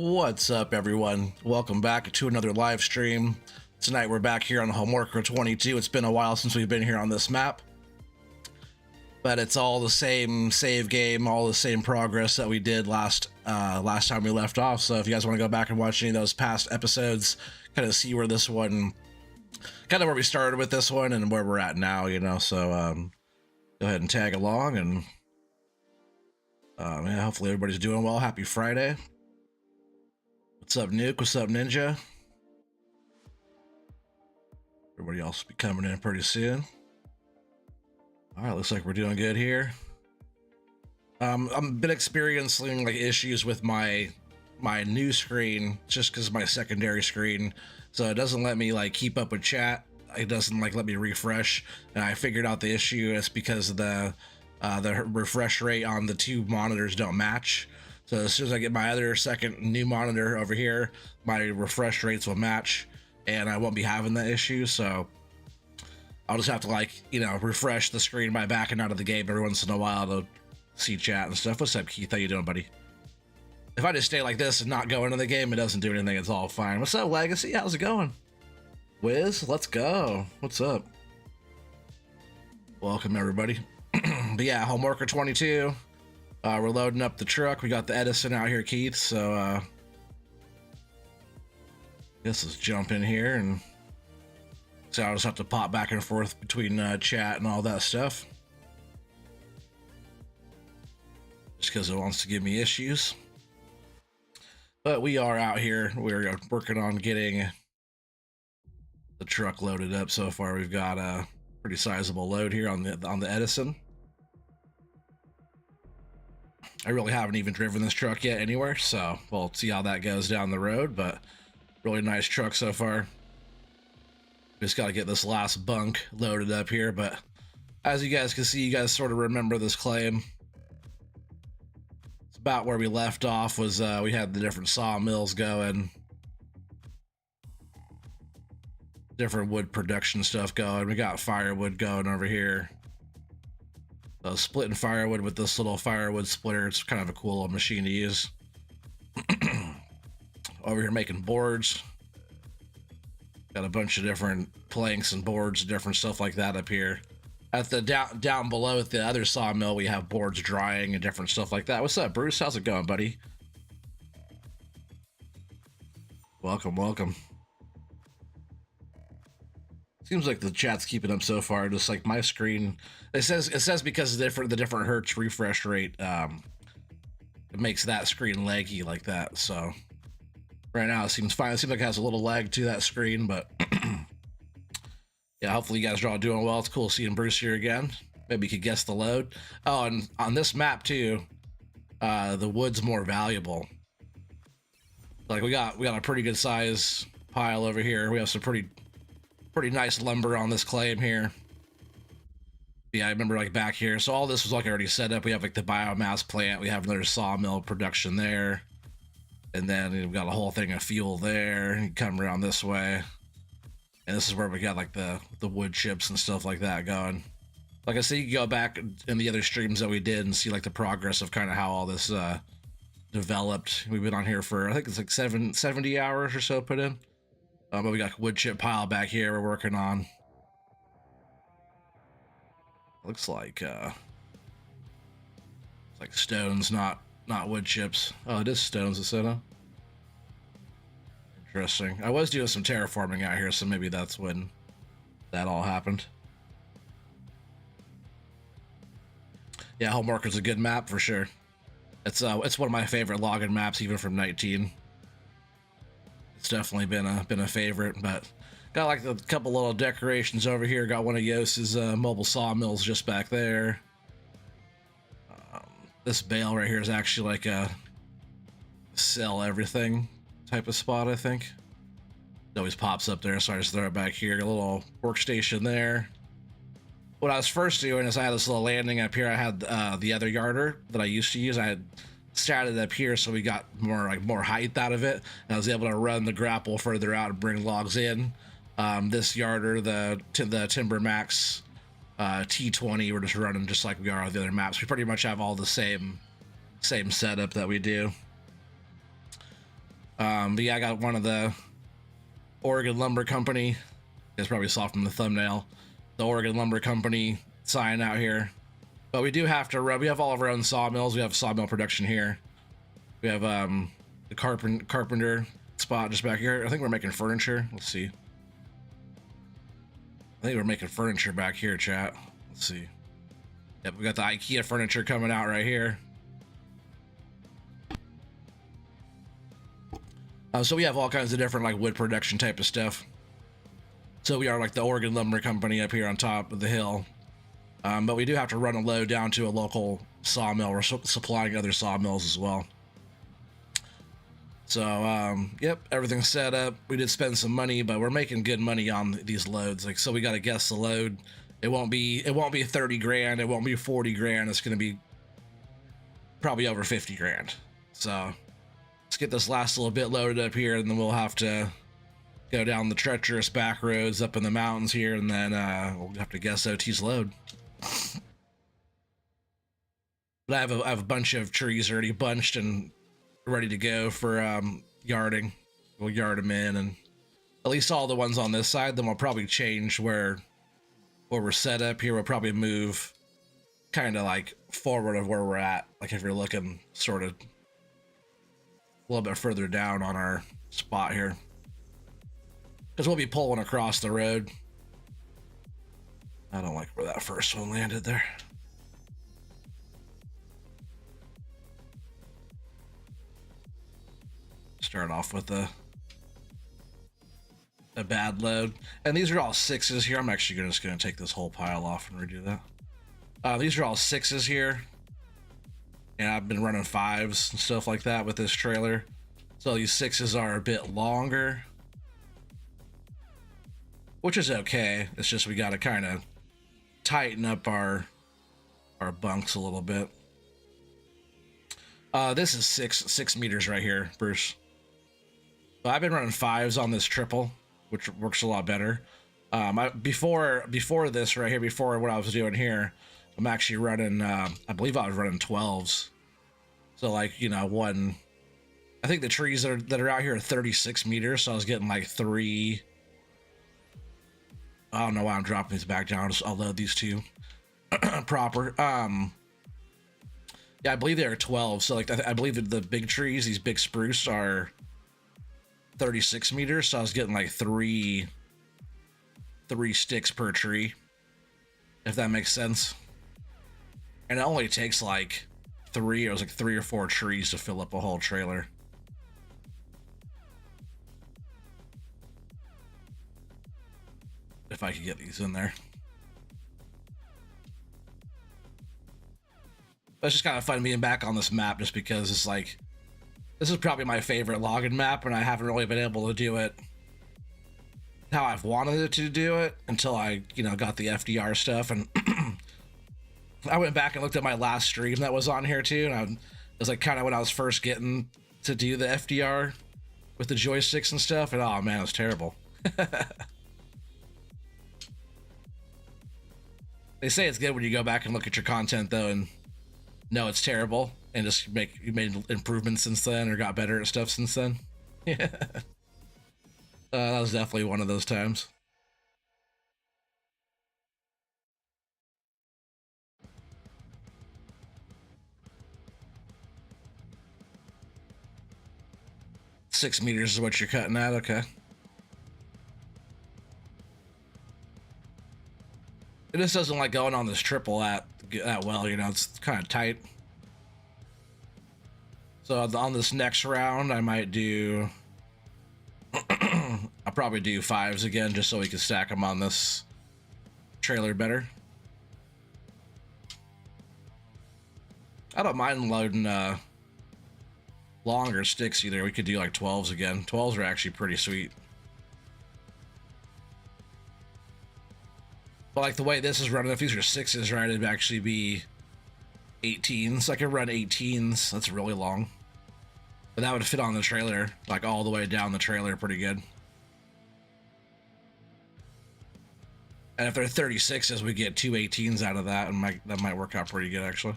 What's up, everyone? Welcome back to another live stream. Tonight we're back here on Holmakra 22. It's been a while since we've been here on this map, but it's all the same save game, all the same progress that we did last time we left off. So if you guys want to go back and watch any of those past episodes, kind of see where this one, kind of where we started with this one and where we're at now, you know. So go ahead and tag along, and yeah, hopefully everybody's doing well. Happy Friday. What's up, Nuke? What's up, Ninja? Everybody else will be coming in pretty soon. All right, looks like we're doing good here. I've been experiencing like issues with my new screen, just because my secondary screen, so it doesn't let me like keep up with chat. It doesn't like let me refresh, and I figured out the issue is because the refresh rate on the two monitors don't match. So as soon as I get my other second new monitor over here, my refresh rates will match, and I won't be having that issue. So I'll just have to, like, you know, refresh the screen by backing out of the game every once in a while to see chat and stuff. What's up, Keith? How you doing, buddy? If I just stay like this and not go into the game, it doesn't do anything. It's all fine. What's up, Legacy? How's it going? Wiz, let's go. What's up? Welcome, everybody. But yeah, Holmakra 22. We're loading up the truck. We got the Edison out here, Keith. So guess let's jump in here, and so I'll just have to pop back and forth between chat and all that stuff, just because it wants to give me issues. But we are out here. We're working on getting the truck loaded up. So far, we've got a pretty sizable load here on the Edison. I really haven't even driven this truck yet anywhere, so we'll see how that goes down the road, but really nice truck so far. Just got to get this last bunk loaded up here, but as you guys can see, you guys sort of remember this claim. It's about where we left off. Was we had the different sawmills going, different wood production stuff going. We got firewood going over here. Splitting firewood with this little firewood splitter. It's kind of a cool little machine to use. Over here making boards. Got a bunch of different planks and boards, different stuff like that up here. At the down below at the other sawmill, we have boards drying and different stuff like that. What's up, Bruce? How's it going, buddy? Welcome, welcome. Seems like the chat's keeping up so far. Just like my screen, it says because of the different hertz refresh rate, it makes that screen laggy like that. So right now it seems fine. It seems like it has a little lag to that screen, but yeah, hopefully you guys are all doing well. It's cool seeing Bruce here again. Maybe you could guess the load. Oh, and on this map too, the wood's more valuable. Like we got a pretty good size pile over here. We have some pretty nice lumber on this claim here. Yeah, I remember like back here. So all this was like already set up. We have like the biomass plant. We have another sawmill production there. And then we've got a whole thing of fuel there. You come around this way. And this is where we got like the wood chips and stuff like that going. Like I said, you can go back in the other streams that we did and see like the progress of kind of how all this developed. We've been on here for, I think it's like 70 hours or so put in. But we got a wood chip pile back here we're working on. Looks like it's like stones, not wood chips. Oh, it is stones instead of. Interesting. I was doing some terraforming out here, so maybe that's when that all happened. Yeah, Holmakra's a good map for sure. It's one of my favorite login maps, even from 19. It's definitely been a favorite, but got like a couple little decorations over here. Got one of Yos's mobile sawmills just back there. This bale right here is actually like a sell everything type of spot, I think. It always pops up there, so I just throw it back here. A little workstation there. What I was first doing is I had this little landing up here. I had the other yarder that I used to use. I had started up here, so we got more height out of it, and I was able to run the grapple further out and bring logs in. This yarder, the Timber Max T20, we're just running just like we are on the other maps. We pretty much have all the same setup that we do. But yeah, I got one of the Oregon Lumber Company. It's probably saw from the thumbnail. The Oregon Lumber Company sign out here. But we do have to run. We have all of our own sawmills. We have sawmill production here. We have the carpenter spot just back here. I think we're making furniture. Let's see. I think we're making furniture back here, chat. Let's see. Yep, we got the IKEA furniture coming out right here. So we have all kinds of different like wood production type of stuff. So we are like the Oregon Lumber Company up here on top of the hill. But we do have to run a load down to a local sawmill. We're supplying other sawmills as well. So, yep, everything's set up. We did spend some money, but we're making good money on these loads. Like, so we got to guess the load. It won't be 30 grand. It won't be 40 grand. It's going to be probably over 50 grand. So let's get this last little bit loaded up here, and then we'll have to go down the treacherous back roads up in the mountains here, and then we'll have to guess OT's load. But I have a bunch of trees already bunched and ready to go for yarding. We'll yard them in, and at least all the ones on this side. Then we'll probably change where we're set up here. We'll probably move kind of like forward of where we're at. Like if you're looking sort of a little bit further down on our spot here, because we'll be pulling across the road. I don't like where that first one landed there. Start off with a bad load. And these are all 6s here. I'm actually just going to take this whole pile off and redo that. These are all 6s here. And I've been running 5s and stuff like that with this trailer. So these 6s are a bit longer, which is okay. It's just we got to kind of tighten up our bunks a little bit. This is 6 meters right here, Bruce. So I've been running 5s on this triple, which works a lot better. Before this right here, before what I was doing here, I'm actually running, I believe I was running 12s. So like, you know, I think the trees that are out here are 36 meters. So I was getting like 3. I don't know why I'm dropping these back down. I'll load these two proper. Yeah, I believe they are 12. So like, I believe that the big trees, these big spruce, are 36 meters. So I was getting like three sticks per tree, if that makes sense. And it only takes like 3 or 4 trees to fill up a whole trailer. If I could get these in there. But it's just kind of fun being back on this map, just because it's like, this is probably my favorite login map, and I haven't really been able to do it how I've wanted it to do it until I, you know, got the FDR stuff. And I went back and looked at my last stream that was on here too, and it was like kind of when I was first getting to do the FDR with the joysticks and stuff, and oh man, it was terrible. They say it's good when you go back and look at your content though, and no, it's terrible, and just you made improvements since then, or got better at stuff since then. Yeah. That was definitely one of those times. Six meters is what you're cutting at, okay. It just doesn't like going on this triple that well, you know, it's kind of tight. So on this next round, I might do... I'll probably do 5s again, just so we can stack them on this trailer better. I don't mind loading longer sticks either. We could do like 12s again. 12s are actually pretty sweet. But like the way this is running, if these are 6s, right, it'd actually be 18s. I could run 18s. That's really long. But that would fit on the trailer, like all the way down the trailer pretty good. And if they're 36s, we get 2 18s out of that, and that might work out pretty good, actually.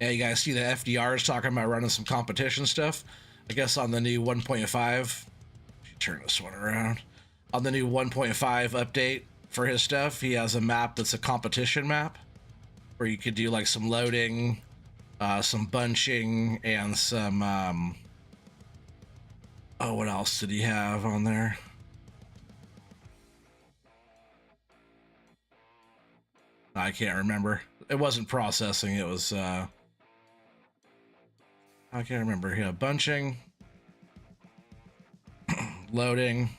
Yeah, you guys see the FDRs talking about running some competition stuff. I guess on the new 1.5. Turn this one around. On the new 1.5 update for his stuff, he has a map that's a competition map where you could do like some loading, some bunching, and some. Oh, what else did he have on there? I can't remember. It wasn't processing. It was. I can't remember. Yeah, bunching, loading.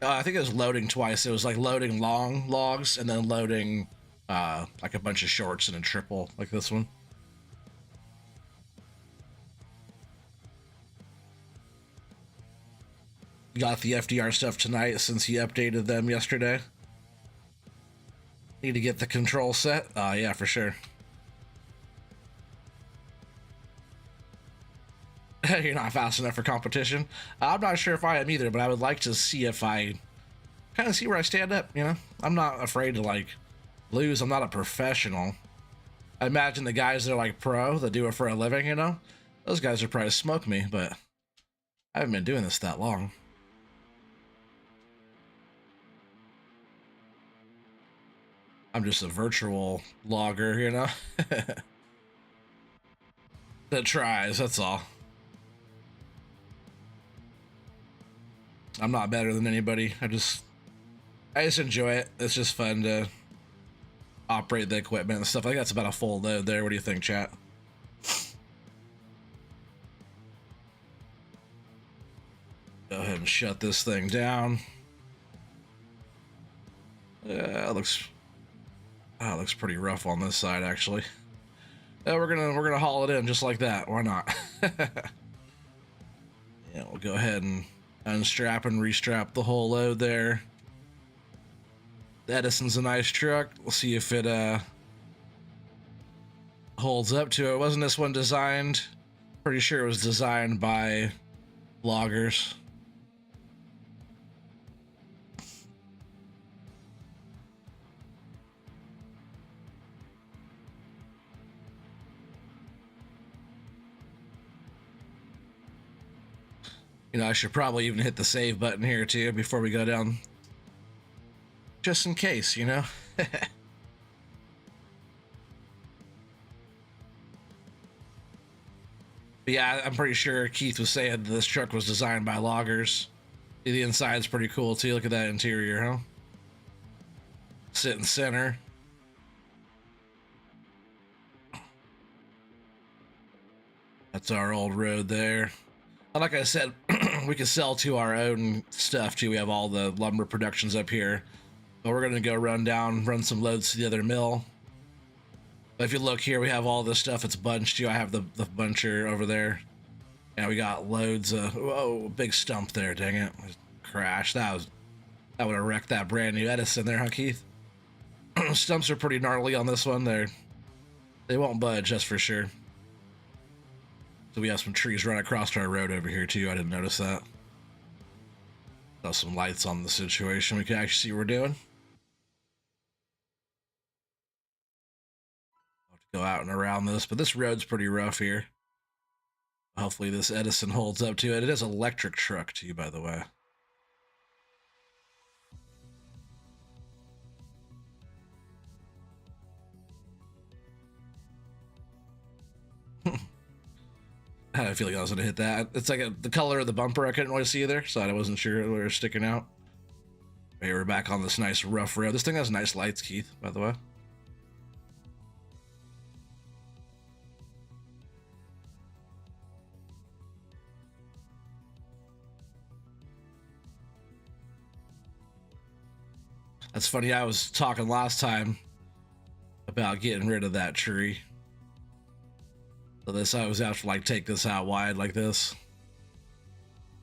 I think it was loading twice. It was like loading long logs and then loading like a bunch of shorts in a triple, like this one. Got the FDR stuff tonight since he updated them yesterday. Need to get the control set. Yeah, for sure. You're not fast enough for competition. I'm not sure if I am either, but I would like to see if I kind of see where I stand up. You know, I'm not afraid to like lose. I'm not a professional. I imagine the guys that are like pro that do it for a living, you know, those guys would probably smoke me, but I haven't been doing this that long. I'm just a virtual logger, you know, that tries, that's all. I'm not better than anybody. I just enjoy it. It's just fun to operate the equipment and stuff. I think that's about a full load there. What do you think, chat? Go ahead and shut this thing down. Yeah, it looks pretty rough on this side, actually. Yeah, we're gonna haul it in just like that. Why not? Yeah, we'll go ahead and unstrap and restrap the whole load there. The Edison's a nice truck. We'll see if it holds up to it. Wasn't this one designed? Pretty sure it was designed by loggers. You know, I should probably even hit the save button here too before we go down. Just in case, you know? But yeah, I'm pretty sure Keith was saying this truck was designed by loggers. The inside's pretty cool too. Look at that interior, huh? Sitting center. That's our old road there. Like I said, we can sell to our own stuff too. We have all the lumber productions up here. But we're gonna go run some loads to the other mill. But if you look here, we have all this stuff. It's bunched too. I have the buncher over there. And we got loads of, whoa, big stump there, dang it. Crash. That would have wrecked that brand new Edison there, huh, Keith? Stumps are pretty gnarly on this one. They won't budge, that's for sure. So we have some trees run across our road over here too. I didn't notice that. Got some lights on the situation. We can actually see what we're doing. I'll have to go out and around this, but this road's pretty rough here. Hopefully this Edison holds up to it. It is an electric truck too, by the way. I feel like I was gonna hit that. It's like the color of the bumper I couldn't really see there, so I wasn't sure we were sticking out. Okay, we're back on this nice rough road. This thing has nice lights, Keith, by the way. That's funny. I was talking last time about getting rid of that tree. So this, I was have to like take this out wide like this.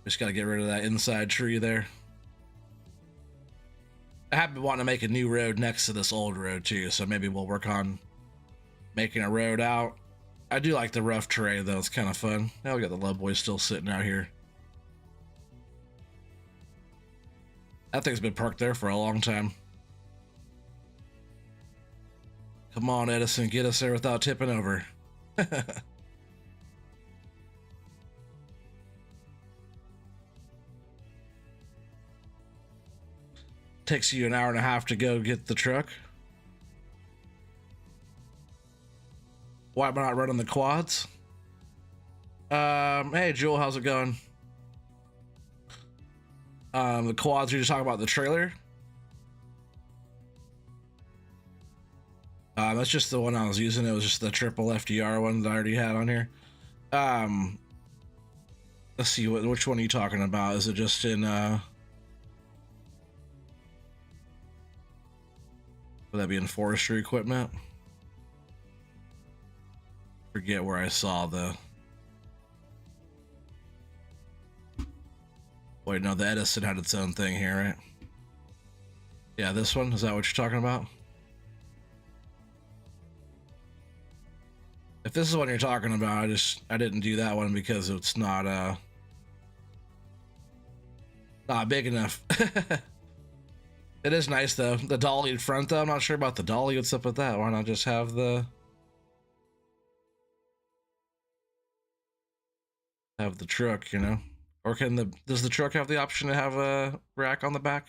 Just gotta get rid of that inside tree there. I have been wanting to make a new road next to this old road too, so maybe we'll work on making a road out. I do like the rough terrain though, it's kind of fun. Now we got the Love Boy still sitting out here. That thing's been parked there for a long time. Come on, Edison, get us there without tipping over. Takes you an hour and a half to go get the truck. Why am I not running the quads? Hey, Jewel, how's it going? The quads, you're just talking about the trailer? That's just the one I was using. It was just the triple FDR one that I already had on here. Let's see, which one are you talking about? Is it just in, would that be in forestry equipment? Forget where I saw the... Wait, no, the Edison had its own thing here, right? Yeah, this one, is that what you're talking about? If this is what you're talking about, I didn't do that one because it's not big enough. It is nice though. The dolly in front though, I'm not sure about the dolly. What's up with that? Why not just have the truck, you know? Or does the truck have the option to have a rack on the back?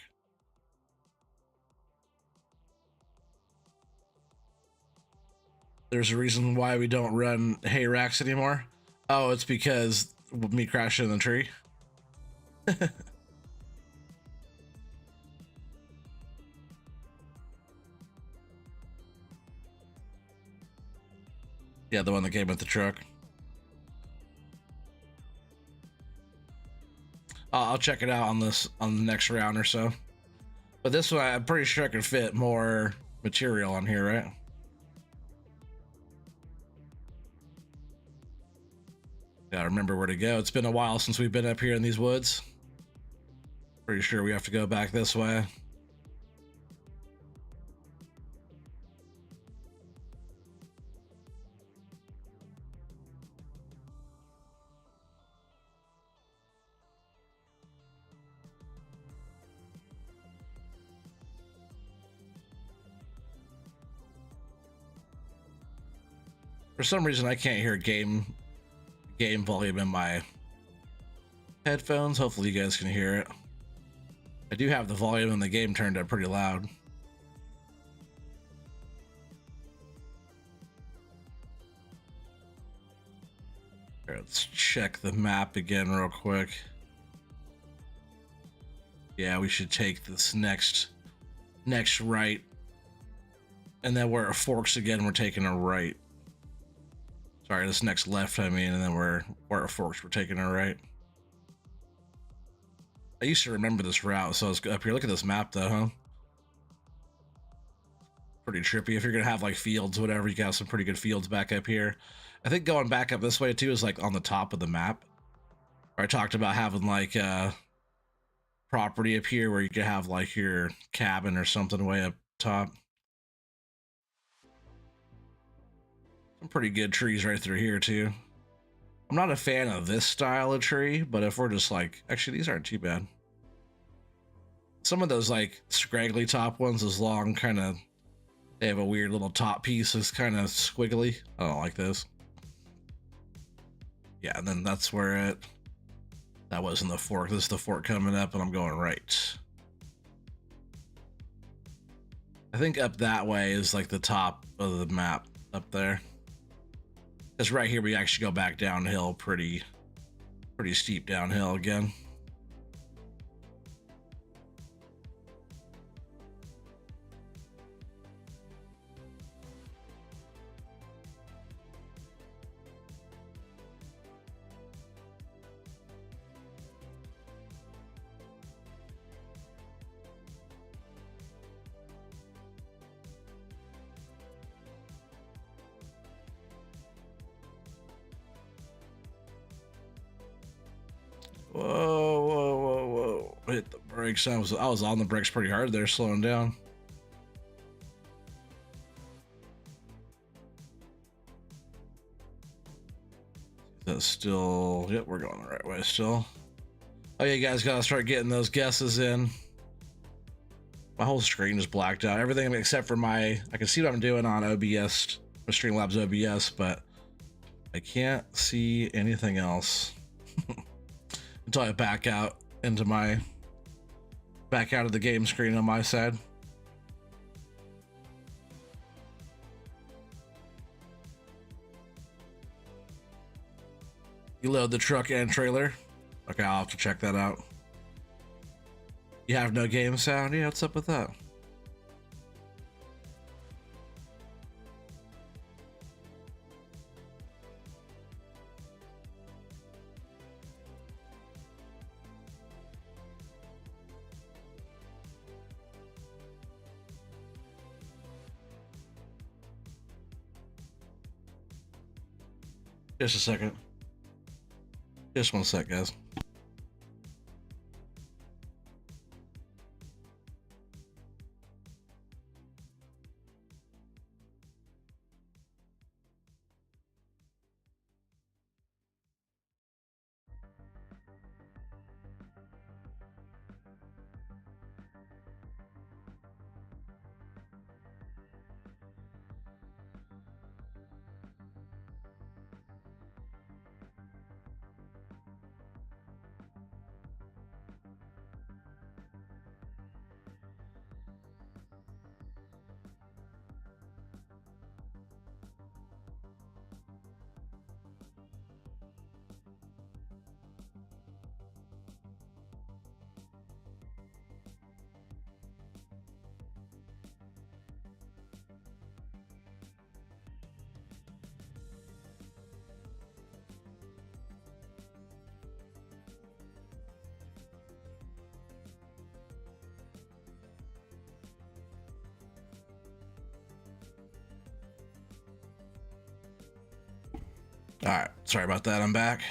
There's a reason why we don't run hay racks anymore. Oh, it's because of me crashing in the tree. Yeah, the one that came with the truck. I'll check it out on the next round or so. But this one, I'm pretty sure I can fit more material on here, right? Gotta remember where to go. It's been a while since we've been up here in these woods. Pretty sure we have to go back this way. For some reason, I can't hear game volume in my headphones. Hopefully you guys can hear it. I do have the volume in the game turned up pretty loud. Here, let's check the map again real quick. Yeah, we should take this next right, and then where it forks again, we're taking a right. Sorry, this next left, I mean, and then where it forks, we're taking a right. I used to remember this route, so I was up here. Look at this map, though, huh? Pretty trippy. If you're gonna have like fields, whatever, you got some pretty good fields back up here. I think going back up this way too is like on the top of the map. Where I talked about having like property up here where you could have like your cabin or something way up top. Some pretty good trees right through here too. I'm not a fan of this style of tree, but if we're just like, actually these aren't too bad. Some of those like scraggly top ones, those long kind of, they have a weird little top piece that's kind of squiggly. I don't like this. Yeah, and then that's where that wasn't the fork. This is the fork coming up and I'm going right. I think up that way is like the top of the map up there. Because right here we actually go back downhill, pretty steep downhill again. Whoa. Hit the brakes. I was on the brakes pretty hard there, slowing down. That's still, yep, we're going the right way still. Oh, you guys gotta start getting those guesses in. My whole screen is blacked out. Everything except for I can see what I'm doing on OBS, my Streamlabs OBS, but I can't see anything else until I back out of the game screen on my side. You load the truck and trailer. Okay, I'll have to check that out. You have no game sound? Yeah, what's up with that? Just a second. Just one sec, guys. All right, sorry about that. I'm back.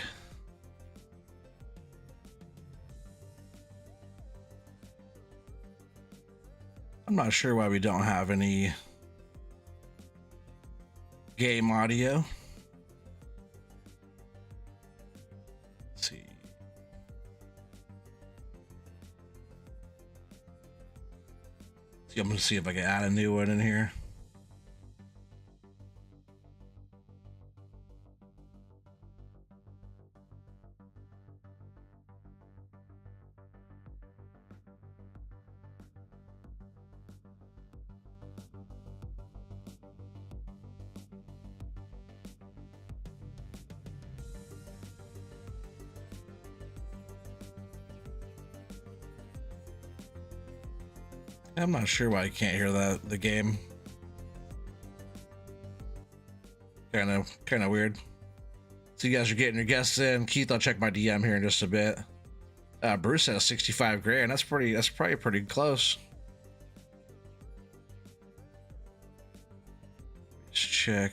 I'm not sure why we don't have any game audio. Let's see. I'm gonna see if I can add a new one in here. I'm not sure why I can't hear the game. Kind of weird. So you guys are getting your guests in. Keith, I'll check my DM here in just a bit. Bruce has 65 grand. That's probably pretty close. Let's check.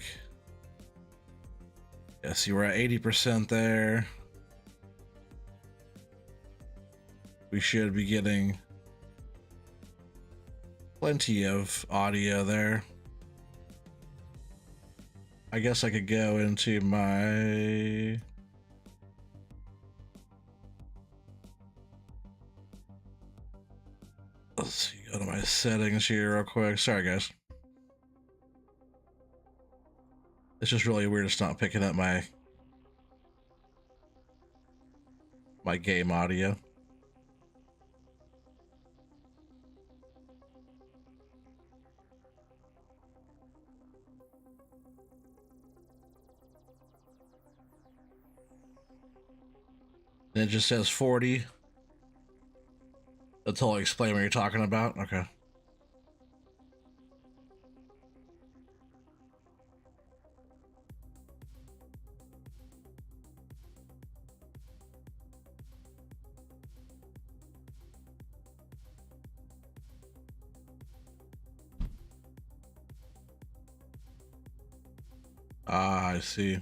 Yeah, see, we're at 80% there. We should be getting plenty of audio there. I guess I could go into my let's see, go to my settings here real quick. Sorry guys. It's just really weird it's not picking up my game audio. And it just says 40. Until I explain what you're talking about. Okay. Ah, I see.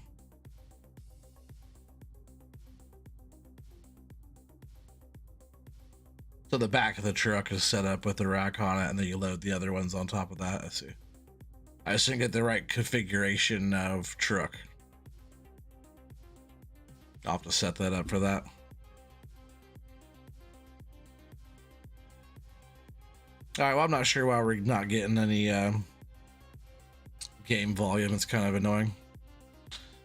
So the back of the truck is set up with the rack on it, and then you load the other ones on top of that. I see. I just didn't get the right configuration of truck. I'll have to set that up for that. All right, well, I'm not sure why we're not getting any game volume. It's kind of annoying.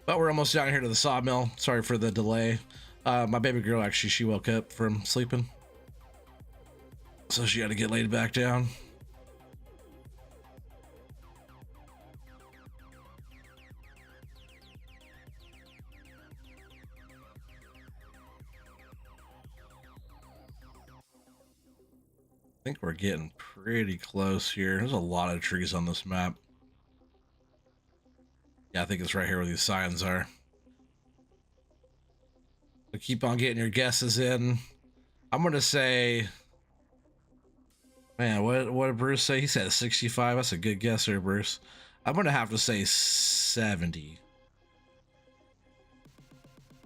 But we're almost down here to the sawmill. Sorry for the delay. My baby girl, actually, she woke up from sleeping. So she had to get laid back down. I think we're getting pretty close here. There's a lot of trees on this map. Yeah, I think it's right here where these signs are. So keep on getting your guesses in. I'm gonna say, man, what did Bruce say? He said 65. That's a good guess there, Bruce. I'm gonna have to say 70.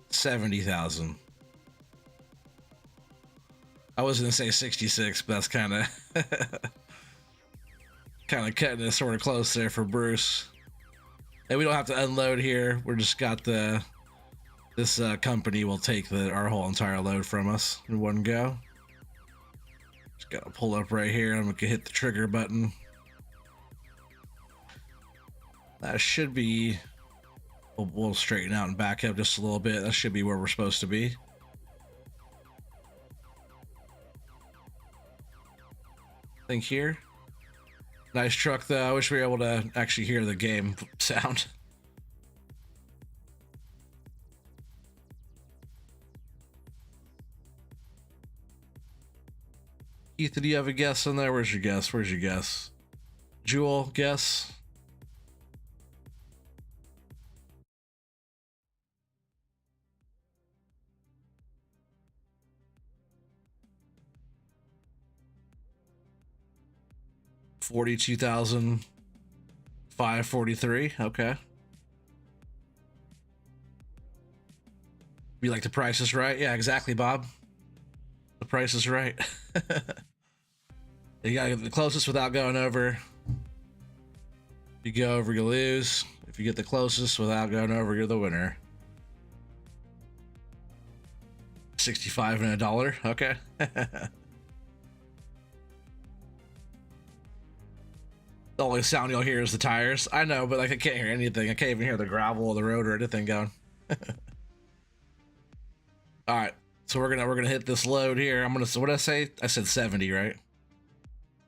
70,000. I was gonna say 66, but that's kind of kind of cutting it sort of close there for Bruce. And we don't have to unload here. We're just got this company will take our whole entire load from us in one go. Just gotta pull up right here and we can hit the trigger button. That should be, we'll straighten out and back up just a little bit. That should be where we're supposed to be. I think here. Nice truck though. I wish we were able to actually hear the game sound. Ethan, do you have a guess on there? Where's your guess? Where's your guess? Jewel, guess? $42,543. Okay. You like the price is right? Yeah, exactly, Bob. The price is right. You gotta get the closest without going over. If you go over, you lose. If you get the closest without going over, you're the winner. 65 and $1. Okay. The only sound you'll hear is the tires. I know, but like I can't hear anything. I can't even hear the gravel or the road or anything going. All right, so we're gonna hit this load here. I'm gonna. What did I say? I said 70, right?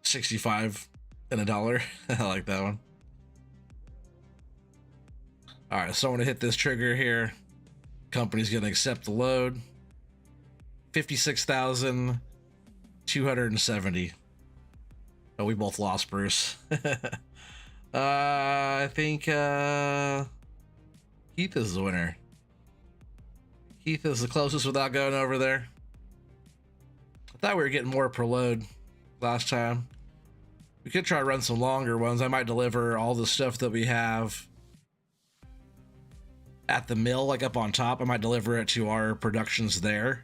65 and $1. I like that one. All right, so I'm gonna hit this trigger here. Company's gonna accept the load. 56,270. Oh, we both lost, Bruce. I think Keith is the winner. Keith is the closest without going over there. I thought we were getting more per load last time. We could try to run some longer ones. I might deliver all the stuff that we have at the mill, like up on top. I might deliver it to our productions there.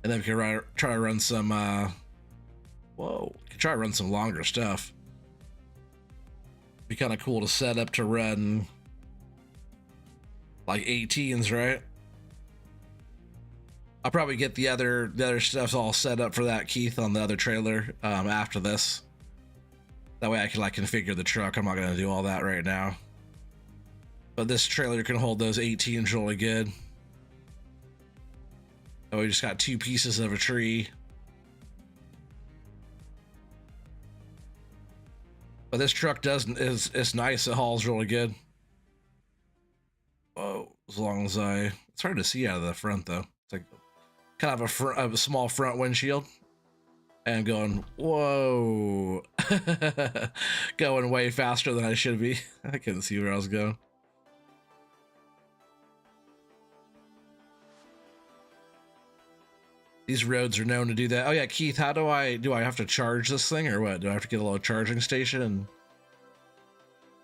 And then we can try to run some, whoa, we can try to run some longer stuff. Be kind of cool to set up to run like 18s, right? I'll probably get the other stuff all set up for that, Keith, on the other trailer after this. That way I can like configure the truck. I'm not gonna do all that right now. But this trailer can hold those 18s really good. Oh, we just got 2 pieces of a tree. But this truck it's nice. It hauls really good. Oh, as long as it's hard to see out of the front though. It's like kind of a small front windshield. And going, whoa. Going way faster than I should be. I couldn't see where I was going. These roads are known to do that. Oh yeah, Keith, how do I have to charge this thing or what? Do I have to get a little charging station and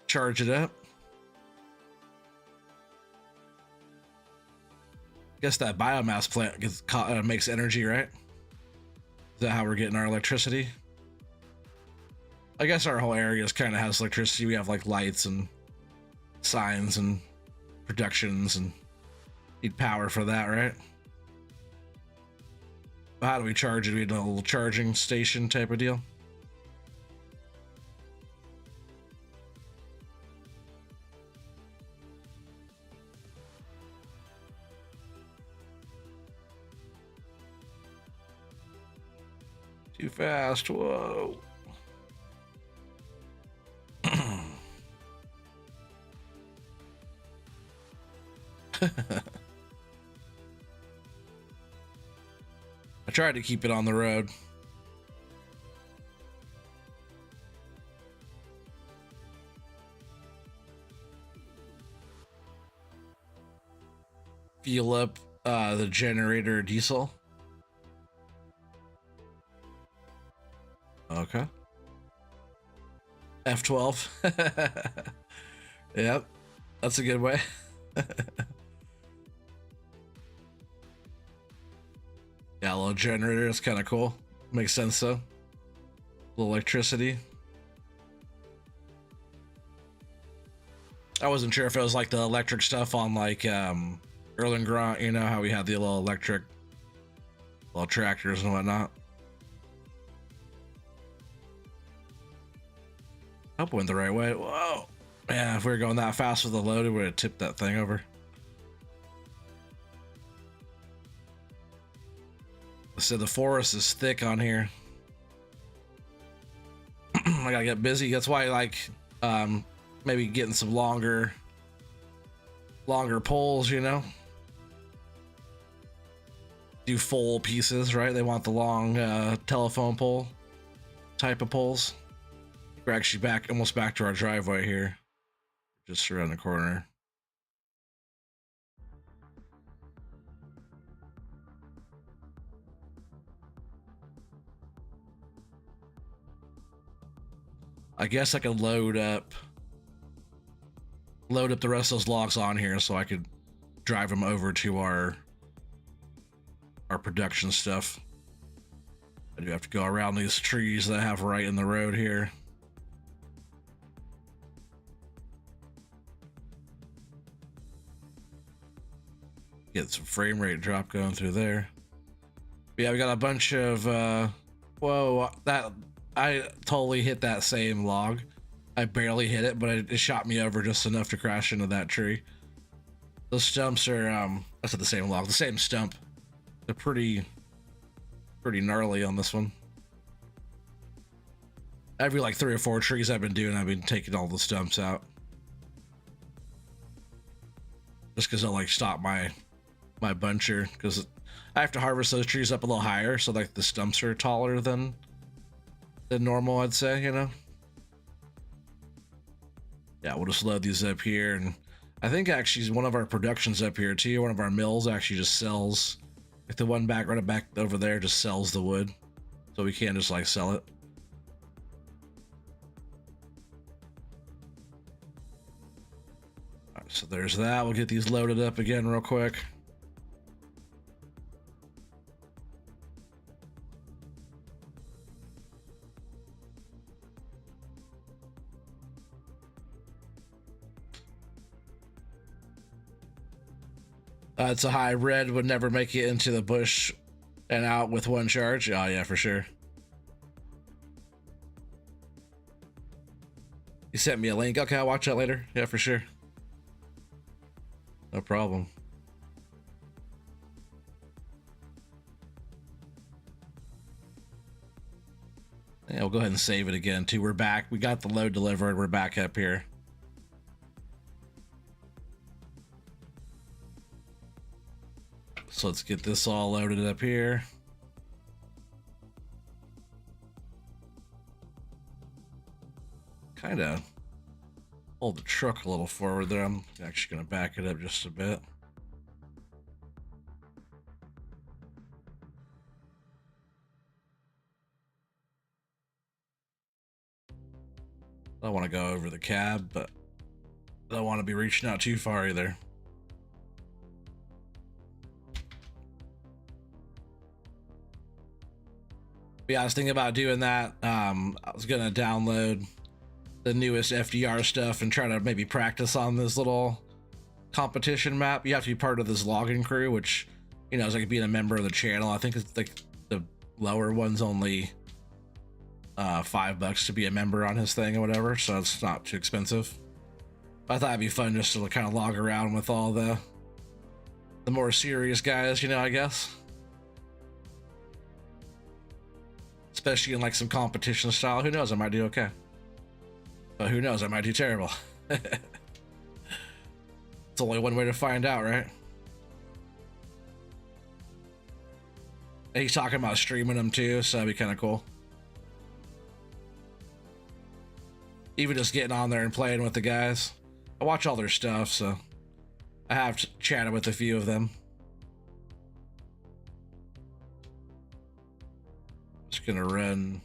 charge it up? I guess that biomass plant makes energy, right? Is that how we're getting our electricity? I guess our whole area kind of has electricity. We have like lights and signs and productions and need power for that, right? How do we charge it? We need a little charging station type of deal. Too fast. Whoa. I tried to keep it on the road. Fuel up the generator diesel. Okay. F12. Yep. That's a good way. Yeah, a little generator is kind of cool. Makes sense though. A little electricity. I wasn't sure if it was like the electric stuff on like Erlen Grunt, you know how we had the little electric little tractors and whatnot. I hope I went the right way. Whoa. Man, if we were going that fast with the load, it would have tipped that thing over. So the forest is thick on here. I gotta get busy. That's why I like maybe getting some longer poles, you know. Do full pieces, right? They want the long telephone pole type of poles. We're actually almost back to our driveway here. Just around the corner. I guess I could load up the rest of those logs on here so I could drive them over to our production stuff. I do have to go around these trees that I have right in the road here. Get some frame rate drop going through there. But yeah, we got a bunch of whoa, that I totally hit that same log. I barely hit it, but it shot me over just enough to crash into that tree. Those stumps are that's not the same log, the same stump. They're pretty gnarly on this one. Every like 3 or 4 trees I've been taking all the stumps out. Just because they'll like stop my buncher, because I have to harvest those trees up a little higher, so like the stumps are taller than normal, I'd say, you know. Yeah, we'll just load these up here, and I think actually one of our productions up here too, one of our mills actually just sells, like the one right back over there just sells the wood, so we can't just like sell it. All right, so there's that. We'll get these loaded up again real quick. It's a hybrid, would never make it into the bush and out with one charge. Oh yeah, for sure. You sent me a link. Okay, I'll watch that later. Yeah, for sure. No problem. Yeah, we'll go ahead and save it again too. We're back. We got the load delivered. We're back up here. So let's get this all loaded up here. Kind of hold the truck a little forward there. I'm actually going to back it up just a bit. I don't want to go over the cab, but I don't want to be reaching out too far either. Yeah, I was thinking about doing that. I was gonna download the newest FDR stuff and try to maybe practice on this little competition map. You have to be part of this logging crew, which, you know, is like being a member of the channel. I think it's like the lower one's only $5 to be a member on his thing or whatever, so it's not too expensive. But I thought it'd be fun just to kind of log around with all the more serious guys, you know, I guess. Especially in like some competition style. Who knows, I might do okay. But who knows, I might do terrible. It's only one way to find out, right? And he's talking about streaming them too, so that'd be kind of cool. Even just getting on there and playing with the guys. I watch all their stuff, so I have chatted with a few of them. Just gonna run.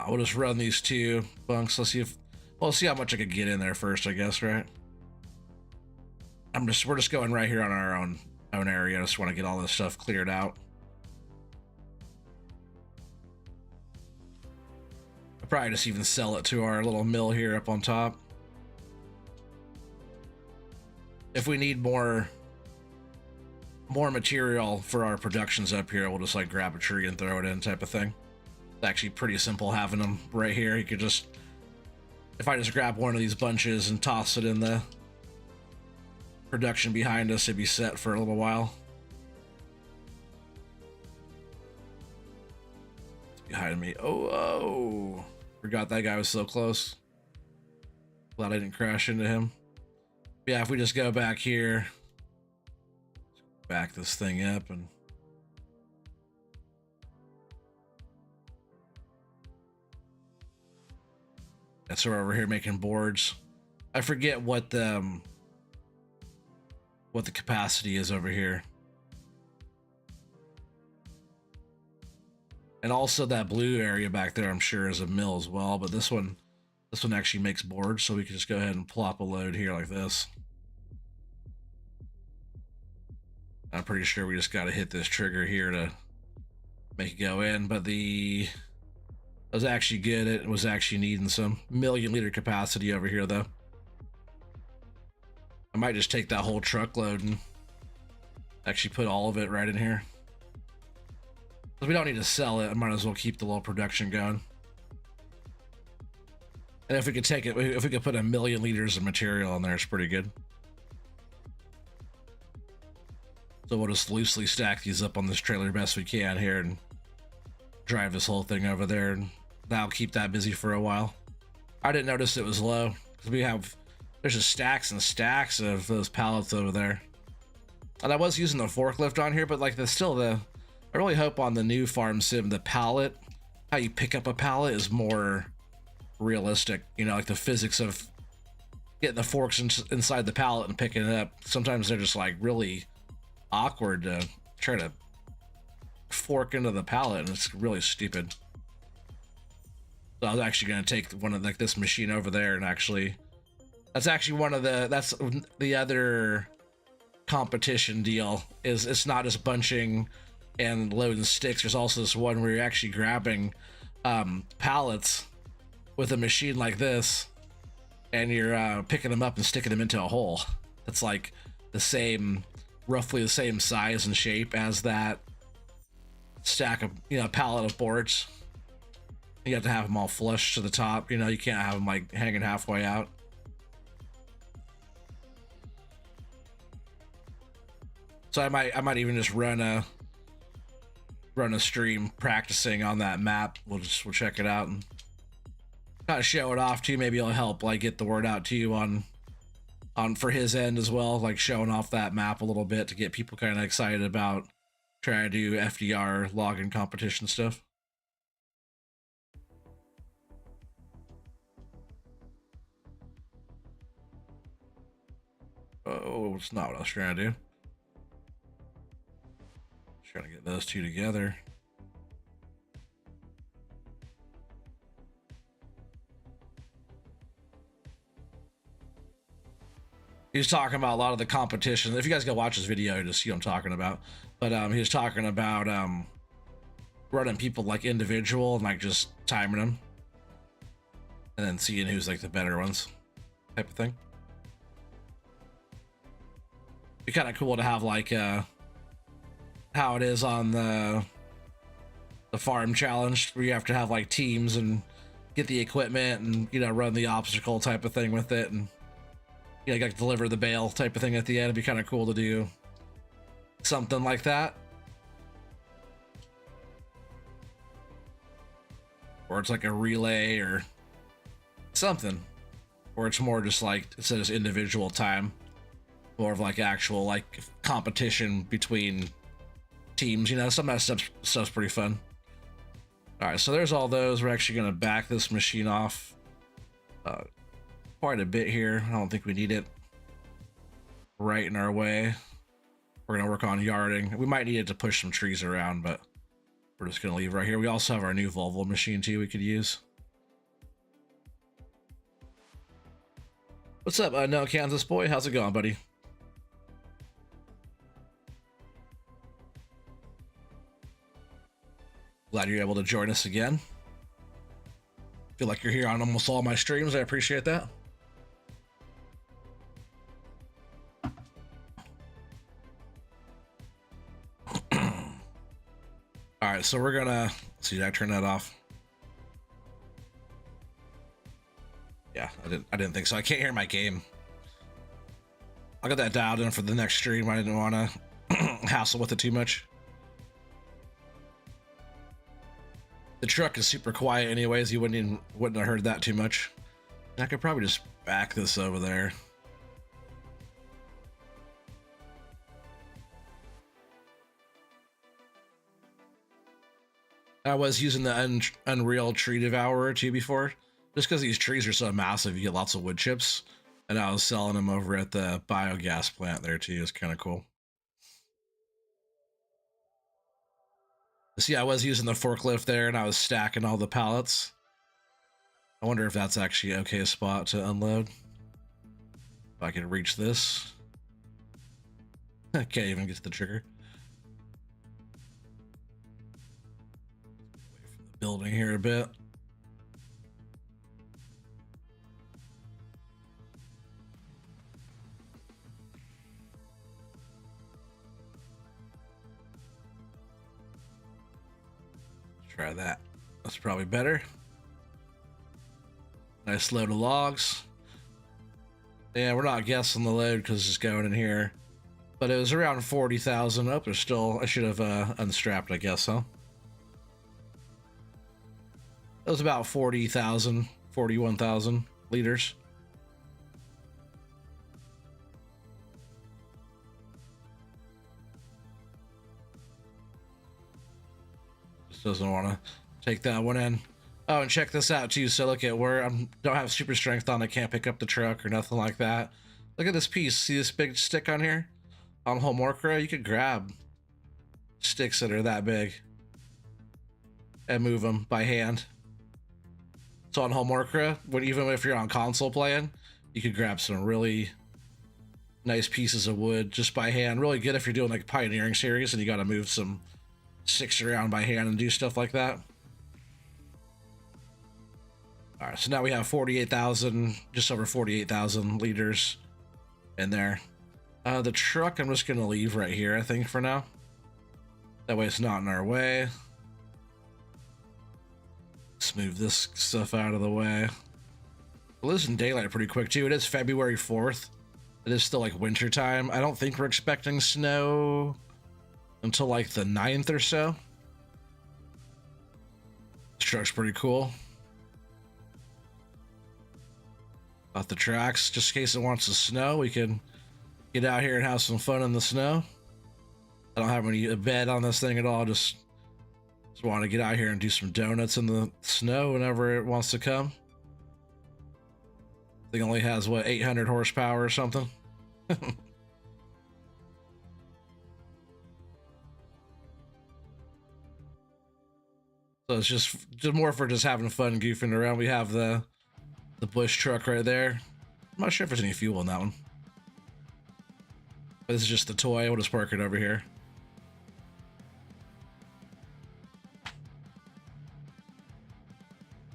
We'll just run these two bunks. Let's see if we'll see how much I could get in there first, I guess, right? We're just going right here on our own area. I just want to get all this stuff cleared out. I'll probably just even sell it to our little mill here up on top. If we need more material for our productions up here, we'll just like grab a tree and throw it in, type of thing. It's actually pretty simple having them right here. You could just, if I just grab one of these bunches and toss it in the production behind us, it'd be set for a little while. It's behind me. Oh, forgot that guy was so close. Glad I didn't crash into him. Yeah, if we just go back here, back this thing up, and that's we're over here making boards. I forget what the capacity is over here. And also that blue area back there, I'm sure, is a mill as well, but this one actually makes boards, so we can just go ahead and plop a load here like this. I'm pretty sure we just got to hit this trigger here to make it go in, but it was actually good. It was actually needing some 1,000,000 liter capacity over here, though. I might just take that whole truckload and actually put all of it right in here. Because we don't need to sell it, I might as well keep the little production going. And if we could take it, if we could put 1,000,000 liters of material in there, it's pretty good. So we'll just loosely stack these up on this trailer best we can here and drive this whole thing over there, and that'll keep that busy for a while. I didn't notice it was low because there's just stacks and stacks of those pallets over there. And I was using the forklift on here, but like I really hope on the new farm sim, the pallet, how you pick up a pallet is more realistic. You know, like the physics of getting the forks inside the pallet and picking it up. Sometimes they're just like really awkward to try to fork into the pallet, and it's really stupid. So I was actually going to take one of like this machine over there, and actually that's the other competition deal, is it's not just bunching and loading sticks. There's also this one where you're actually grabbing pallets with a machine like this, and you're picking them up and sticking them into a hole that's like roughly the same size and shape as that stack of, pallet of boards. You have to have them all flush to the top. You can't have them like hanging halfway out. So I might even just run a stream practicing on that map. We'll check it out and kind of show it off to you. Maybe it'll help like get the word out to you on for his end as well, like showing off that map a little bit to get people kind of excited about trying to do FDR login competition stuff. Oh, it's not what I was trying to do. Trying to get those two together. He was talking about a lot of the competition. If you guys go watch this video, you just see what I'm talking about. But he was talking about running people like individual and like just timing them, and then seeing who's like the better ones, type of thing. be kind of cool to have like how it is on the farm challenge, where you have to have like teams and get the equipment and, you know, run the obstacle type of thing with it, and, you know, like deliver the bale type of thing at the end. It'd be kind of cool to do something like that. Or it's like a relay or something, or it's more just like, instead of individual time, more of like actual like competition between teams, you know. Some of that stuff's pretty fun. All right, so there's all those. We're actually going to back this machine off quite a bit here. I don't think we need it right in our way. We're going to work on yarding. We might need it to push some trees around, but we're just going to leave right here. We also have our new Volvo machine too we could use. What's up, no Kansas boy? How's it going, buddy? Glad you're able to join us again. Feel like you're here on almost all my streams. I appreciate that. All right, so we're gonna see. Did I turn that off? Yeah, I didn't think so. I can't hear my game. I'll get that dialed in for the next stream. I didn't want to hassle with it too much. The truck is super quiet anyways. You wouldn't have heard that too much. I could probably just back this over there. I was using the Unreal Tree Devourer too before, just because these trees are so massive, you get lots of wood chips. And I was selling them over at the biogas plant there too. It's kind of cool. See, I was using the forklift there, and I was stacking all the pallets. I wonder if that's actually an okay spot to unload. If I can reach this. I can't even get to the trigger. Away from the building here a bit. Try that. That's probably better. Nice load of logs. Yeah, we're not guessing the load because it's going in here. But it was around 40,000. Oh, there's still... I should have unstrapped, I guess, huh? It was about 40,000, 41,000 liters. Doesn't want to take that one in. Oh, and check this out too. So look at where I don't have super strength on. I can't pick up the truck or nothing like that. Look at this piece. See this big stick on here? On Holmakra, you could grab sticks that are that big and move them by hand. So on Holmakra, even if you're on console playing, you could grab some really nice pieces of wood just by hand. Really good if you're doing like pioneering series and you got to move some sticks around by hand and do stuff like that. All right, so now we have 48,000, just over 48,000 liters in there. The truck I'm just gonna leave right here, I think, for now. That way it's not in our way. Let's move this stuff out of the way. We're losing daylight pretty quick too. It is February 4th. It is still like winter time. I don't think we're expecting snow until like the 9th or so. This truck's pretty cool. Off the tracks, just in case it wants to snow, we can get out here and have some fun in the snow. I don't have any bed on this thing at all. Just want to get out here and do some donuts in the snow whenever it wants to come. I think it only has what, 800 horsepower or something. So it's just more for just having fun, goofing around. We have the bush truck right there. I'm not sure if there's any fuel in that one. But this is just the toy. We'll just park it over here.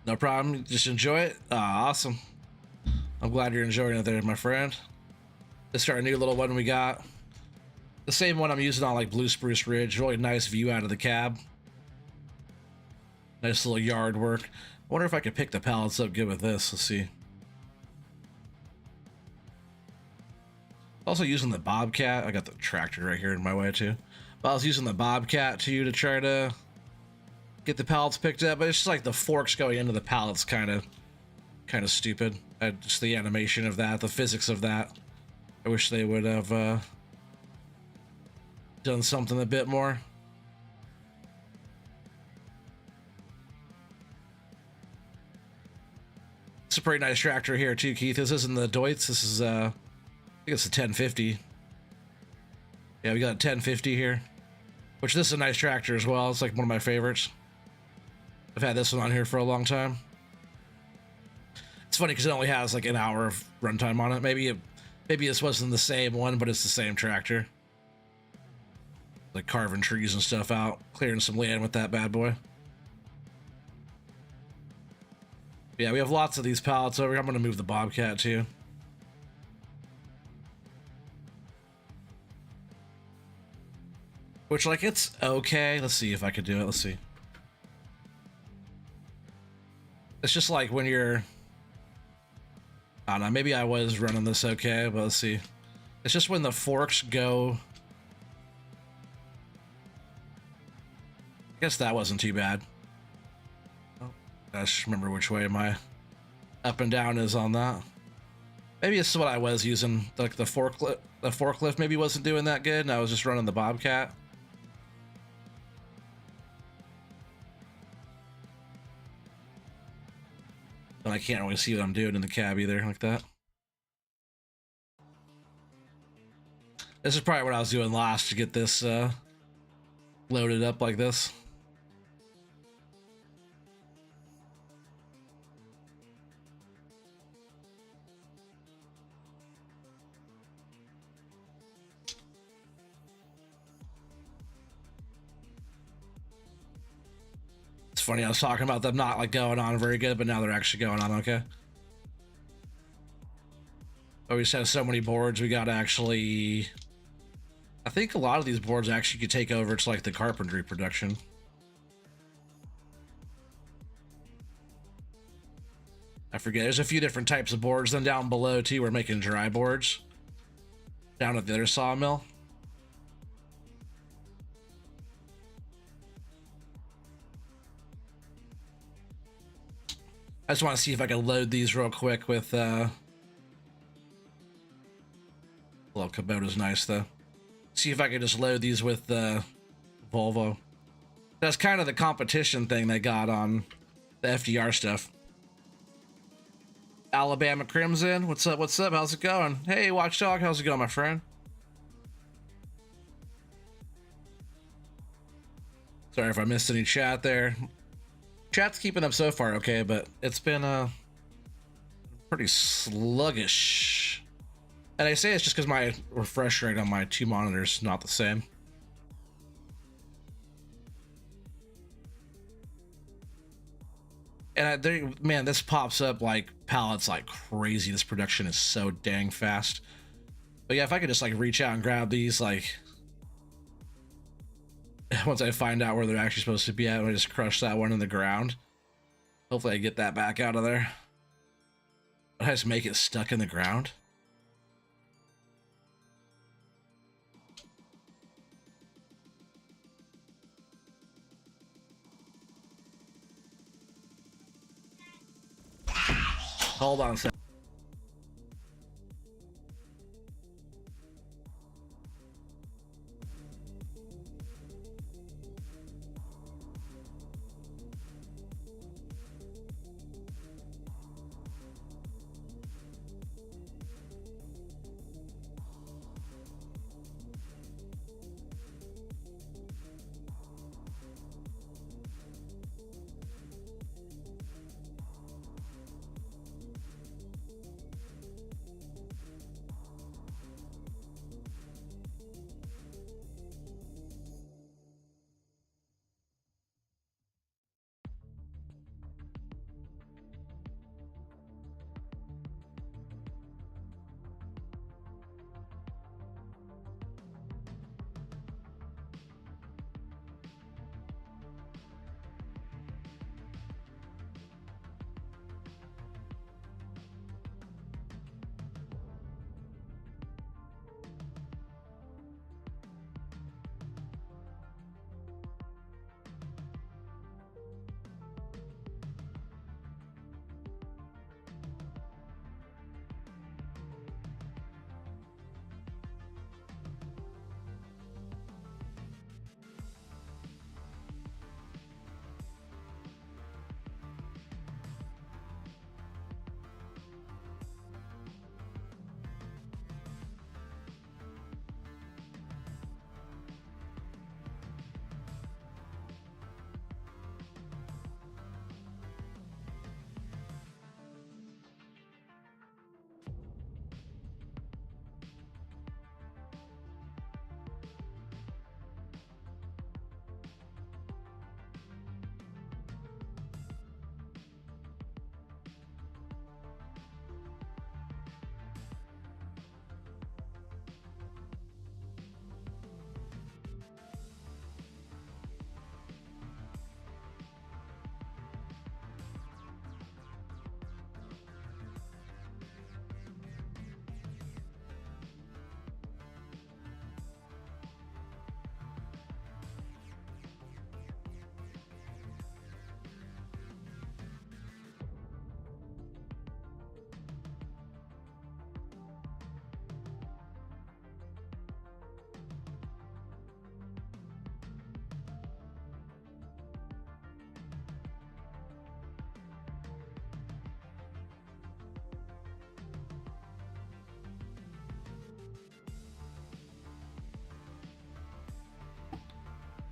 No problem. Just enjoy it. Awesome. I'm glad you're enjoying it there, my friend. This is our new little one we got. The same one I'm using on like Blue Spruce Ridge. Really nice view out of the cab. Nice little yard work. I wonder if I could pick the pallets up good with this. Let's see. Also using the Bobcat. I got the tractor right here in my way too. But I was using the Bobcat too to try to get the pallets picked up. But it's just like the forks going into the pallets kind of stupid. Just the animation of that, the physics of that. I wish they would have done something a bit more. It's a pretty nice tractor here too, Keith. This isn't the Deutz. This is I think it's a 1050. Yeah, we got a 1050 here, which this is a nice tractor as well. It's like one of my favorites. I've had this one on here for a long time. It's funny because it only has like an hour of runtime on it. Maybe this wasn't the same one, but it's the same tractor. Like carving trees and stuff out, clearing some land with that bad boy. Yeah, we have lots of these pallets over here. I'm gonna move the Bobcat too. Which, like, it's okay. Let's see if I could do it. Let's see. It's just like when you're... I don't know, maybe I was running this okay, but let's see. It's just when the forks go... I guess that wasn't too bad. Oh, I just remember which way my up and down is on that. Maybe it's what I was using. Like the forklift maybe wasn't doing that good, and I was just running the Bobcat. And I can't really see what I'm doing in the cab either, like that. This is probably what I was doing last to get this loaded up like this. It's funny, I was talking about them not like going on very good, but now they're actually going on okay. But we just have so many boards, we gotta actually... I think a lot of these boards actually could take over to like the carpentry production. I forget, there's a few different types of boards. Then down below too, we're making dry boards. Down at the other sawmill. I just want to see if I can load these real quick with well, Kubota's nice though. See if I can just load these with Volvo. That's kind of the competition thing they got on the FDR stuff. Alabama Crimson, what's up? What's up? How's it going? Hey, Watchdog, how's it going, my friend? Sorry if I missed any chat there. Chat's keeping up so far, okay, but it's been pretty sluggish. And I say it's just because my refresh rate on my two monitors is not the same. And man, this pops up like pallets like crazy. This production is so dang fast. But yeah, if I could just like reach out and grab these, like once I find out where they're actually supposed to be at, I just crush that one in the ground. Hopefully I get that back out of there. But I just make it stuck in the ground. Hold on a second.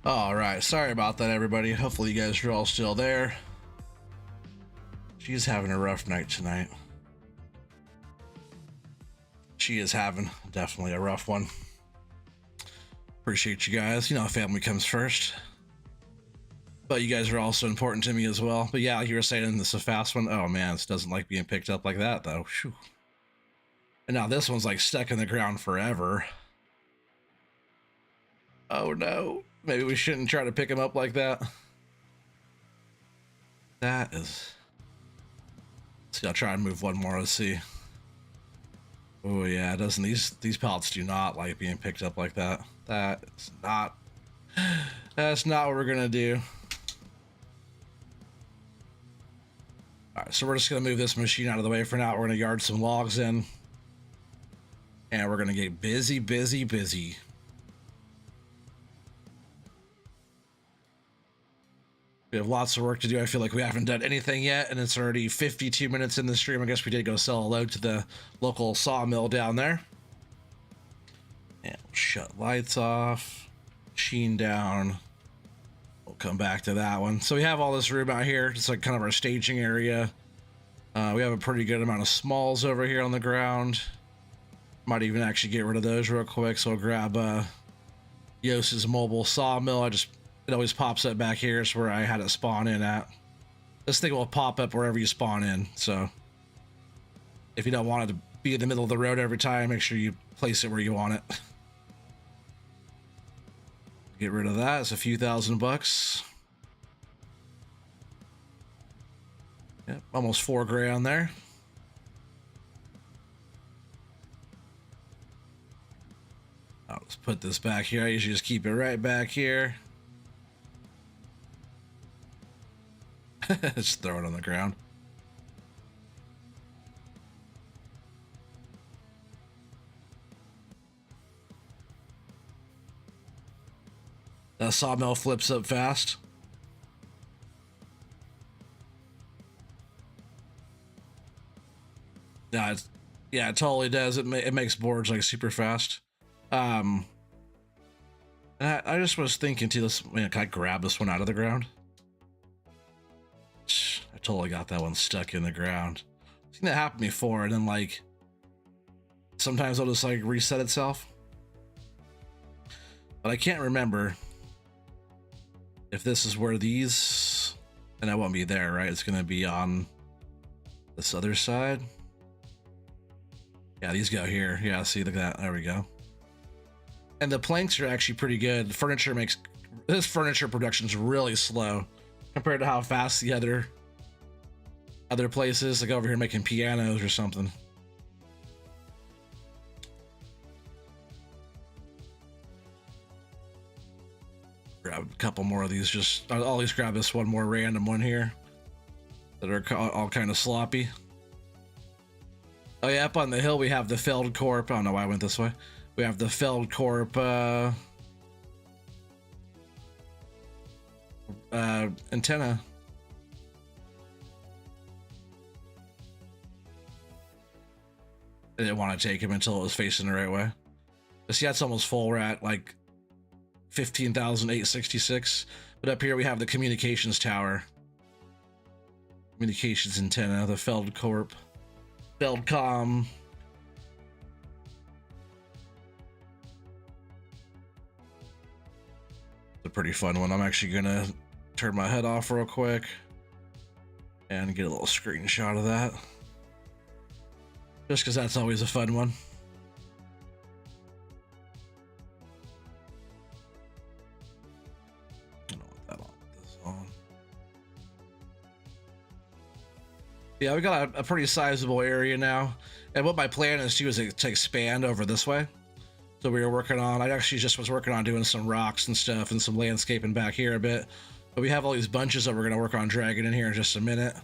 All right, sorry about that, everybody. Hopefully you guys are all still there. She's having a rough night tonight. She is having definitely a rough one. Appreciate you guys. You know, family comes first. But you guys are also important to me as well. But yeah, like you were saying, this is a fast one. Oh man, this doesn't like being picked up like that though. Whew. And now this one's like stuck in the ground forever. Oh no. Maybe we shouldn't try to pick him up like that. That is... See, I'll try and move one more. Let's see. Oh yeah, doesn't these pallets do not like being picked up like that. That's not what we're gonna do. All right, so we're just gonna move this machine out of the way for now. We're gonna yard some logs in, and we're gonna get busy. We have lots of work to do. I feel like we haven't done anything yet, and it's already 52 minutes in the stream. I guess we did go sell a load to the local sawmill down there. And we'll shut lights off, machine down. We'll come back to that one. So we have all this room out here. It's like kind of our staging area. We have a pretty good amount of smalls over here on the ground. Might even actually get rid of those real quick. So I'll grab Yos's mobile sawmill. It always pops up back here. It's where I had it spawn in at. This thing will pop up wherever you spawn in. So if you don't want it to be in the middle of the road every time, make sure you place it where you want it. Get rid of that. It's a few $1,000. Yep, almost 4 grand there. I'll just put this back here. I usually just keep it right back here. Just throw it on the ground. That sawmill flips up fast. Yeah, it totally does. It makes boards like super fast. I just was thinking too. Can I grab this one out of the ground? I totally got that one stuck in the ground. I've seen that happen before, and then like sometimes it'll just like reset itself. But I can't remember if this is where these, and I won't be there, right? It's gonna be on this other side. Yeah, these go here. Yeah, see, look at that. There we go. And the planks are actually pretty good. This furniture production is really slow compared to how fast the other places, like over here making pianos or something. Grab a couple more of these. I'll at least grab this one more random one here that are all kind of sloppy. Oh yeah, up on the hill we have the Feldkorp. I don't know why I went this way. We have the Feldkorp antenna. I didn't want to take him until it was facing the right way. But see, that's almost full. We're at like 15,866. But up here we have the communications tower. Communications antenna, the Feldkorp. Feldcom. It's a pretty fun one. I'm actually gonna turn my head off real quick and get a little screenshot of that. Just because that's always a fun one. I don't want that on. Yeah, we got a pretty sizable area now. And what my plan is too is to expand over this way. So we were working on, I actually just was working on doing some rocks and stuff and some landscaping back here a bit. But we have all these bunches that we're going to work on dragging in here in just a minute.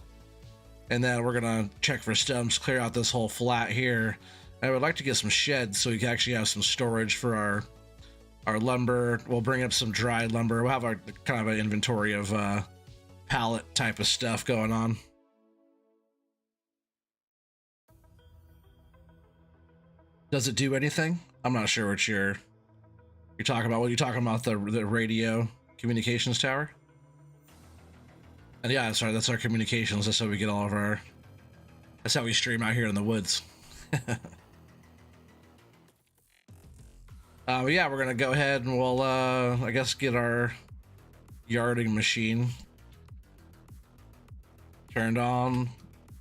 And then we're going to check for stumps, clear out this whole flat here. I would like to get some sheds so we can actually have some storage for our lumber. We'll bring up some dried lumber. We'll have our kind of an inventory of pallet type of stuff going on. Does it do anything? I'm not sure what you're talking about. What are you talking about? The radio? communications tower. And yeah, sorry, that's our communications. That's how we get all of our... That's how we stream out here in the woods. But yeah, we're gonna go ahead and we'll, I guess, get our yarding machine turned on.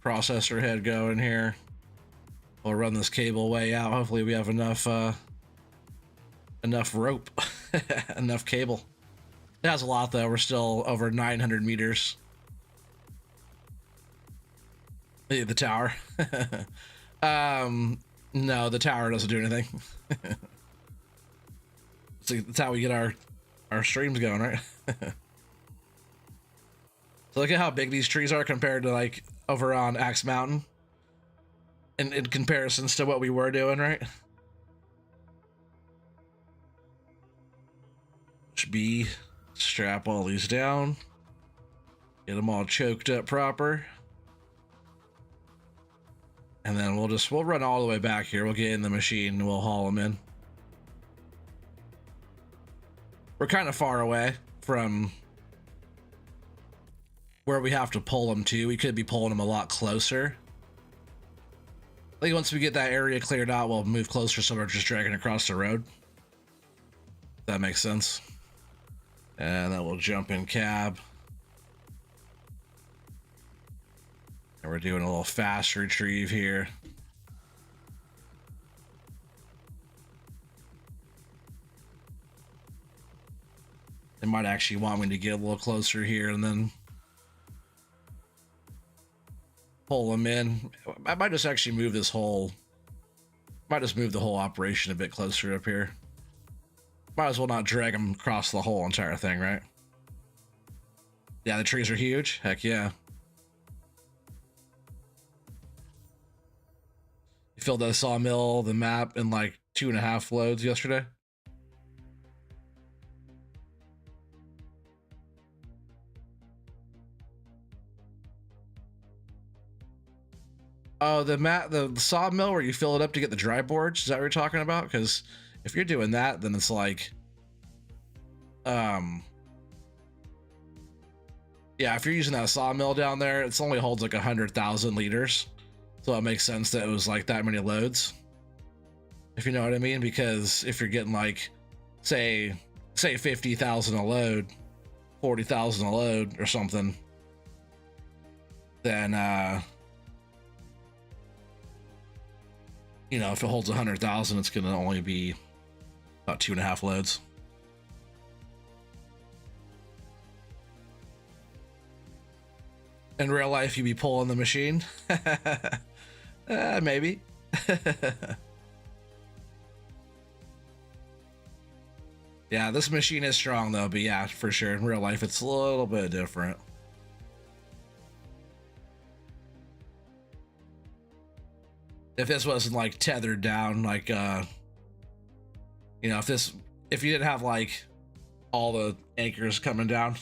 Processor head going here. We'll run this cable way out. Hopefully we have enough rope, enough cable. It has a lot though. We're still over 900 meters. The tower. No, the tower doesn't do anything. So that's how we get our streams going, right? So look at how big these trees are compared to like over on Axe Mountain. In comparisons to what we were doing, right? Push B, strap all these down. Get them all choked up proper. And then we'll run all the way back here. We'll get in the machine and we'll haul them in. We're kind of far away from where we have to pull them to. We could be pulling them a lot closer. I think once we get that area cleared out, we'll move closer so we're just dragging across the road. That makes sense. And then we'll jump in cab. And we're doing a little fast retrieve here. They might actually want me to get a little closer here and then pull them in. I might just actually move this whole, might just move the whole operation a bit closer up here. Might as well not drag them across the whole entire thing, right? Yeah, the trees are huge. Heck yeah. You filled the sawmill, the map in like 2.5 loads yesterday. Oh, the sawmill where you fill it up to get the dry boards. Is that what you're talking about? Because if you're doing that, then it's like, yeah, if you're using that sawmill down there, it only holds like 100,000 liters. So it makes sense that it was like that many loads. If you know what I mean? Because if you're getting like, say 50,000 a load, 40,000 a load or something, then, you know, if it holds 100,000, it's going to only be about 2.5 loads. In real life, you'd be pulling the machine. Maybe. Yeah, this machine is strong though, but yeah, for sure. In real life, it's a little bit different. If this wasn't like tethered down, like, you know, if you didn't have like all the anchors coming down.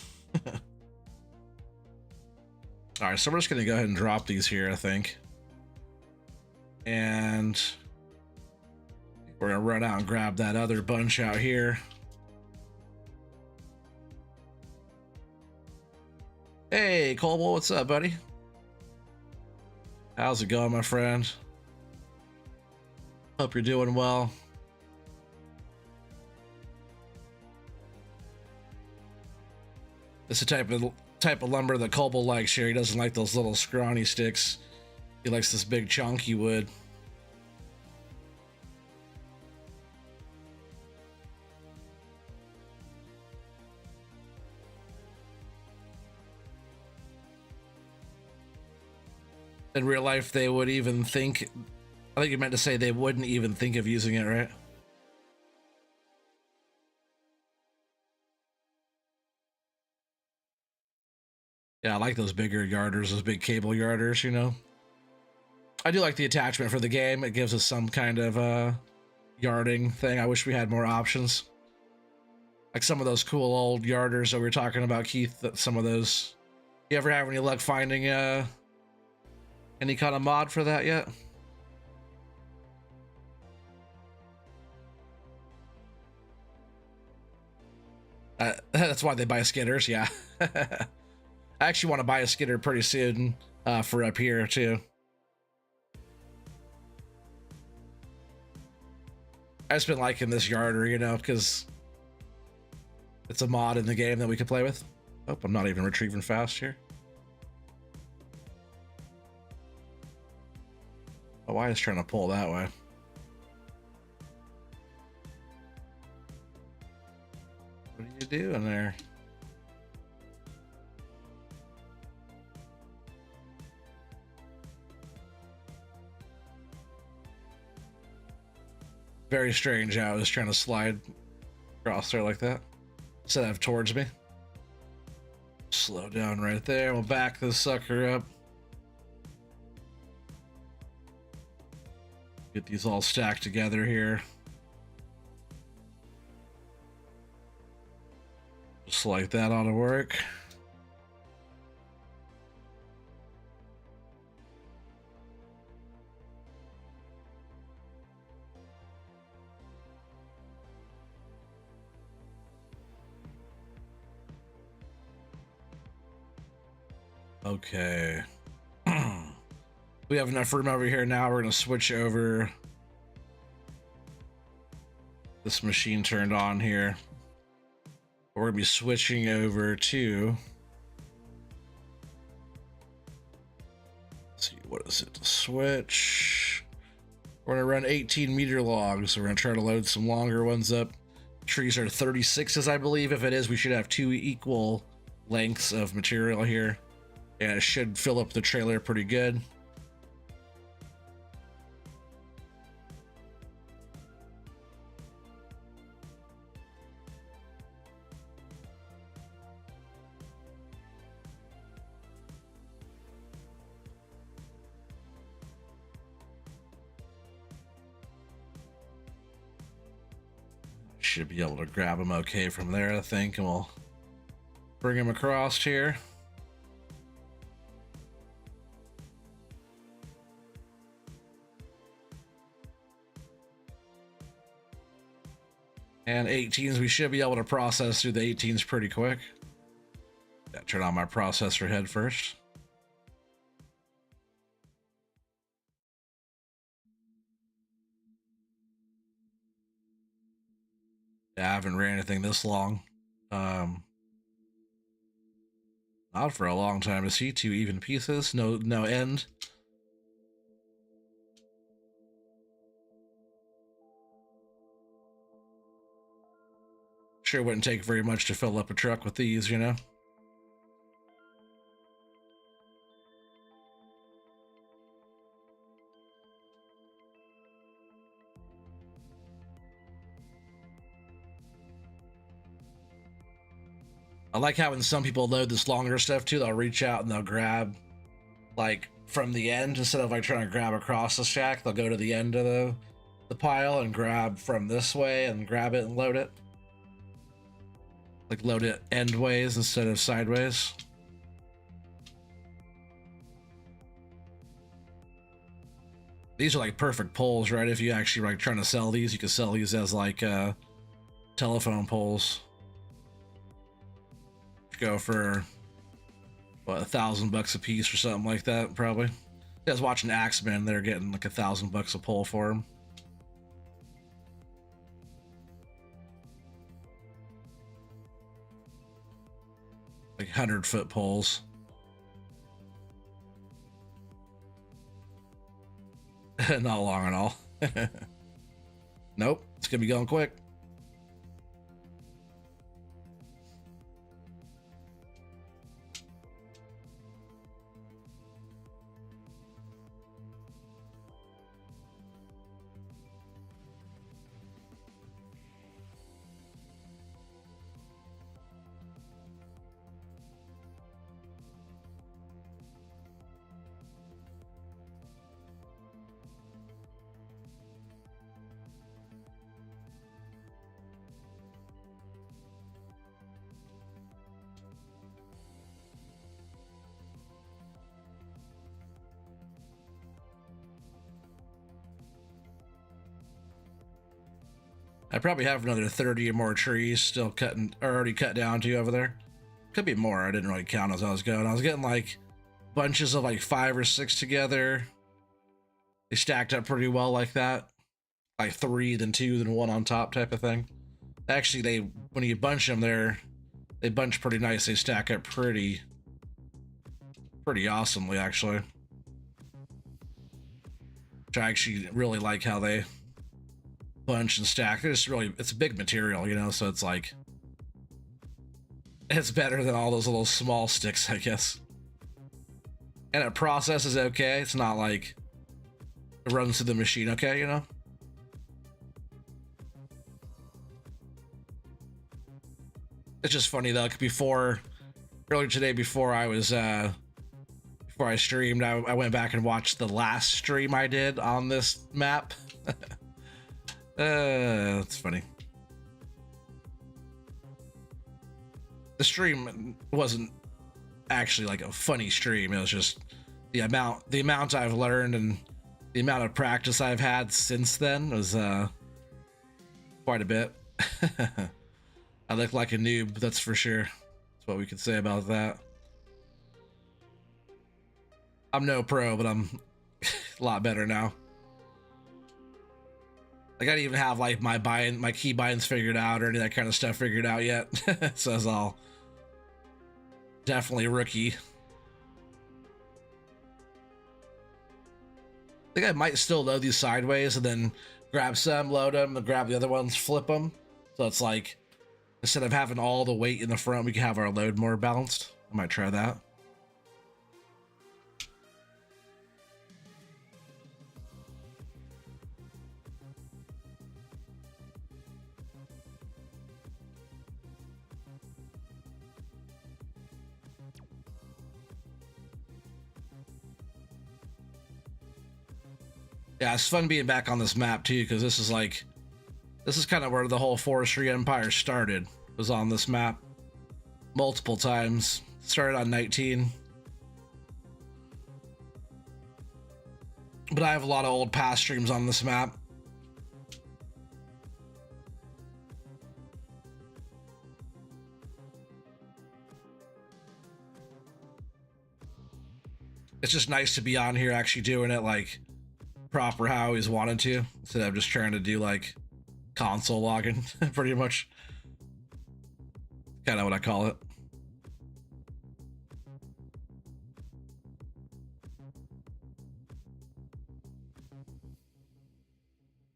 All right, so we're just gonna go ahead and drop these here, I think. And we're gonna run out and grab that other bunch out here. Hey, Colwell, what's up, buddy? How's it going, my friend? Hope you're doing well. It's the type of lumber that Colwell likes here. He doesn't like those little scrawny sticks. He likes this big chunky wood. In real life, they would even think, I think you meant to say they wouldn't even think of using it, right? Yeah, I like those bigger yarders, those big cable yarders, you know? I do like the attachment for the game. It gives us some kind of yarding thing. I wish we had more options. Like some of those cool old yarders that we were talking about, Keith, some of those. You ever have any luck finding any kind of mod for that yet? That's why they buy skidders, yeah. I actually want to buy a skidder pretty soon for up here too. I've just been liking this yarder, you know, because it's a mod in the game that we can play with. Oh, I'm not even retrieving fast here. Oh, why is trying to pull that way? What are you doing there? Very strange how I was trying to slide across there like that instead of towards me. Slow down right there. We'll back this sucker up. Get these all stacked together here. Just like that ought to work. Okay. We have enough room over here now. We're going to switch over. This machine turned on here. We're going to be switching over to... Let's see, what is it to switch? We're going to run 18-meter logs. We're going to try to load some longer ones up. Trees are 36s, I believe. If it is, we should have 2 equal lengths of material here. And it should fill up the trailer pretty good. Should be able to grab them okay from there, I think, and we'll bring them across here. And 18s, we should be able to process through the 18s pretty quick. Gotta turn on my processor head first. Yeah, I haven't ran anything this long. Not for a long time. To see 2 even pieces, no end. Sure wouldn't take very much to fill up a truck with these, you know? I like how when some people load this longer stuff too, they'll reach out and they'll grab like from the end instead of like trying to grab across the shack. They'll go to the end of the pile and grab from this way and grab it and load it. Like load it endways instead of sideways. These are like perfect poles, right? If you actually like trying to sell these, you can sell these as like telephone poles. Go for what, $1,000 a piece or something like that, probably. I was watching Axemen, they're getting like $1,000 a pole for them. Like 100-foot poles. Not long at all. Nope, it's gonna be going quick. I probably have another 30 or more trees still cutting, or already cut down to over there. Could be more. I didn't really count as I was going. I was getting like bunches of like 5 or 6 together. They stacked up pretty well like that. Like 3, then 2, then 1 on top type of thing. Actually, they, when you bunch them there, they bunch pretty nice. They stack up pretty awesomely, actually. Which I actually really like how they bunch and stack. It's really, it's a big material, you know, so it's like, it's better than all those little small sticks, I guess. And it processes okay. It's not like it runs through the machine okay, you know? It's just funny though, earlier today, before I was, before I streamed, I went back and watched the last stream I did on this map. That's funny. The stream wasn't actually like a funny stream. It was just the amount I've learned and the amount of practice I've had since then was quite a bit. I look like a noob, that's for sure. That's what we could say about that. I'm no pro, but I'm a lot better now. Like, I don't even have like my key binds figured out or any of that kind of stuff figured out yet. So it's all definitely rookie. I think I might still load these sideways and then grab some, load them, and grab the other ones, flip them. So it's like, instead of having all the weight in the front, we can have our load more balanced. I might try that. Yeah, it's fun being back on this map too, because this is kind of where the whole Forestry Empire started, was on this map multiple times. Started on 19. But I have a lot of old past streams on this map. It's just nice to be on here actually doing it like proper how I always wanted to, instead of just trying to do like console logging. Pretty much kind of what I call it.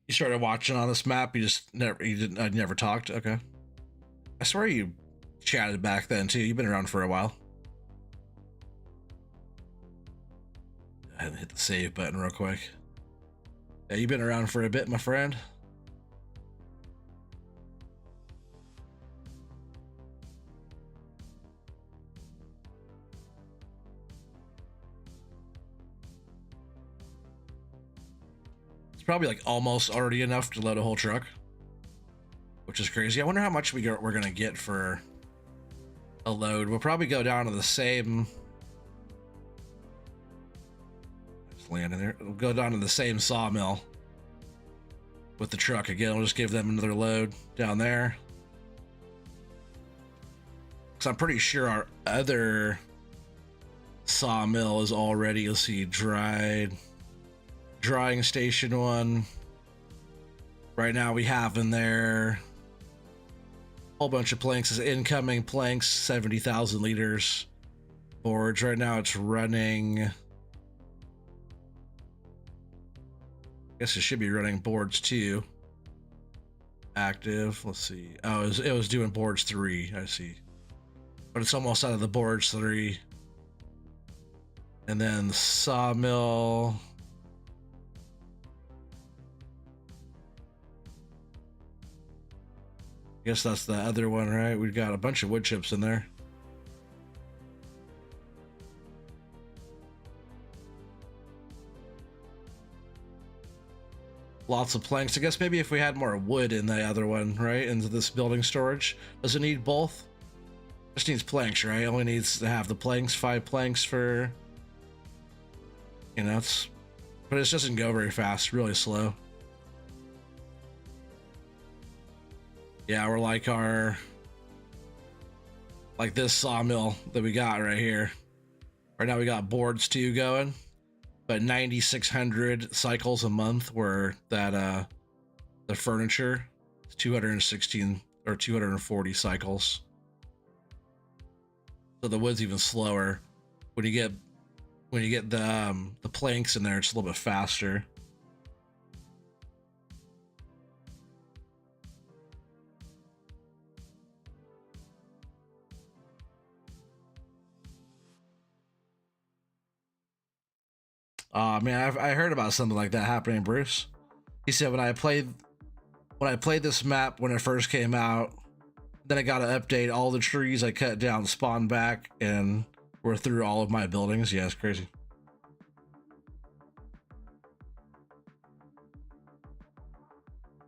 You started watching on this map, you never talked. Okay, I swear you chatted back then too. You've been around for a while. I had to hit the save button real quick. Yeah, you've been around for a bit, my friend. It's probably like almost already enough to load a whole truck, which is crazy. I wonder how much we're gonna get for a load. We'll probably go down to the same. Land in there. We'll go down to the same sawmill with the truck again. We'll just give them another load down there, because I'm pretty sure our other sawmill is already, let's see, drying station 1. Right now we have in there a whole bunch of planks. Incoming planks, 70,000 liters. Boards right now it's running, I guess it should be running boards 2. Active. Let's see. Oh, it was doing boards 3. I see. But it's almost out of the boards 3. And then the sawmill. I guess that's the other one, right? We've got a bunch of wood chips in there. Lots of planks. I guess maybe if we had more wood in the other one, right? Into this building storage. Does it need both? Just needs planks, right? Only needs to have the planks, 5 planks for, you know, but it just doesn't go very fast, really slow. Yeah, we're like this sawmill that we got right here. Right now we got boards too going, but 9,600 cycles a month where that the furniture is 216 or 240 cycles. So the wood's even slower. When you get the planks in there, it's a little bit faster. Man, I heard about something like that happening, Bruce. He said when I played this map when it first came out, then I got an update. All the trees I cut down spawned back and were through all of my buildings. Yeah, it's crazy.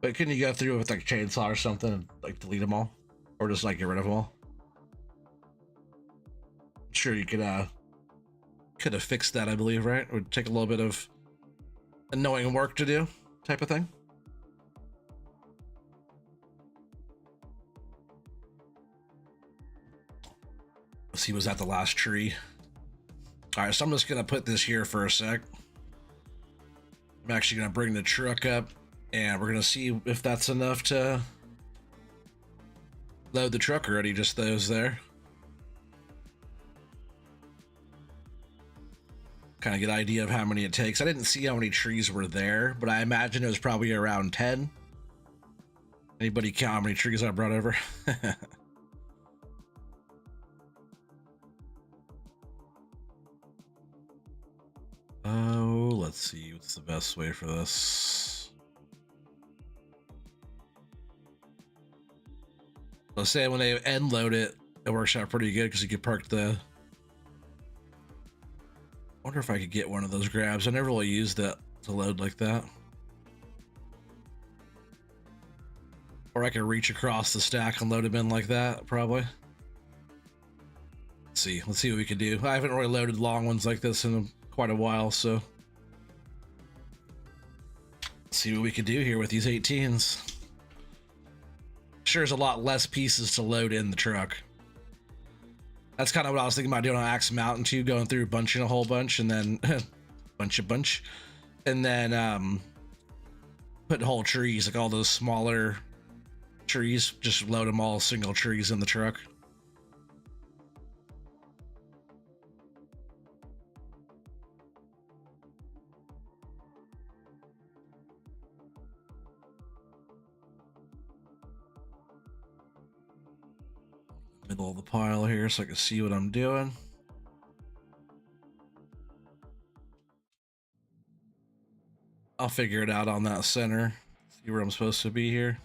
But can you go through with like a chainsaw or something and like delete them all, or just like get rid of them all? Sure, you could have fixed that. I believe, right? It would take a little bit of annoying work to do, type of thing. He was at the last tree. All right, so I'm just gonna put this here for a sec. I'm actually gonna bring the truck up and we're gonna see if that's enough to load the truck already. Just those there. Kind of get an idea of how many it takes. I didn't see how many trees were there, but I imagine it was probably around 10. Anybody count how many trees I brought over? Oh, let's see. What's the best way for this? Let's say when they end load it, it works out pretty good because you can park the... I wonder if I could get one of those grabs. I never really used that to load like that. Or I could reach across the stack and load them in like that, probably. Let's see what we can do. I haven't really loaded long ones like this in quite a while, so let's see what we can do here with these 18s. Sure, there's a lot less pieces to load in the truck. That's kind of what I was thinking about doing on Axe Mountain too, going through bunching a whole bunch and then bunch, and then putting whole trees, like all those smaller trees, just load them all single trees in the truck. Middle of the pile here so I can see what I'm doing. I'll figure it out on that center. See where I'm supposed to be here.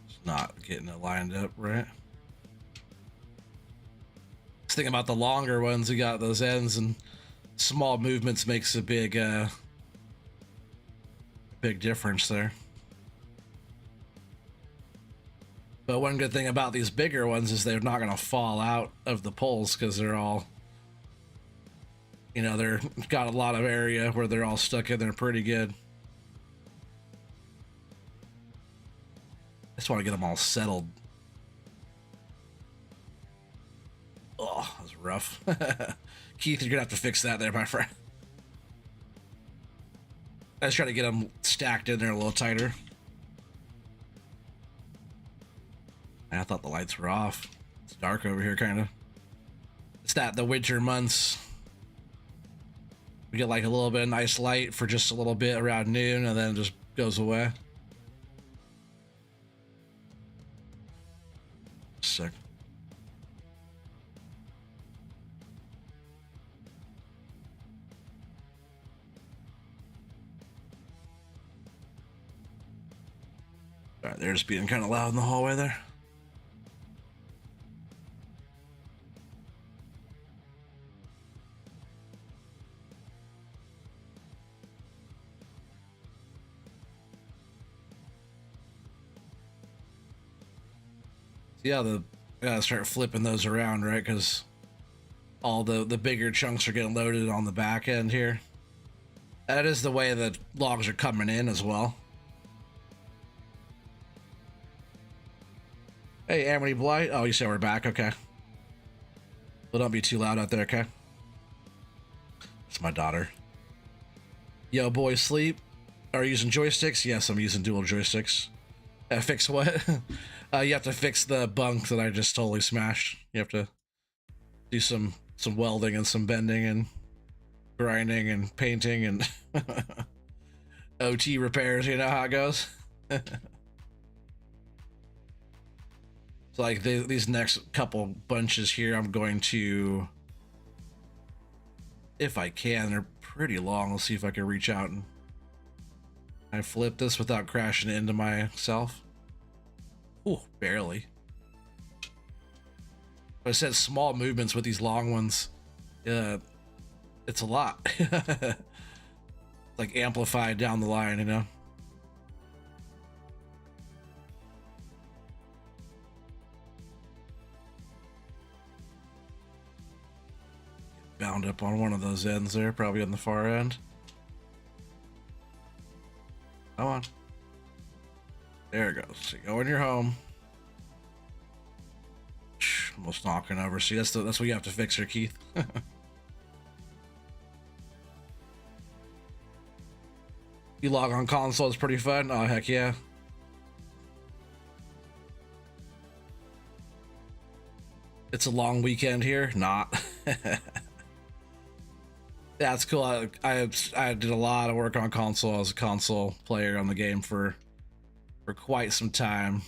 It's not getting it lined up right. Thinking about the longer ones, we got those ends, and small movements makes a big difference there. But one good thing about these bigger ones is they're not going to fall out of the poles because they're all, you know, they're got a lot of area where they're all stuck in there pretty good. I just want to get them all settled. Oh, that was rough. Keith, you're gonna have to fix that there, my friend. I was trying to get them stacked in there a little tighter. I thought the lights were off. It's dark over here, kind of. It's the winter months. We get like a little bit of nice light for just a little bit around noon, and then it just goes away. Sick. All right, they're just being kind of loud in the hallway there. Yeah, I gotta start flipping those around, right? Because all the bigger chunks are getting loaded on the back end here. That is the way the logs are coming in as well. Hey, Amity Blight. Oh, you said we're back. Okay. Well, don't be too loud out there, okay? It's my daughter. Yo, boy, sleep. Are you using joysticks? Yes, I'm using dual joysticks. Fix what? You have to fix the bunk that I just totally smashed. You have to do some welding and some bending and grinding and painting and OT repairs. You know how it goes. So like these next couple bunches here, I'm going to, if I can, they're pretty long. Let's see if I can reach out and I flip this without crashing into myself. Ooh, barely. But I said small movements with these long ones. It's a lot. Like amplified down the line, you know? Bound up on one of those ends there, probably on the far end. Come on. There it goes. So you go in your home. Almost knocking over. See, that's what you have to fix here, Keith. You log on console, it's pretty fun. Oh, heck yeah. It's a long weekend here. Not. Yeah, it's cool. I did a lot of work on console. I was a console player on the game for quite some time.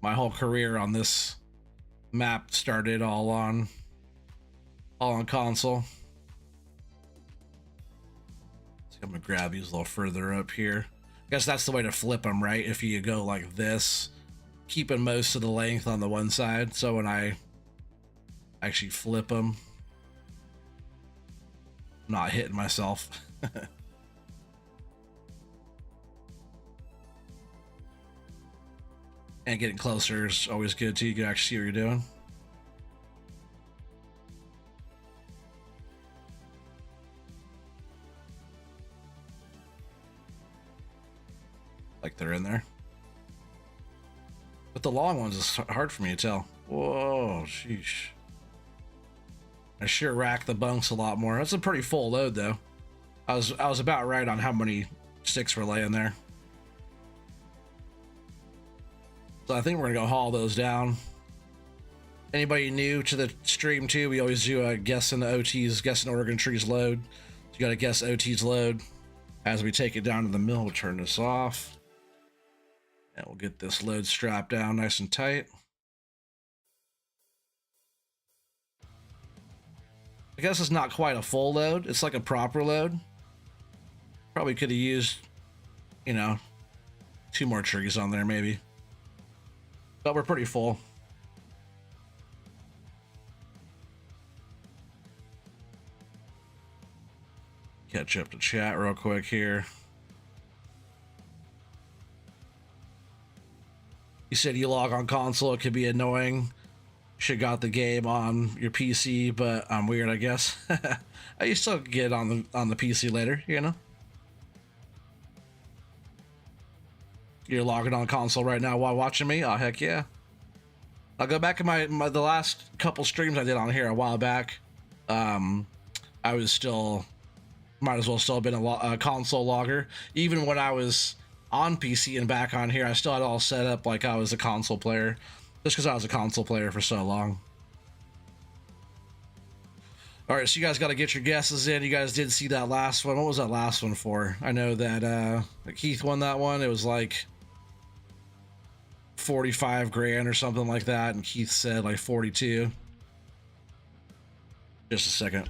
My whole career on this map started all on console. So I'm gonna grab these a little further up here. I guess that's the way to flip them, right? If you go like this, keeping most of the length on the one side. So when I actually flip them, I'm not hitting myself. And getting closer is always good too. You can actually see what you're doing. Like they're in there. But the long ones is hard for me to tell. Whoa, sheesh. I sure rack the bunks a lot more. That's a pretty full load though. I was about right on how many sticks were laying there. So I think we're gonna go haul those down. Anybody new to the stream too, we always do a guessing the OT's, guessing Oregon Tree's load. So you gotta guess OT's load. As we take it down to the mill, we'll turn this off. And we'll get this load strapped down nice and tight. I guess it's not quite a full load. It's like a proper load. Probably could have used, you know, 2 more trees on there maybe. But we're pretty full. Catch up to chat real quick here. You said you log on console, it could be annoying. Should got the game on your PC, but I'm weird, I guess. You still get on the PC later, you know. You're logging on console right now while watching me. Oh heck yeah! I'll go back in the last couple streams I did on here a while back. I was still, might as well still have been a console logger. Even when I was on PC and back on here, I still had it all set up like I was a console player, just because I was a console player for so long. All right, so you guys got to get your guesses in. You guys did see that last one. What was that last one for? I know that Keith won that one. It was like 45 grand or something like that, and Keith said like 42. Just a second.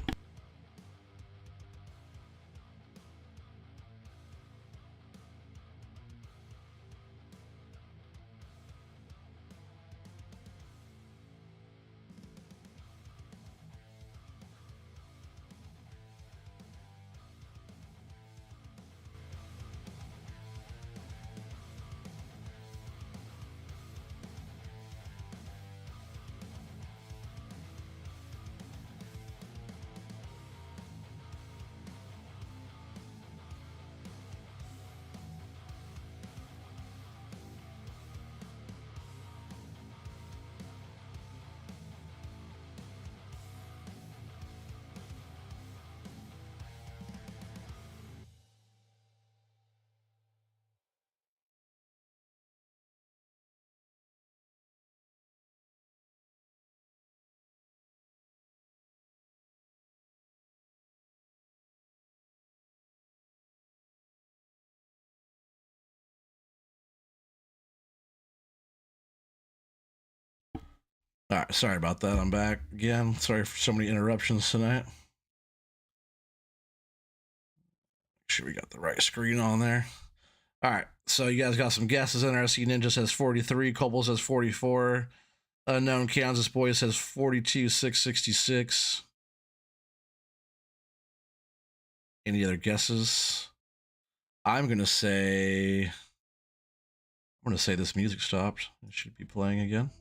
All right, sorry about that. I'm back again. Sorry for so many interruptions tonight. Make sure we got the right screen on there. All right, so you guys got some guesses in there. I see Ninja says 43, Cobble says 44, Unknown Kansas Boy says 42, 666. Any other guesses? I'm gonna say this music stopped. It should be playing again.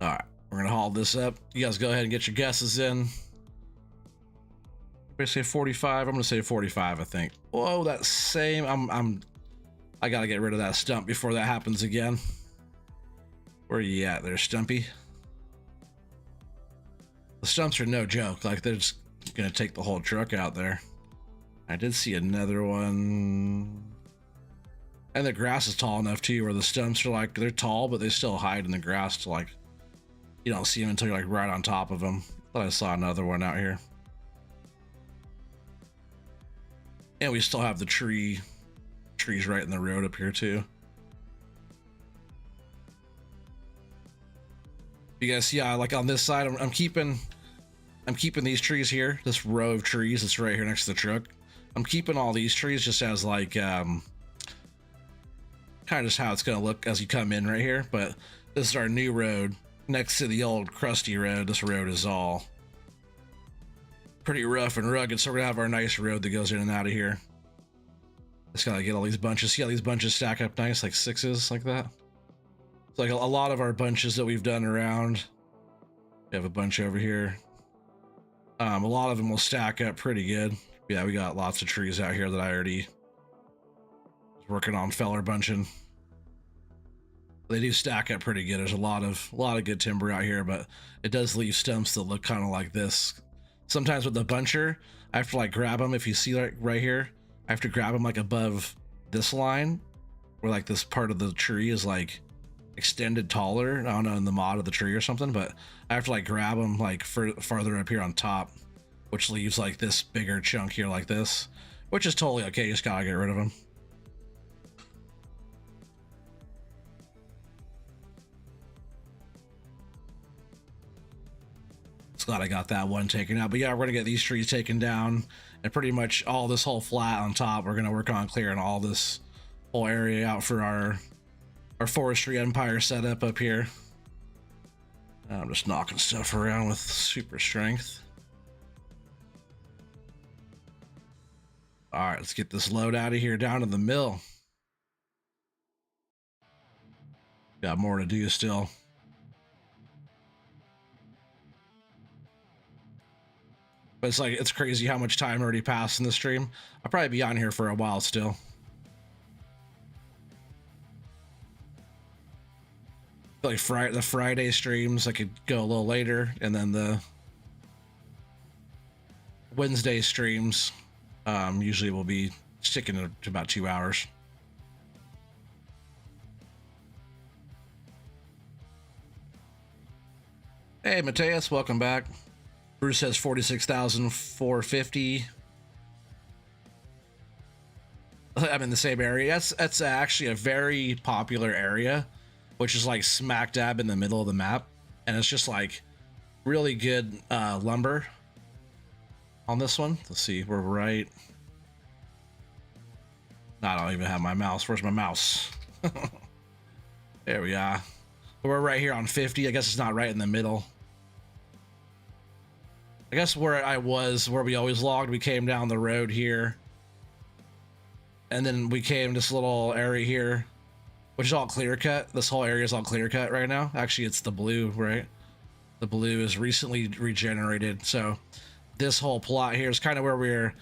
All right, we're gonna haul this up. You guys go ahead and get your guesses in. I say 45. I'm gonna say 45. I think. Whoa, that same. I gotta get rid of that stump before that happens again. Where are you at there, Stumpy? The stumps are no joke. Like, they're just gonna take the whole truck out there. I did see another one. And the grass is tall enough too, where the stumps are like, they're tall, but they still hide in the grass to like, you don't see them until you're like right on top of them. Thought I saw another one out here. And we still have the trees right in the road up here too. You guys see, like on this side, I'm keeping these trees here, this row of trees that's right here next to the truck. I'm keeping all these trees just as like, kind of just how it's gonna look as you come in right here. But this is our new road next to the old crusty road. This road is all pretty rough and rugged, so we're gonna have our nice road that goes in and out of here. Just gotta get all these bunches. See how these bunches stack up nice, like sixes, like that. It's like a lot of our bunches that we've done around. We have a bunch over here. A lot of them will stack up pretty good. Yeah, we got lots of trees out here that I already was working on feller bunching. They do stack up pretty good. There's a lot of good timber out here, but it does leave stumps that look kind of like this. Sometimes with the buncher, I have to like grab them. If you see like right here, I have to grab them like above this line, where like this part of the tree is like extended taller. I don't know, in the mod of the tree or something, but I have to like grab them like farther up here on top, which leaves like this bigger chunk here like this, which is totally okay. You just gotta get rid of them. Glad I got that one taken out. But yeah, we're gonna get these trees taken down, and pretty much all this whole flat on top, we're gonna work on clearing all this whole area out for our Forestry Empire setup up here. I'm just knocking stuff around with super strength. All right, let's get this load out of here down to the mill. Got more to do still. But it's like, it's crazy how much time already passed in the stream. I'll probably be on here for a while still. Like the Friday streams, I could go a little later, and then the Wednesday streams usually will be sticking to about 2 hours. Hey, Mateus, welcome back. Bruce says 46,450. I'm in the same area. That's actually a very popular area, which is like smack dab in the middle of the map, and it's just like really good lumber on this one. Let's see, we're right. No, I don't even have my mouse. Where's my mouse? There we are. We're right here on 50. I guess it's not right in the middle. I guess where I was, where we always logged, we came down the road here. And then we came this little area here, which is all clear cut. This whole area is all clear cut right now. Actually, it's the blue, right? The blue is recently regenerated. So this whole plot here is kind of where we were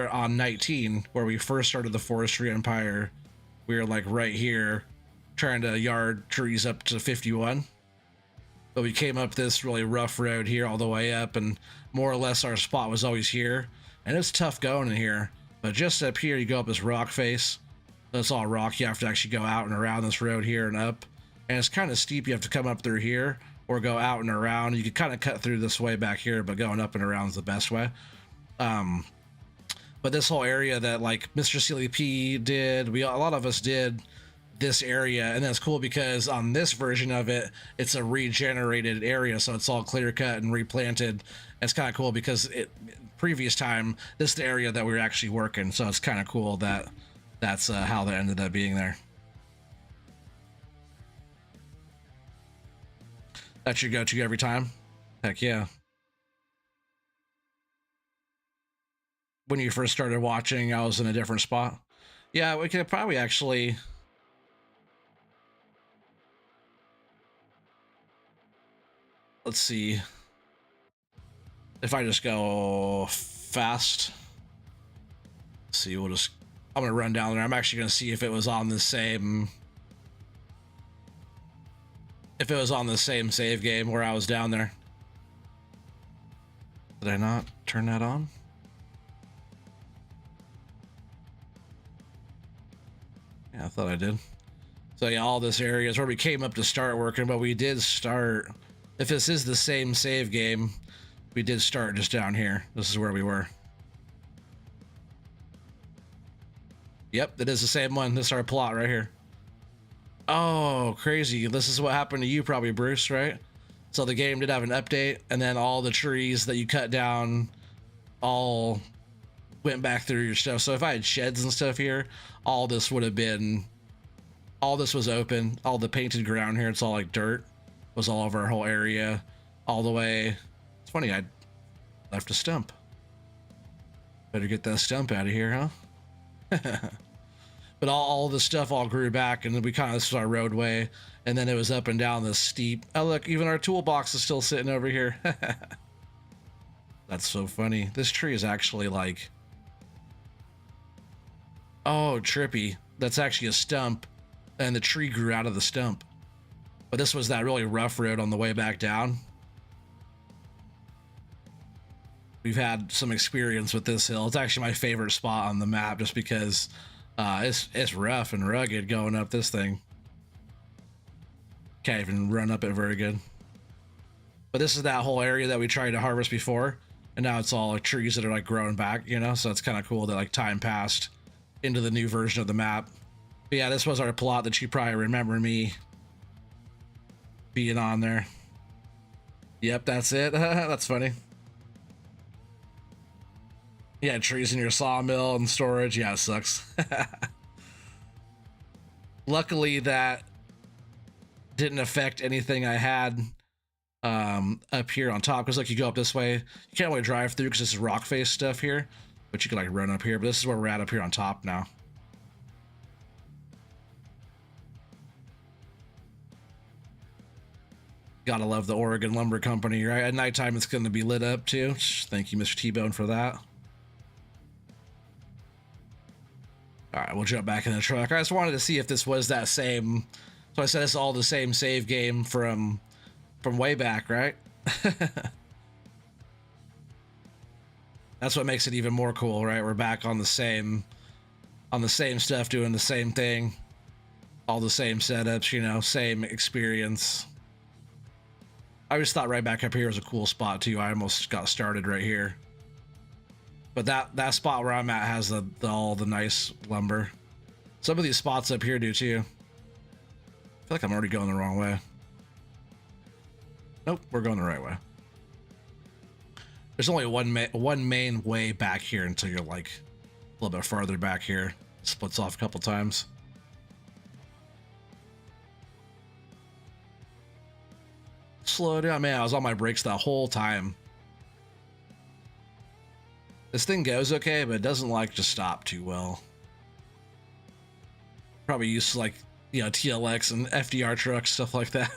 on 19, where we first started the Forestry Empire. We were like right here trying to yard trees up to 51. But we came up this really rough road here all the way up, and more or less our spot was always here. And it's tough going in here. But just up here, you go up this rock face. That's all rock. You have to actually go out and around this road here and up. And it's kind of steep. You have to come up through here, or go out and around. You could kind of cut through this way back here, but going up and around is the best way. But this whole area that like Mr. Sealy P did, a lot of us did this area, and that's cool because on this version of it, it's a regenerated area, so it's all clear cut and replanted. It's kind of cool because previous time, this is the area that we were actually working, so it's kind of cool that that's how that ended up being there. That's your go-to every time? Heck yeah. When you first started watching, I was in a different spot. Yeah, we could probably actually... Let's see. If I just go fast. Let's see, I'm gonna run down there. I'm actually gonna see if it was on the same... If it was on the same save game where I was down there. Did I not turn that on? Yeah, I thought I did. So yeah, all this area is where we came up to start working, but we did start, if this is the same save game, we did start just down here. This is where we were. Yep, it is the same one. This is our plot right here. Oh, crazy. This is what happened to you probably, Bruce, right? So the game did have an update, and then all the trees that you cut down all went back through your stuff. So if I had sheds and stuff here, all this would have been, all this was open. All the painted ground here, it's all like dirt, was all over our whole area, all the way. It's funny, I left a stump. Better get that stump out of here, huh? But all the stuff all grew back, and then we kind of, this was our roadway, and then it was up and down this steep. Oh look, even our toolbox is still sitting over here. That's so funny. This tree is actually like, oh, trippy. That's actually a stump, and the tree grew out of the stump. But this was that really rough road on the way back down. We've had some experience with this hill. It's actually my favorite spot on the map, just because it's rough and rugged going up this thing. Can't even run up it very good. But this is that whole area that we tried to harvest before, and now it's all like trees that are like growing back, you know? So it's kind of cool that like time passed into the new version of the map. But yeah, this was our plot that you probably remember me being on there. Yep, that's it. That's funny. Yeah, trees in your sawmill and storage. Yeah, it sucks. Luckily, that didn't affect anything I had up here on top. Because like you go up this way, you can't really drive through because this is rock face stuff here. But you can like run up here. But this is where we're at up here on top now. Gotta love the Oregon Lumber Company, right? At nighttime, it's going to be lit up too. Thank you, Mr. T-Bone, for that. All right, we'll jump back in the truck. I just wanted to see if this was that same. So I said it's all the same save game from way back, right? That's what makes it even more cool, right? We're back on the same stuff, doing the same thing, all the same setups, you know, same experience. I just thought right back up here was a cool spot too. I almost got started right here. But that spot where I'm at has all the nice lumber. Some of these spots up here do too. I feel like I'm already going the wrong way. Nope, we're going the right way. There's only one main way back here until you're like a little bit farther back here. Splits off a couple times. Slow down, man. I was on my brakes the whole time. This thing goes okay, but it doesn't like to stop too well. Probably used to like, you know, TLX and FDR trucks, stuff like that.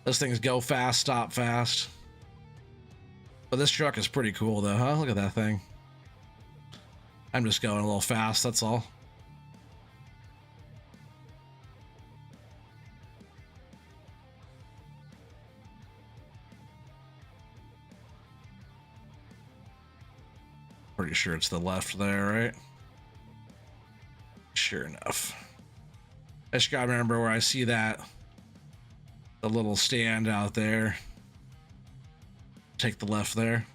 Those things go fast, stop fast. But this truck is pretty cool though, huh? Look at that thing. I'm just going a little fast, that's all. Pretty sure it's the left there, right? Sure enough. I just gotta remember where I see that the little stand out there. Take the left there.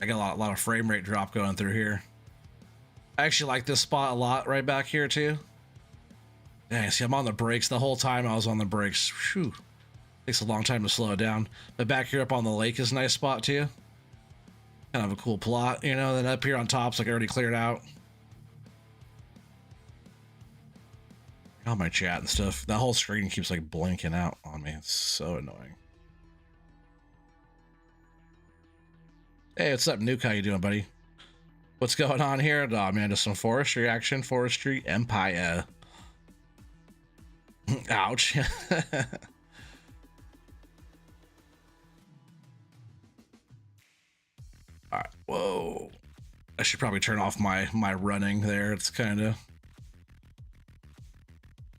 I got a lot of frame rate drop going through here. I actually like this spot a lot right back here too. Yeah, see, I'm on the brakes the whole time. I was on the brakes. Whew. Takes a long time to slow it down. But back here up on the lake is a nice spot too. Kind of a cool plot, you know. Then up here on top's like already cleared out. All my chat and stuff. That whole screen keeps like blinking out on me. It's so annoying. Hey, what's up, Nuke? How you doing, buddy? What's going on here? Oh man, just some forestry action. Forestry Empire. Ouch. All right. Whoa. I should probably turn off my running there. It's kind of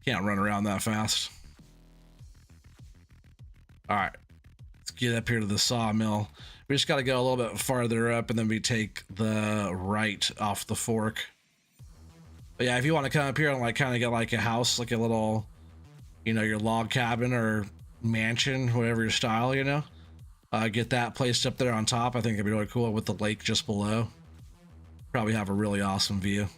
can't run around that fast. All right. Let's get up here to the sawmill. We just got to go a little bit farther up, and then we take the right off the fork. But yeah, if you want to come up here and like kind of get like a house, like a little, you know, your log cabin or mansion, whatever your style, you know, get that placed up there on top. I think it'd be really cool with the lake just below. Probably have a really awesome view.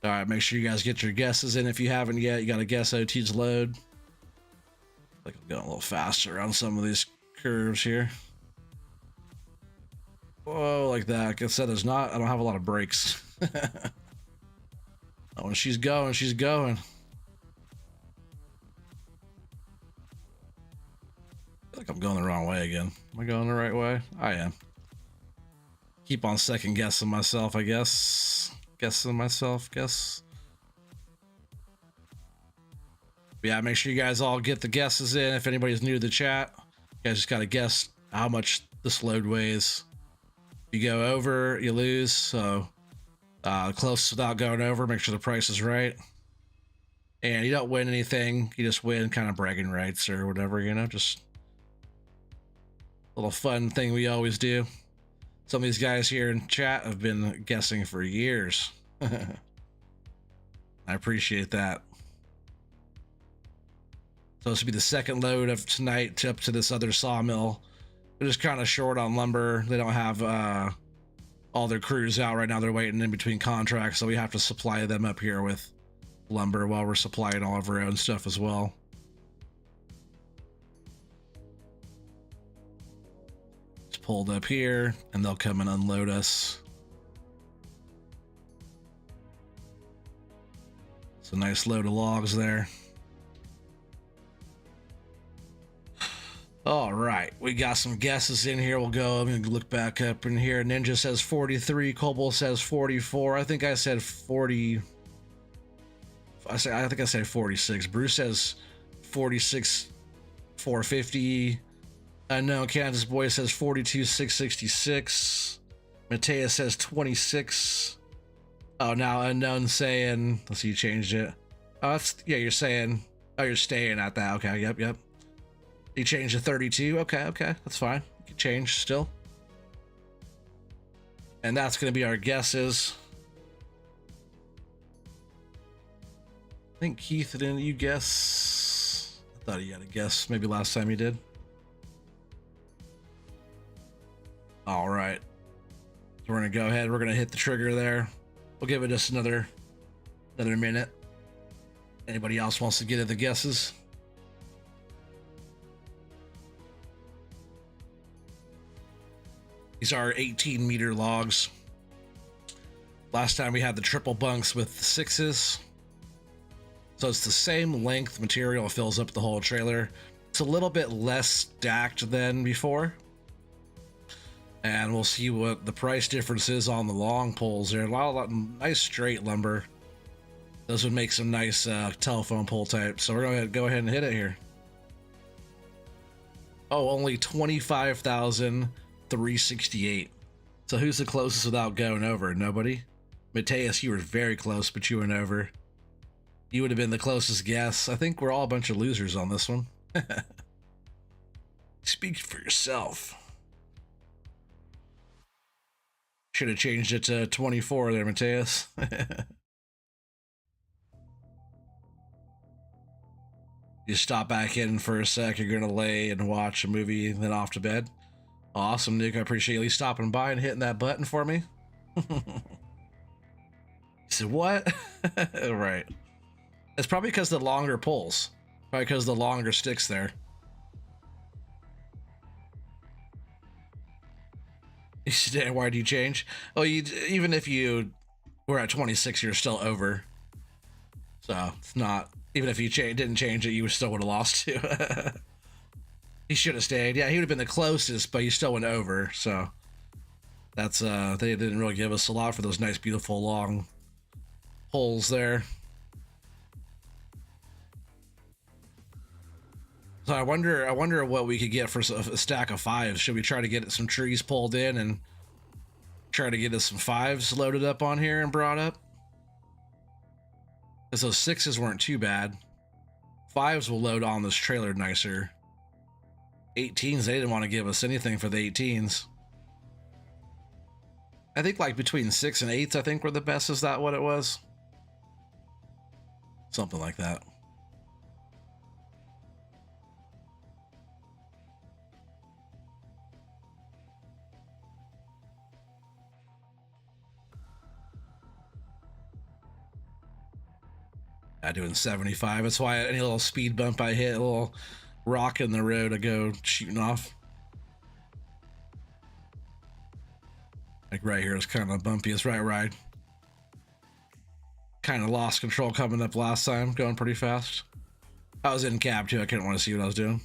All right, make sure you guys get your guesses in if you haven't yet. You got to guess OT's load. Like I'm going a little faster on some of these curves here. Whoa, like that. Like I said, I don't have a lot of brakes. Oh, when she's going, she's going. I feel like I'm going the wrong way again. Am I going the right way? I am. Keep on second guessing myself, I guess. Guess. Yeah, make sure you guys all get the guesses in. If anybody's new to the chat, you guys just got to guess how much this load weighs. If you go over, you lose. So close without going over, make sure the price is right. And you don't win anything. You just win kind of bragging rights or whatever, you know, just a little fun thing we always do. Some of these guys here in chat have been guessing for years. I appreciate that. So this will be the second load of tonight up to this other sawmill. They're just kind of short on lumber. They don't have all their crews out right now. They're waiting in between contracts, so we have to supply them up here with lumber while we're supplying all of our own stuff as well. Pulled up here and they'll come and unload us. It's a nice load of logs there. All right, we got some guesses in here. We'll go. I'm gonna look back up in here. Ninja says 43. Cobalt says 44. I think I said 40. I think I said 46. Bruce says 46. 450. Unknown Kansas Boy says 42,666. Mateus says 26. Oh, now Unknown saying, let's see, you changed it. Oh, that's, yeah, you're saying, oh, you're staying at that. Okay, yep. You changed to 32. Okay, that's fine. You can change still. And that's going to be our guesses. I think Keith, didn't you guess? I thought he had a guess. Maybe last time he did. All right, so we're gonna go ahead. We're gonna hit the trigger there. We'll give it just another minute. Anybody else wants to get at the guesses? These are 18-meter logs. Last time we had the triple bunks with the 6s. So it's the same length material. It fills up the whole trailer. It's a little bit less stacked than before. And we'll see what the price difference is on the long poles there. A lot of nice straight lumber. Those would make some nice telephone pole types. So we're going to go ahead and hit it here. Oh, only 25,368. So who's the closest without going over? Nobody? Mateus, you were very close, but you went over. You would have been the closest guess. I think we're all a bunch of losers on this one. Speak for yourself. Should have changed it to 24 there, Mateus. You stop back in for a sec, you're gonna lay and watch a movie and then off to bed. Awesome, Nick. I appreciate you stopping by and hitting that button for me. You said, what? Right. It's probably because the longer poles. Probably because the longer sticks there. You said, why do you change? Oh, even if you were at 26, you're still over. So it's not, even if you didn't change it, you still would have lost too. He should have stayed. Yeah, he would have been the closest, but he still went over. So that's they didn't really give us a lot for those nice, beautiful long holes there. So I wonder what we could get for a stack of fives. Should we try to get some trees pulled in and try to get us some fives loaded up on here and brought up? Because those sixes weren't too bad. Fives will load on this trailer nicer. 18s, they didn't want to give us anything for the 18s. I think like between 6 and 8s, I think were the best. Is that what it was? Something like that. Doing 75. That's why any little speed bump I hit, a little rock in the road, I go shooting off. Like right here is kind of bumpy. It's right where I kind of lost control coming up last time, going pretty fast. I was in cab too. I couldn't want to see what I was doing.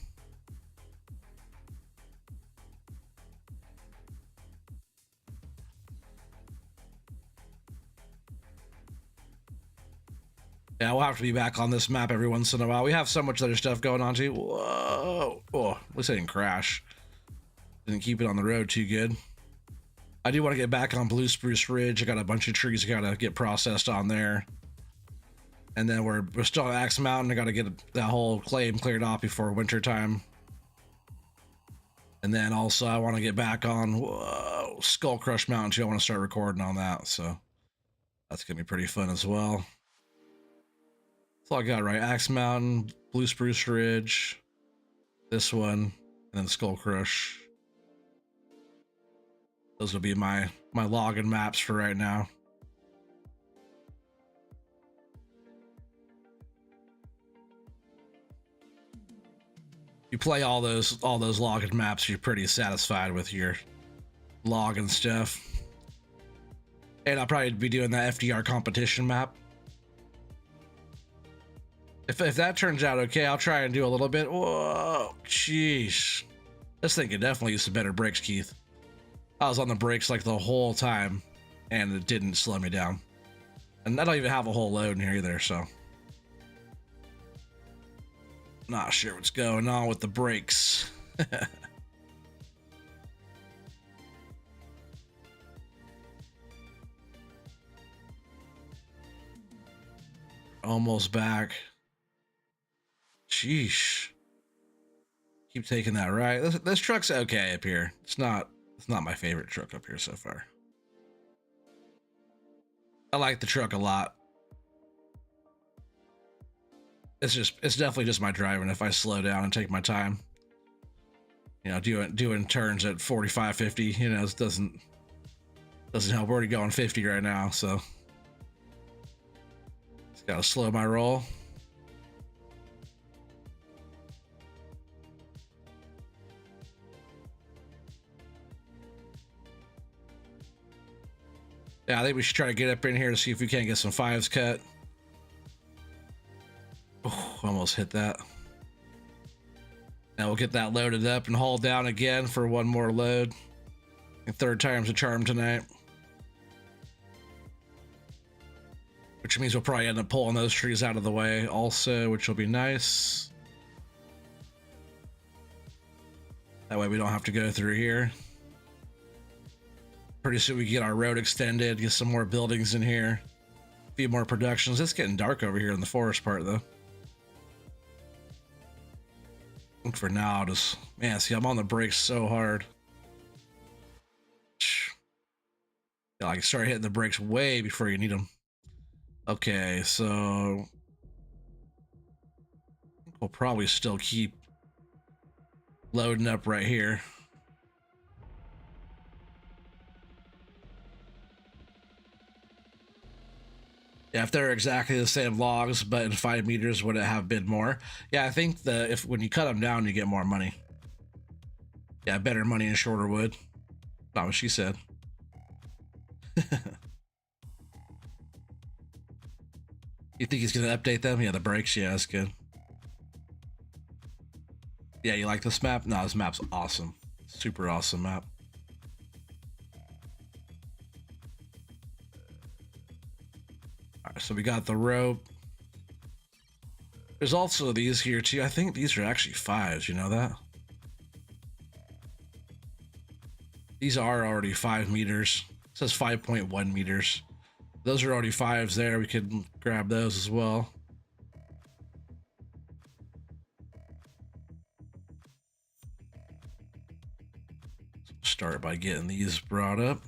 Yeah, we'll have to be back on this map every once in a while. We have so much other stuff going on too. Whoa. Oh, at least I didn't crash. Didn't keep it on the road too good. I do want to get back on Blue Spruce Ridge. I got a bunch of trees I gotta get processed on there. And then we're still on Axe Mountain. I gotta get that whole claim cleared off before winter time. And then also I want to get back on Skull Crush Mountain too. I want to start recording on that. So that's gonna be pretty fun as well. That's all I got, right? Axe Mountain, Blue Spruce Ridge, this one, and then Skull Crush. Those will be my login maps for right now. You play all those login maps, you're pretty satisfied with your login stuff. And I'll probably be doing that FDR competition map. If that turns out okay, I'll try and do a little bit. Whoa, jeez. This thing could definitely use some better brakes, Keith. I was on the brakes like the whole time, and it didn't slow me down. And I don't even have a whole load in here either, so. Not sure what's going on with the brakes. Almost back. Sheesh. Keep taking that right. This truck's okay up here. It's not my favorite truck up here so far. I like the truck a lot. It's definitely just my driving. If I slow down and take my time, you know, doing turns at 45, 50, you know, it doesn't help. We're already going 50 right now, so just gotta slow my roll. Yeah, I think we should try to get up in here to see if we can't get some fives cut. Oh, almost hit that. Now we'll get that loaded up and hauled down again for one more load. Third time's a charm tonight. Which means we'll probably end up pulling those trees out of the way also, which will be nice. That way we don't have to go through here. Pretty soon we can get our road extended, get some more buildings in here. A few more productions. It's getting dark over here in the forest part though. For now, just, man, see, I'm on the brakes so hard. Yeah, I can start hitting the brakes way before you need them. Okay, so we'll probably still keep loading up right here. Yeah, if they're exactly the same logs, but in 5 meters, would it have been more? Yeah, I think if when you cut them down, you get more money. Yeah, better money in shorter wood. Not what she said. You think he's gonna update them? Yeah, the brakes. Yeah, that's good. Yeah, you like this map? No, this map's awesome. Super awesome map. All right, so we got the rope. There's also these here too. I think these are actually 5s. You know that? These are already 5 meters. It says 5.1 meters. Those are already 5s there. We could grab those as well. Start by getting these brought up.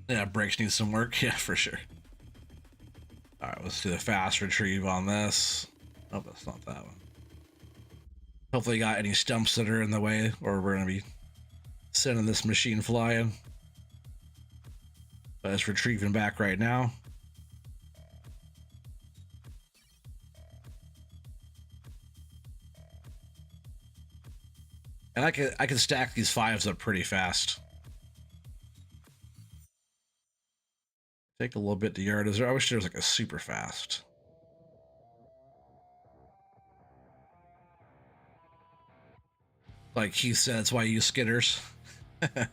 Yeah, brakes need some work. Yeah, for sure. All right, let's do the fast retrieve on this. Oh, that's not that one. Hopefully, got any stumps that are in the way, or we're gonna be sending this machine flying. But it's retrieving back right now. And I can stack these 5s up pretty fast. Take a little bit to yard. I wish there was like a super fast. Like Keith said, that's why you use skidders. Alright,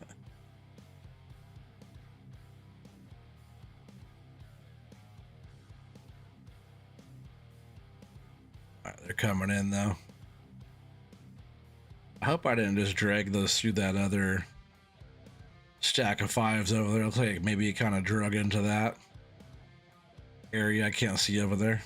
they're coming in though. I hope I didn't just drag those through that other stack of 5s over there. Looks like maybe it kind of drug into that area I can't see over there.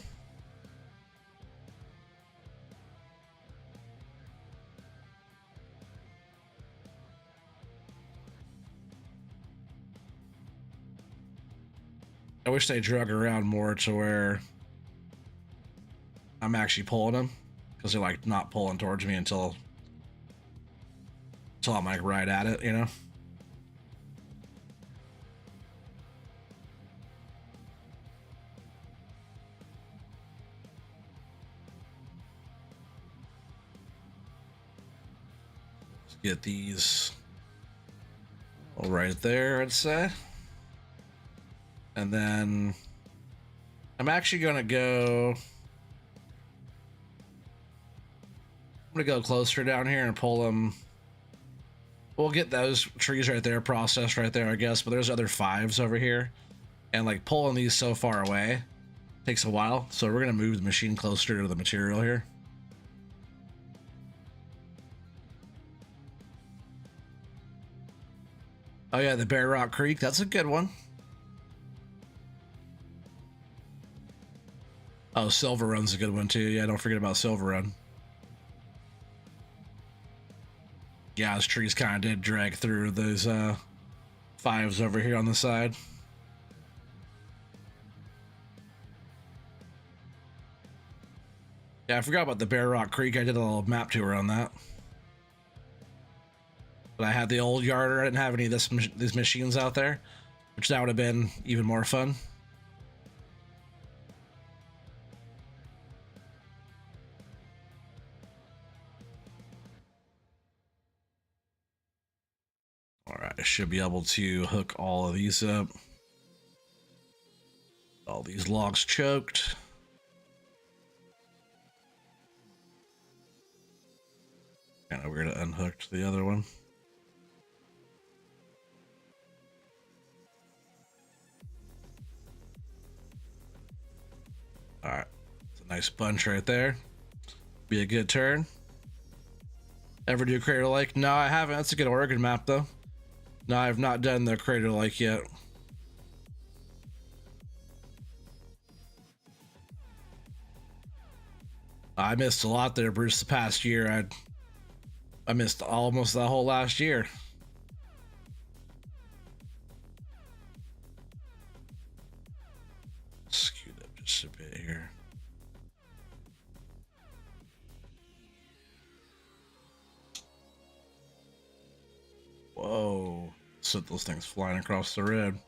I wish they drug around more to where I'm actually pulling them, because they're like not pulling towards me until I'm like right at it, you know? Let's get these all right there, I'd say. And then I'm actually gonna go closer down here and pull them. We'll get those trees right there processed right there, I guess, but there's other 5s over here, and like pulling these so far away takes a while, so we're gonna move the machine closer to the material here. Oh yeah, the Bear Rock Creek, that's a good one. Oh, Silver Run's a good one too. Yeah, don't forget about Silver Run. Yeah, those trees kind of did drag through those 5s over here on the side. Yeah, I forgot about the Bear Rock Creek. I did a little map tour on that. But I had the old yarder. I didn't have any of these machines out there, which that would have been even more fun. All right, should be able to hook all of these up. All these logs choked. Kind of weird to unhook the other one. All right, it's a nice bunch right there. Be a good turn. Ever do Crater Lake? No, I haven't. That's a good Oregon map, though. No, I've not done the Crater Lake yet. I missed a lot there, Bruce, the past year. I missed almost the whole last year. Scoot up just a bit here. Whoa. So those things flying across the road.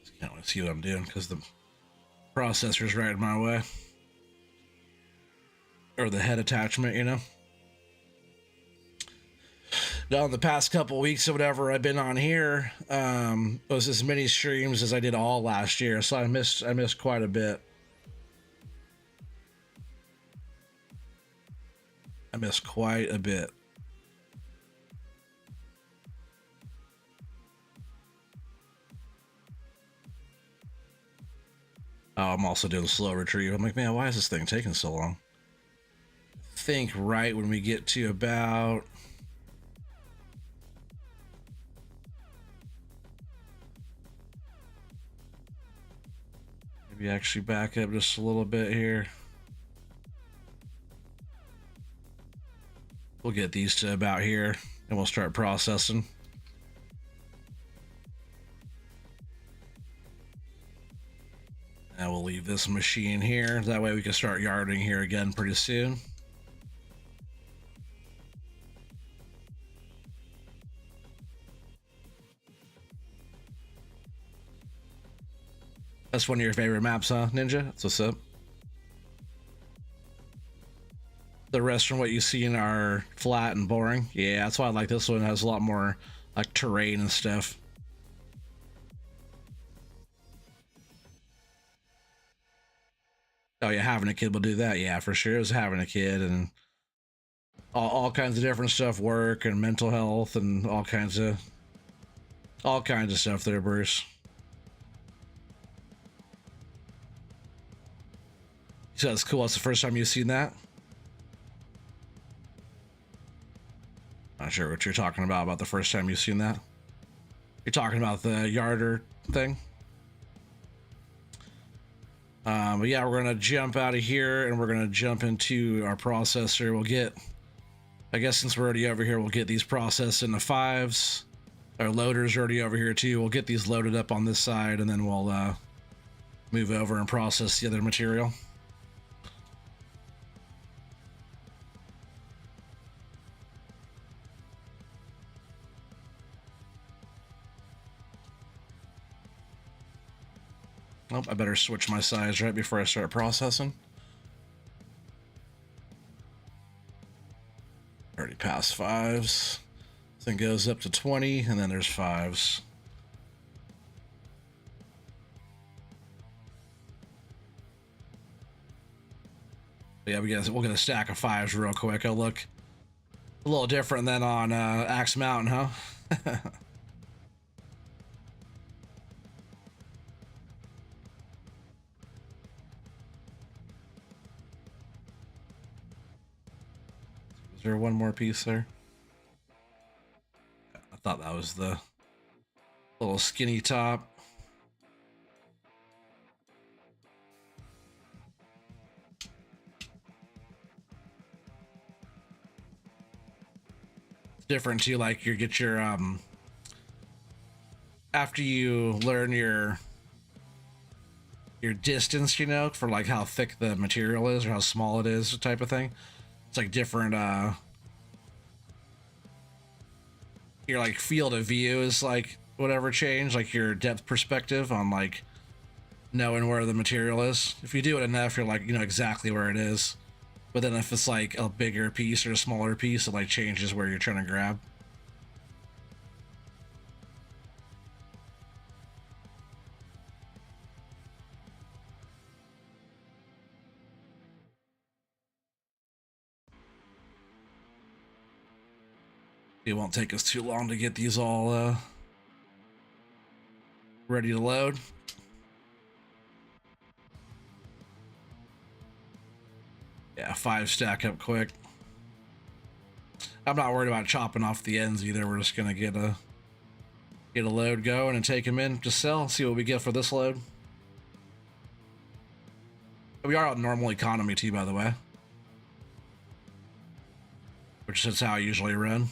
Just can't really see what I'm doing because the processor's right in my way. Or the head attachment, you know. Now, in the past couple weeks or whatever I've been on here, was as many streams as I did all last year, so I missed quite a bit. I missed quite a bit. Oh, I'm also doing slow retrieve. I'm like, man, why is this thing taking so long? I think right when we get to about maybe actually back up just a little bit here. We'll get these to about here and we'll start processing. And we'll leave this machine here. That way we can start yarding here again pretty soon. That's one of your favorite maps, huh, Ninja? That's what's up. The rest from what you see in are flat and boring. Yeah, that's why I like this one. It has a lot more like terrain and stuff. Oh yeah, having a kid will do that. Yeah, for sure. It was having a kid and all kinds of different stuff, work and mental health and all kinds of stuff there, Bruce. So that's cool. That's the first time you've seen that? Not sure what you're talking about the first time you've seen that. You're talking about the yarder thing? But yeah, we're gonna jump out of here and we're gonna jump into our processor. We'll get, I guess since we're already over here, we'll get these processed into 5s. Our loader's already over here too. We'll get these loaded up on this side and then we'll move over and process the other material. Oh, I better switch my size right before I start processing. Already passed 5s. Then goes up to 20, and then there's 5s. Yeah, we'll get a stack of 5s real quick. It'll look a little different than on Axe Mountain, huh? Is there one more piece there? I thought that was the little skinny top. It's different too, like you get your after you learn your distance, you know, for like how thick the material is or how small it is, type of thing. It's like different your like field of view is like whatever change, like your depth perspective on like knowing where the material is. If you do it enough, you're like, you know exactly where it is. But then if it's like a bigger piece or a smaller piece, it like changes where you're trying to grab. It won't take us too long to get these all ready to load. Yeah, 5 stack up quick. I'm not worried about chopping off the ends either. We're just gonna get a load going and take them in to sell. See what we get for this load. We are on normal economy too, by the way, which is how I usually run.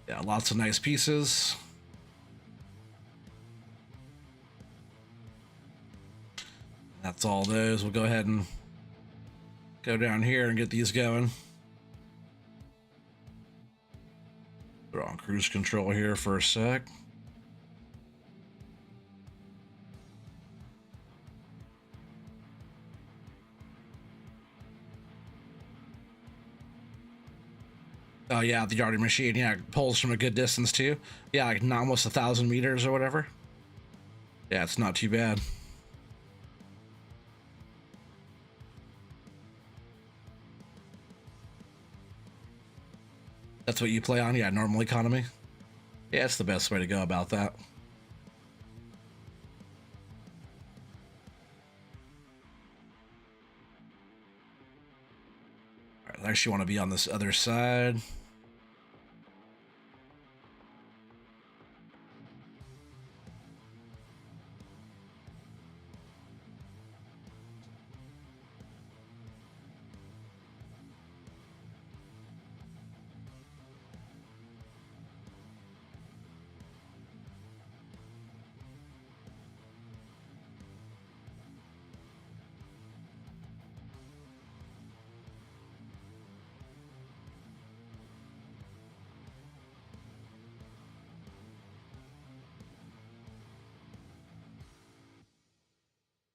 Yeah, lots of nice pieces. That's all those. We'll go ahead and go down here and get these going. They're on cruise control here for a sec. Oh yeah, the yarding machine, yeah, it pulls from a good distance too. Yeah, like almost 1,000 meters or whatever. Yeah, it's not too bad. That's what you play on? Yeah, normal economy. Yeah, it's the best way to go about that. All right, I actually want to be on this other side.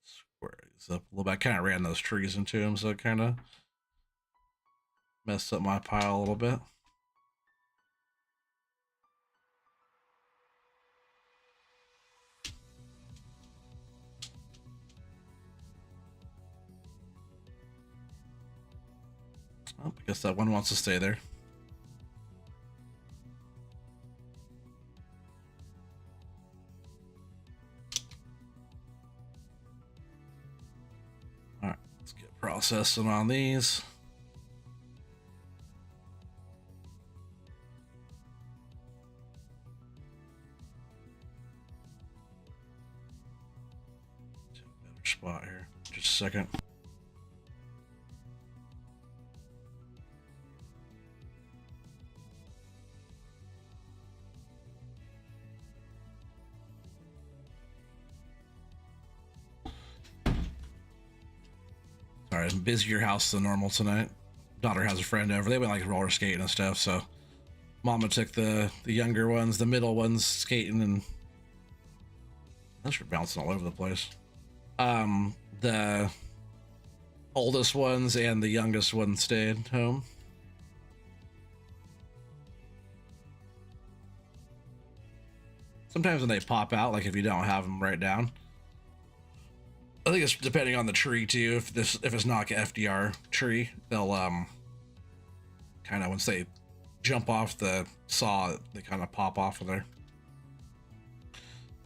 Square these up a little bit. I kind of ran those trees into him, so it kind of messed up my pile a little bit. Oh, I guess that one wants to stay there. All right, let's get processing on these. Better spot here. Just a second. Sorry, it's a busier house than normal tonight. Daughter has a friend over. They went like roller skating and stuff, so Mama took the younger ones, the middle ones skating, and those were bouncing all over the place. The oldest ones and the youngest one stayed home. Sometimes when they pop out, like if you don't have them right down, I think it's depending on the tree too. If it's not like an FDR tree, they'll kind of once they jump off the saw, they kind of pop off of there.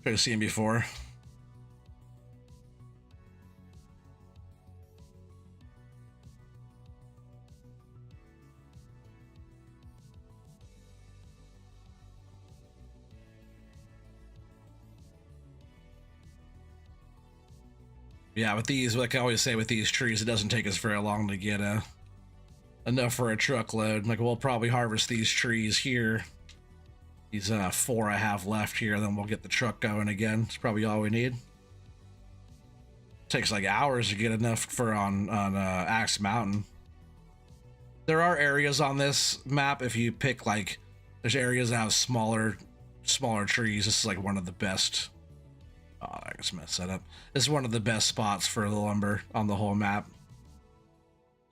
Try to see them before. Yeah, with these, like I always say, with these trees, it doesn't take us very long to get enough for a truckload. Like we'll probably harvest these trees here. These 4 I have left here, then we'll get the truck going again. It's probably all we need. Takes like hours to get enough for on Axe Mountain. There are areas on this map if you pick like there's areas that have smaller trees. This is like one of the best. Oh, I just messed that up. This is one of the best spots for the lumber on the whole map.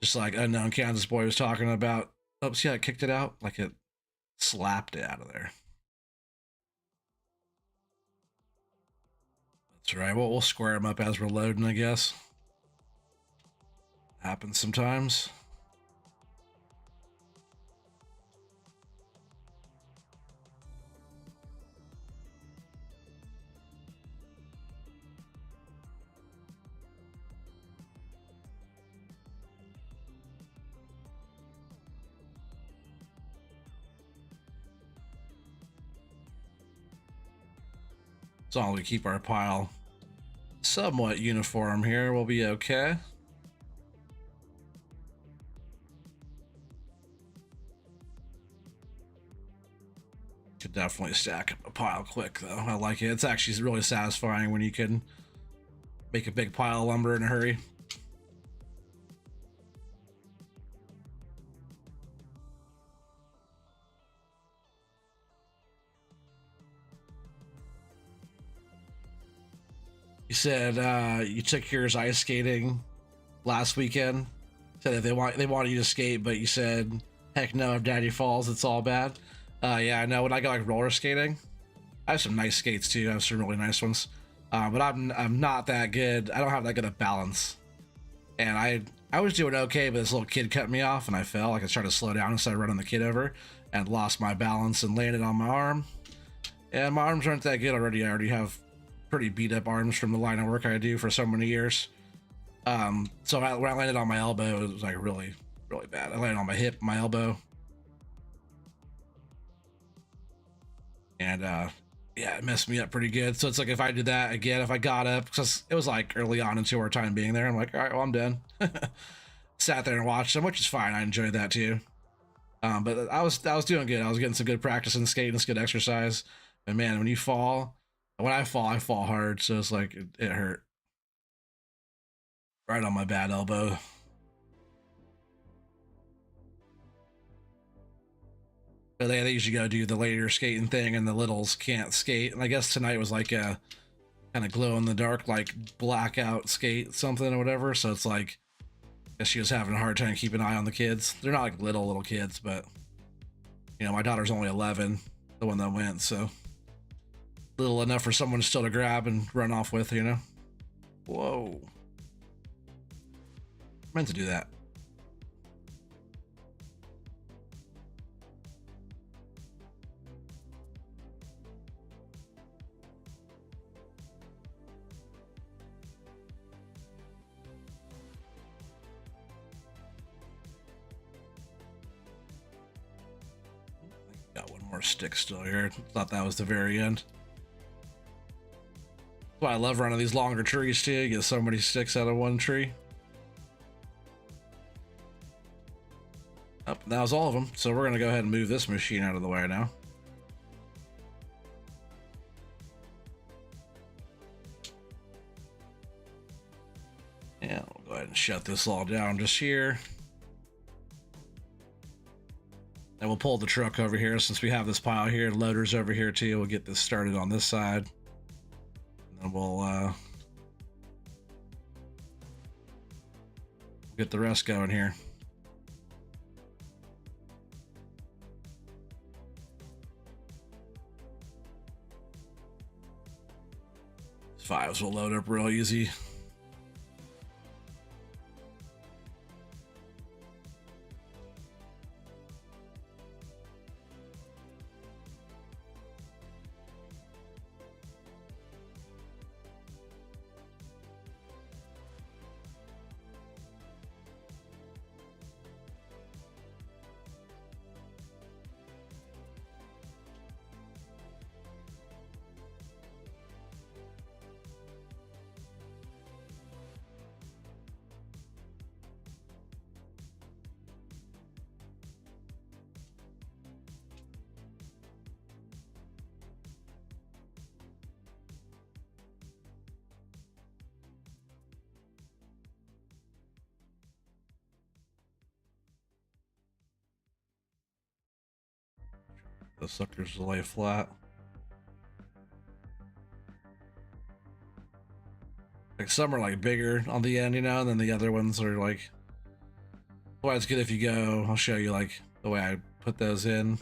Just like Unknown Kansas Boy was talking about. Oh, see how it kicked it out? Like it slapped it out of there. That's right. We'll square them up as we're loading, I guess. Happens sometimes. As long as we keep our pile somewhat uniform here, we'll be okay. Could definitely stack up a pile quick though. I like it. It's actually really satisfying when you can make a big pile of lumber in a hurry. You said you took yours ice skating last weekend. Said that they wanted you to skate, but you said, "Heck no! If Daddy falls, it's all bad." Yeah, I know. When I go like roller skating, I have some nice skates too. I have some really nice ones, but I'm not that good. I don't have that good of balance, and I was doing okay, but this little kid cut me off, and I fell. Like I tried to slow down instead of running the kid over, and lost my balance and landed on my arm. And my arms aren't that good already. I already have pretty beat up arms from the line of work I do for so many years. So when I landed on my elbow, it was like really, really bad. I landed on my hip, my elbow, and yeah, it messed me up pretty good. So it's like if I did that again, if I got up, because it was like early on into our time being there, I'm like, all right, well, I'm done. Sat there and watched them, which is fine. I enjoyed that too. But I was doing good. I was getting some good practice in skating, some good exercise. And man, when you fall, when I fall hard. So it's like it hurt right on my bad elbow. But they usually go do the later skating thing, and the littles can't skate. And I guess tonight was like a kind of glow in the dark, like blackout skate something or whatever. So it's like, I guess she was having a hard time keeping an eye on the kids. They're not like little kids, but you know, my daughter's only 11, the one that went, so little enough for someone still to grab and run off with, you know. Whoa, meant to do that. Got one more stick still here. Thought that was the very end. That's why I love running these longer trees too. You get so many sticks out of one tree. Oh, that was all of them. So we're gonna go ahead and move this machine out of the way now. Yeah, we'll go ahead and shut this all down just here. And we'll pull the truck over here since we have this pile here. Loader's over here too. We'll get this started on this side. And then we'll get the rest going here. Fives will load up real easy. The suckers lay flat. Like some are like bigger on the end, you know, and then the other ones are like. Well, it's good if you go. I'll show you like the way I put those in.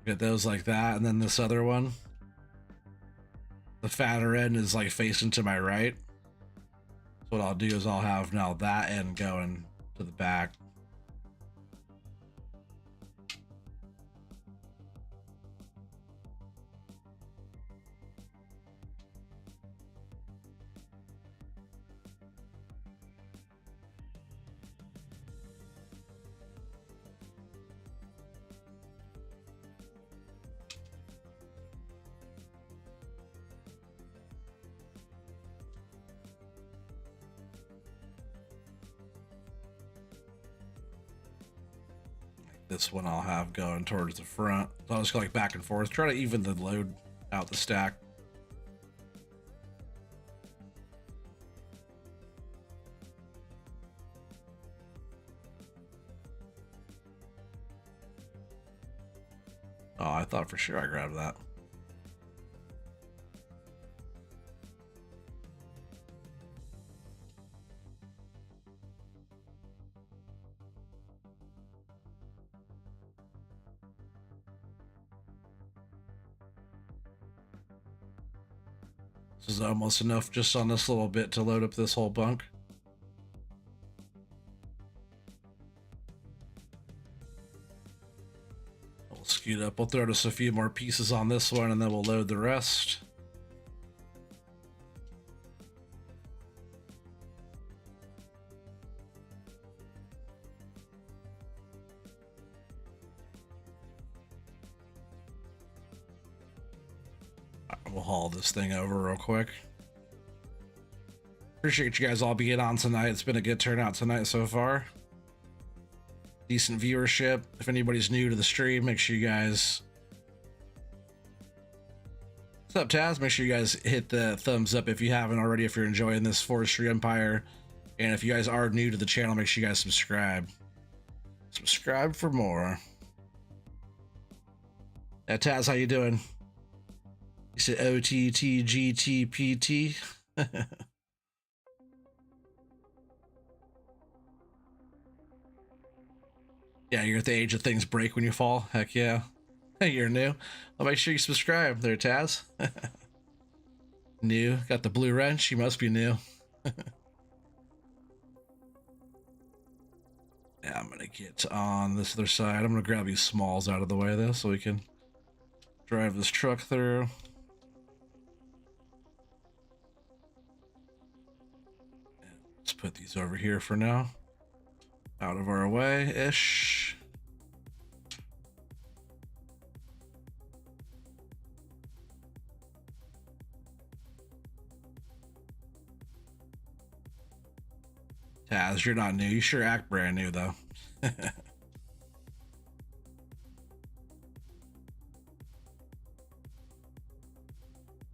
Get those like that, and then this other one. the fatter end is like facing to my right. So what I'll do is I'll have now that end going to the back. This one I'll have going towards the front. So I'll just go like back and forth. Try to even the load out the stack. Oh, I thought for sure I grabbed that. This is almost enough just on this little bit to load up this whole bunk. We'll scoot up. We'll throw just a few more pieces on this one and then we'll load the rest. We'll haul this thing over real quick. Appreciate you guys all being on tonight. It's been a good turnout tonight so far. Decent viewership. If anybody's new to the stream, make sure you guys... What's up, Taz? Make sure you guys hit the thumbs up if you haven't already, if you're enjoying this Forestry Empire. And if you guys are new to the channel, make sure you guys subscribe. Subscribe for more. Taz, how you doing? You said OTTGTPT. Yeah, you're at the age of things break when you fall. Heck yeah. Hey, you're new. Well, make sure you subscribe there, Taz. New. Got the blue wrench. You must be new. Yeah, I'm going to get on this other side. I'm going to grab these smalls out of the way, though, so we can drive this truck through. Let's put these over here for now. Out of our way-ish. Taz, you're not new. You sure act brand new, though.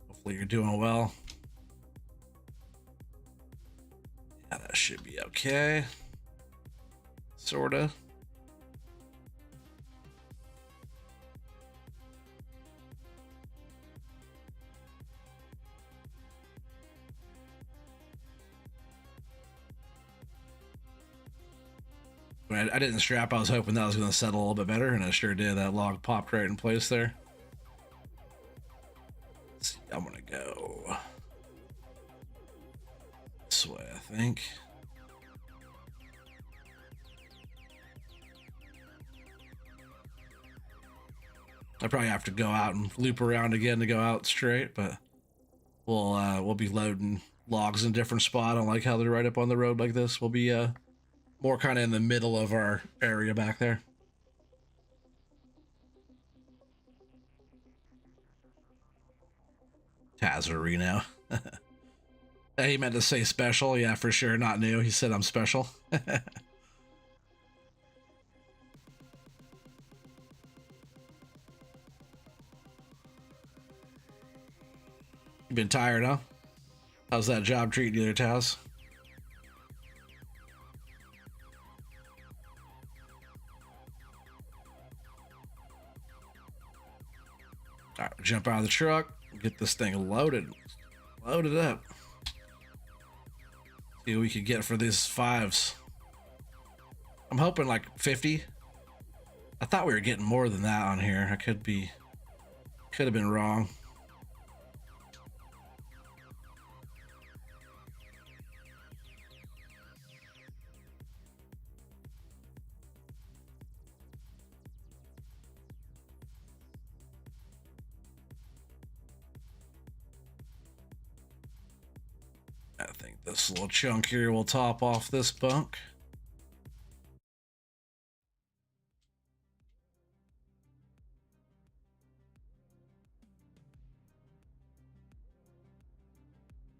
Hopefully you're doing well. Yeah, that should be okay. Sorta. I didn't strap. I was hoping that was going to settle a little bit better, and it sure did. That log popped right in place there. Let's see, I'm going to go this way, I think. I probably have to go out and loop around again to go out straight, but we'll be loading logs in a different spot. I don't like how they're right up on the road like this. We'll be more kind of in the middle of our area back there. Tazarino. He meant to say special. Yeah, for sure. Not new. He said I'm special. You been tired, huh? How's that job treating you there, Taz? All right, jump out of the truck, get this thing loaded. Load it up. See what we could get for these fives. I'm hoping like 50. I thought we were getting more than that on here. I could have been wrong. This little chunk here will top off this bunk.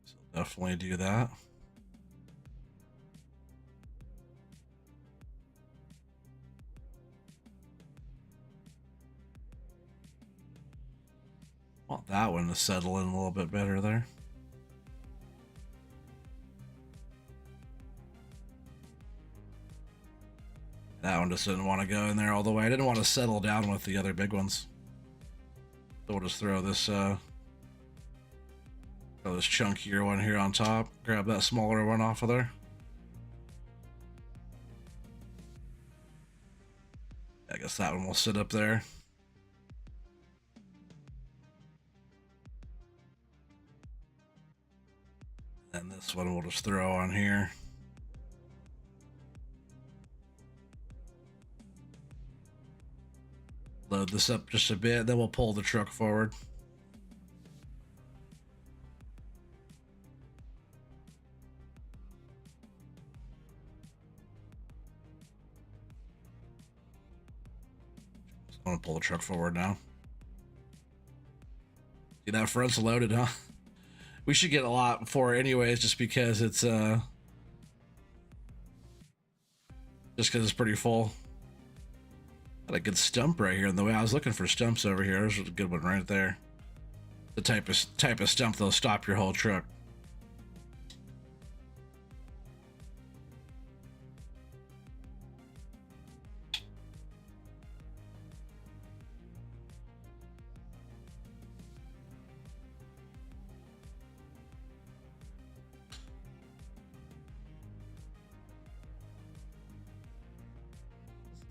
So definitely do that. Want that one to settle in a little bit better there. That one just didn't want to go in there all the way. I didn't want to settle down with the other big ones. So we'll just throw this chunkier one here on top. Grab that smaller one off of there. I guess that one will sit up there. And this one we'll just throw on here. Load this up just a bit, then we'll pull the truck forward. I'm gonna pull the truck forward now. See, that front's loaded, huh? We should get a lot for it anyways, just because it's it's pretty full. Got a good stump right here. And the way I was looking for stumps over here, there's a good one right there. The type of stump that'll stop your whole truck.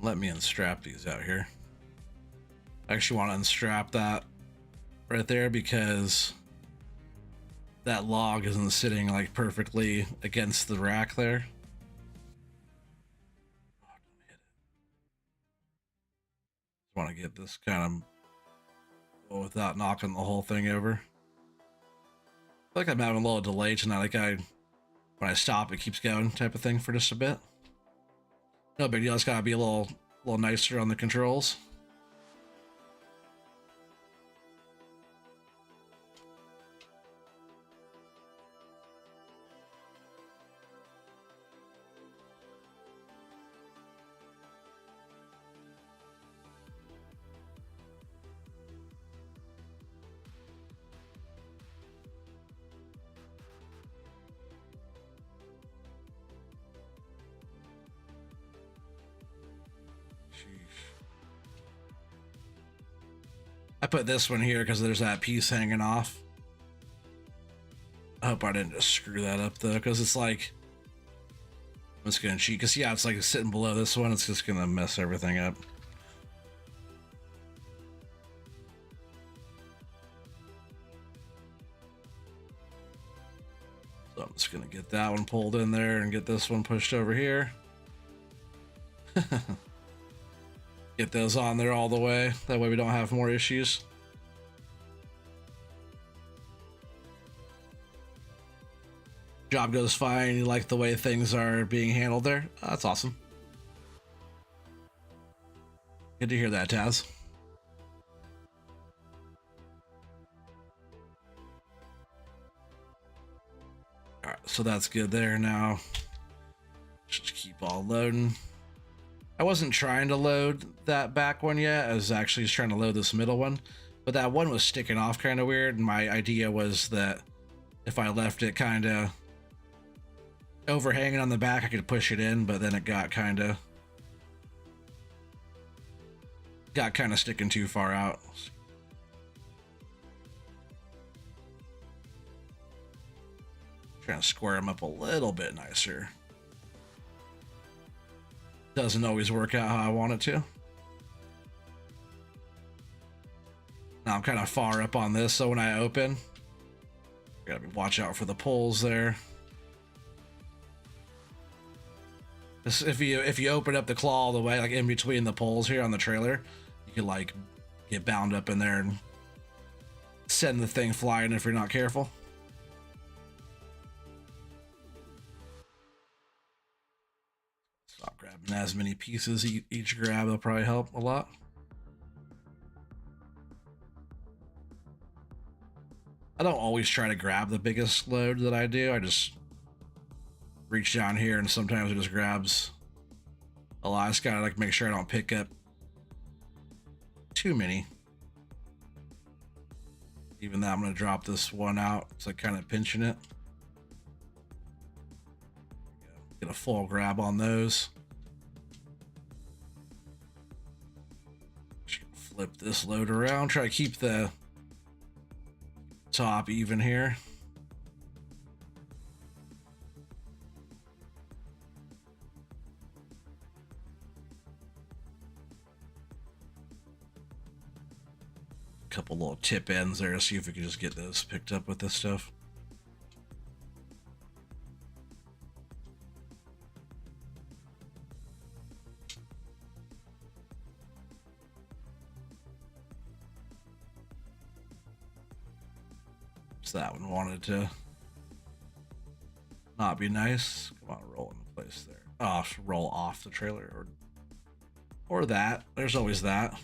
Let me unstrap these out here. I actually want to unstrap that right there because that log isn't sitting like perfectly against the rack there. Just want to get this kind of without knocking the whole thing over. I feel like I'm having a little delay tonight. Like when I stop, it keeps going type of thing for just a bit. No big deal. It's gotta be a little nicer on the controls. I put this one here because there's that piece hanging off. I hope I didn't just screw that up though, because it's like, I'm just gonna cheat. Because yeah, it's like sitting below this one. It's just gonna mess everything up. So I'm just gonna get that one pulled in there and get this one pushed over here. Get those on there all the way. That way we don't have more issues. Job goes fine. You like the way things are being handled there? That's awesome. Good to hear that, Taz. Alright, so that's good there now. Just keep all loading. I wasn't trying to load that back one yet. I was actually just trying to load this middle one. But that one was sticking off kind of weird. And my idea was that if I left it kind of overhanging on the back, I could push it in. But then it got kind of sticking too far out. Trying to square them up a little bit nicer. Doesn't always work out how I want it to. Now I'm kind of far up on this, so when I open, gotta watch out for the poles there. If you open up the claw all the way, like in between the poles here on the trailer, you can like get bound up in there and send the thing flying if you're not careful. Grabbing as many pieces each grab will probably help a lot. I don't always try to grab the biggest load that I do. I just reach down here and sometimes it just grabs a lot. I just gotta like make sure I don't pick up too many. Even though I'm gonna drop this one out, it's like kind of pinching it. Get a full grab on those. Flip this load around, try to keep the top even here. Couple little tip ends there to see if we can just get those picked up with this stuff. So that one wanted to not be nice. Come on, roll into place there. Oh, roll off the trailer or that. There's always that.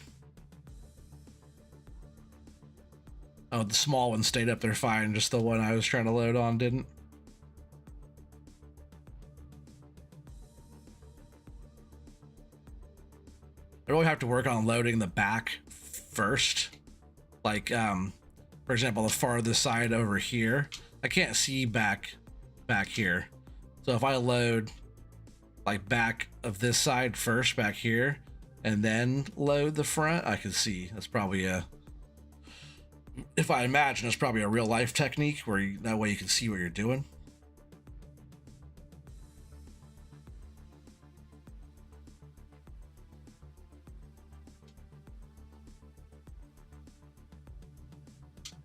Oh, the small one stayed up there fine. Just the one I was trying to load on didn't. I really have to work on loading the back first. Like, for example, the farthest side over here, I can't see back here. So if I load like back of this side first back here and then load the front, I can see. That's probably a, if I imagine, it's probably a real life technique where that way you can see what you're doing.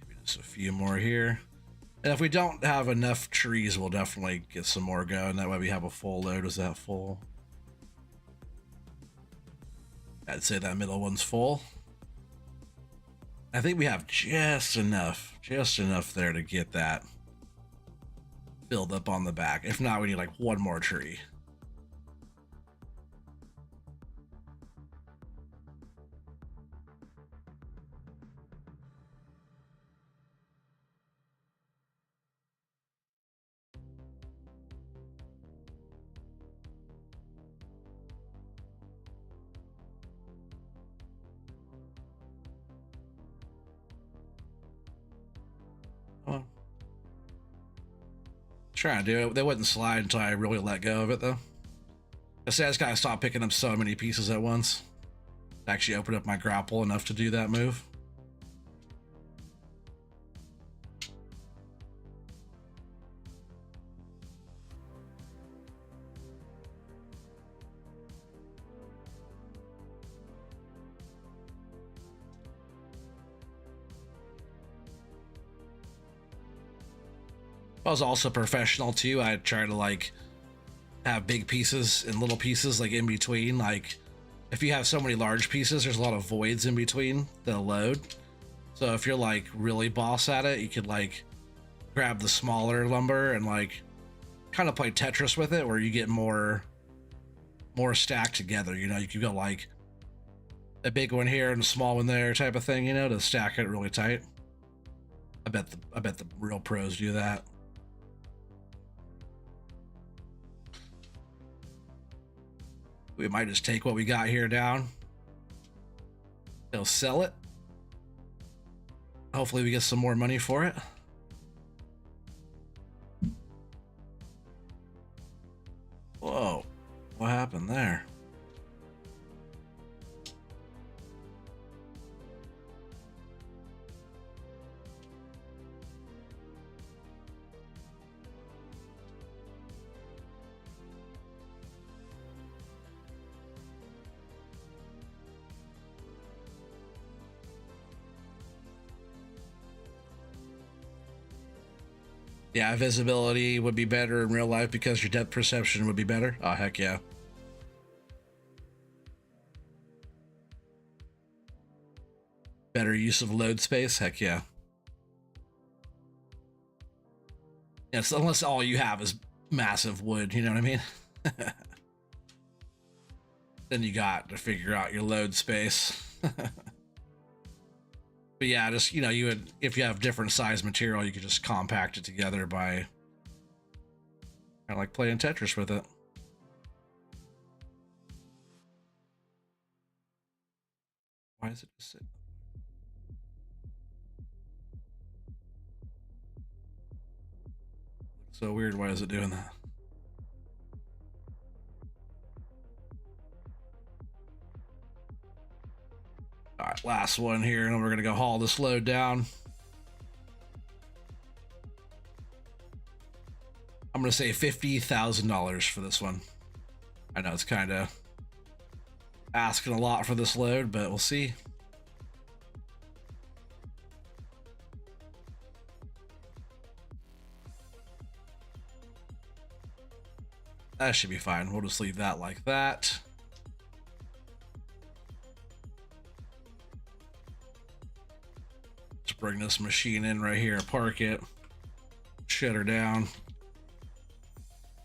Maybe just a few more here. And if we don't have enough trees, we'll definitely get some more going. That way we have a full load. Is that full? I'd say that middle one's full. I think we have just enough there to get that filled up on the back. If not, we need like one more tree. Trying to do it. They wouldn't slide until I really let go of it, though. I just gotta stop picking up so many pieces at once to actually open up my grapple enough to do that move. I was also professional too. I'd try to like have big pieces and little pieces like in between. Like if you have so many large pieces, there's a lot of voids in between the load. So if you're like really boss at it, you could like grab the smaller lumber and like kind of play Tetris with it, where you get more stacked together. You know, you could go like a big one here and a small one there type of thing, you know, to stack it really tight. I bet the real pros do that. We might just take what we got here down. They'll sell it. Hopefully we get some more money for it. Whoa, what happened there? Yeah, visibility would be better in real life because your depth perception would be better. Oh, heck yeah. Better use of load space. Heck yeah. Yes, unless all you have is massive wood, you know what I mean? then you got to figure out your load space. But yeah, just, you know, you would, if you have different size material, you could just compact it together by kind of like playing Tetris with it. Why is it just sitting? So weird. Why is it doing that? All right, last one here, and we're gonna go haul this load down. I'm gonna say $50,000 for this one. I know it's kind of asking a lot for this load, but we'll see. That should be fine. We'll just leave that like that. Let's bring this machine in right here, park it, shut her down.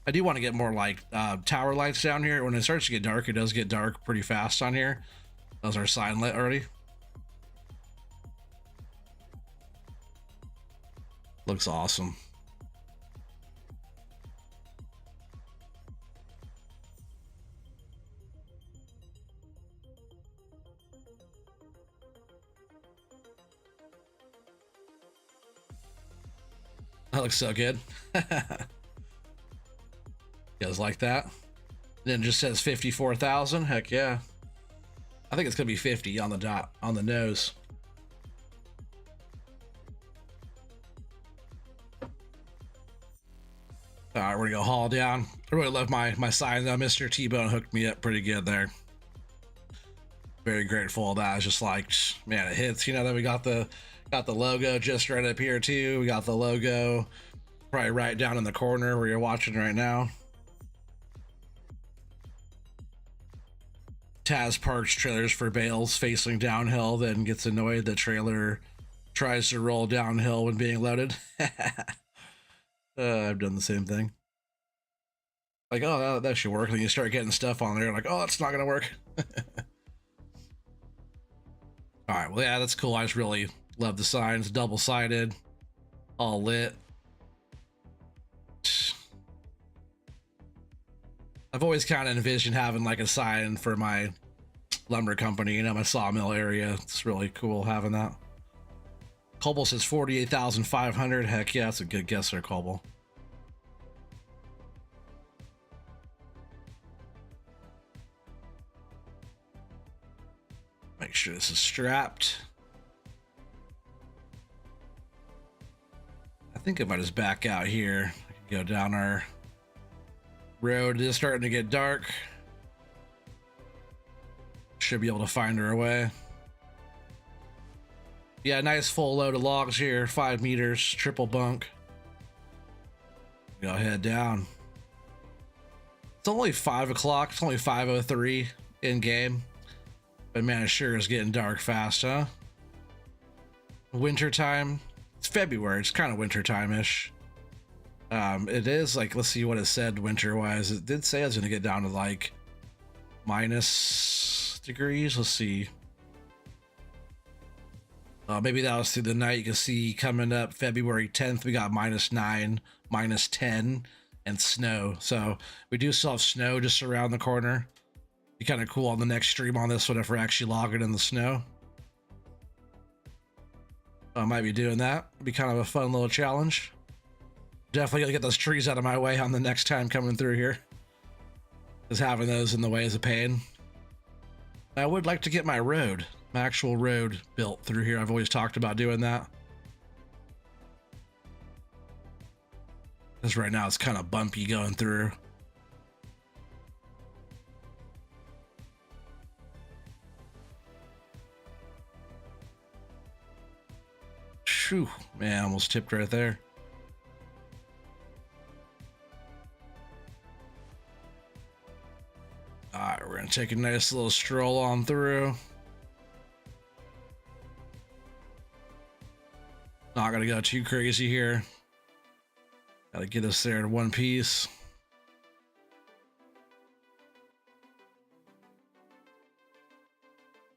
I do want to get more like tower lights down here. When it starts to get dark, it does get dark pretty fast on here. Those are sign lit already. Looks awesome. That looks so good. You guys like that? Then it just says 54,000. Heck yeah. I think it's gonna be 50 on the dot, on the nose. All right, we're gonna go haul down. I really love my sign though. Mr. T-Bone hooked me up pretty good there. Very grateful. That was just like, man, it hits. You know, then we got the logo just right up here too. We got the logo probably right down in the corner where you're watching right now. Taz parks trailers for bales facing downhill, then gets annoyed the trailer tries to roll downhill when being loaded. I've done the same thing. Like, oh, that should work. And then you start getting stuff on there, like, oh, that's not gonna work. All right, well, yeah, that's cool. I just really love the signs, double-sided, all lit. I've always kind of envisioned having like a sign for my lumber company, you know, my sawmill area. It's really cool having that. Cobble says 48,500. Heck yeah, that's a good guess there, Cobble. Make sure this is strapped. I think if I just back out here, I can go down our road. It is starting to get dark. Should be able to find our way. Yeah, nice full load of logs here, 5 meters, triple bunk. Go head down. It's only 5 o'clock. It's only 5:03 in game. But man, it sure is getting dark fast, huh? Winter time. It's February. It's kind of winter time-ish. It is like, let's see what it said winter-wise. It did say it's going to get down to like minus degrees. Let's see. Maybe that was through the night. You can see coming up February 10th, we got -9, -10, and snow. So we do still have snow just around the corner. Be kind of cool on the next stream on this one if we're actually logging in the snow. I might be doing that. It'd be kind of a fun little challenge. Definitely gonna get those trees out of my way on the next time coming through here, because having those in the way is a pain. I would like to get my road, my actual road built through here. I've always talked about doing that, because right now it's kind of bumpy going through. Phew, man, almost tipped right there. All right, we're gonna take a nice little stroll on through. Not gonna go too crazy here. Gotta get us there in one piece.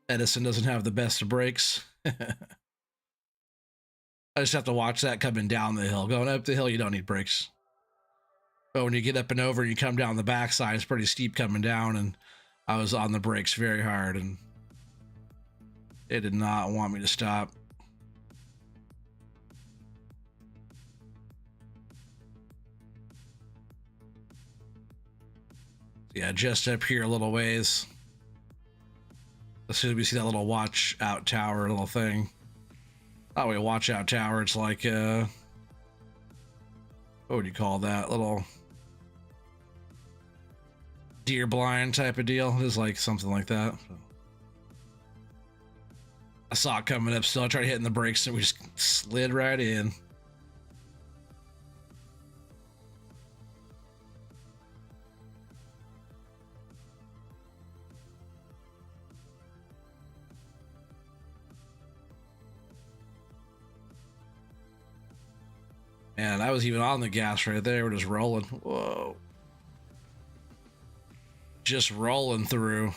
Edison doesn't have the best of brakes. I just have to watch that coming down the hill. Going up the hill, you don't need brakes. But when you get up and over and you come down the backside, it's pretty steep coming down, and I was on the brakes very hard, and it did not want me to stop. Yeah, just up here a little ways. As soon as we see that little watch out tower little thing. Oh, wait, watch out tower. It's like, what would you call that? Little deer blind type of deal. It is like something like that. I saw it coming up, so I tried hitting the brakes and we just slid right in. Man, I was even on the gas right there. We're just rolling. Whoa. Just rolling through.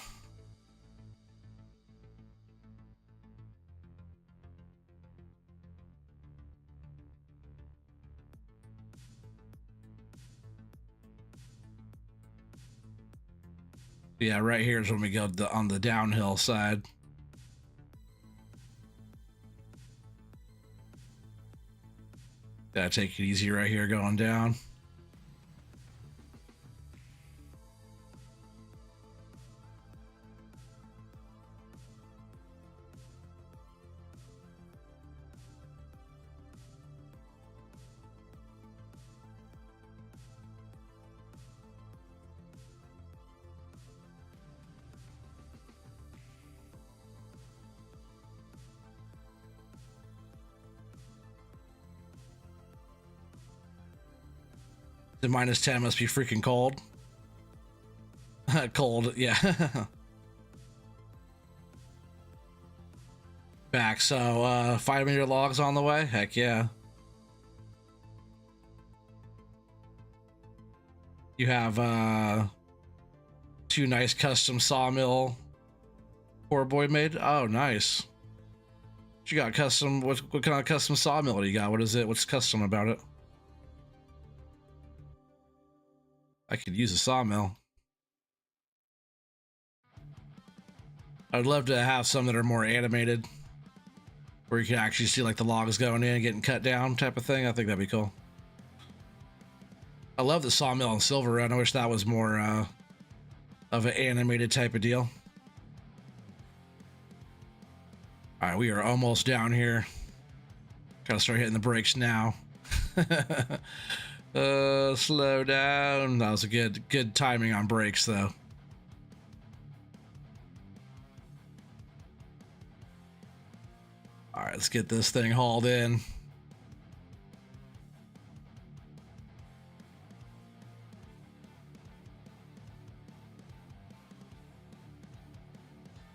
Yeah, right here is when we go on the downhill side. Gotta take it easy right here going down. The -10 must be freaking cold. Cold, yeah. Back, so 5-meter logs on the way? Heck yeah. You have 2 nice custom sawmill poor boy made. Oh, nice. You got custom, what kind of custom sawmill do you got? What is it? What's custom about it? I could use a sawmill. I'd love to have some that are more animated, where you can actually see like the logs going in and getting cut down type of thing. I think that'd be cool. I love the sawmill in Silver Run. I wish that was more of an animated type of deal. All right, we are almost down here. Gotta start hitting the brakes now. Slow down. That was a good timing on brakes though. All right, let's get this thing hauled in.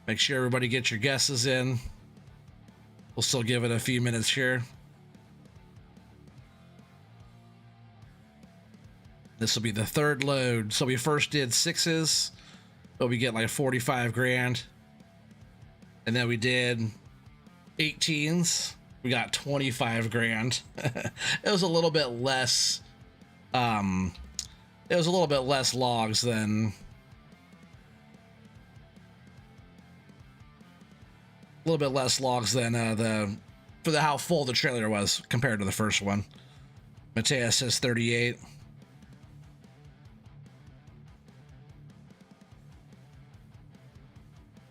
Make sure everybody gets your guesses in. We'll still give it a few minutes here. This will be the third load. So we first did 6s, but we get like 45 grand. And then we did 18s. We got 25 grand. It was a little bit less. It was a little bit less logs than. A little bit less logs than for how full the trailer was compared to the first one. Mateus says 38.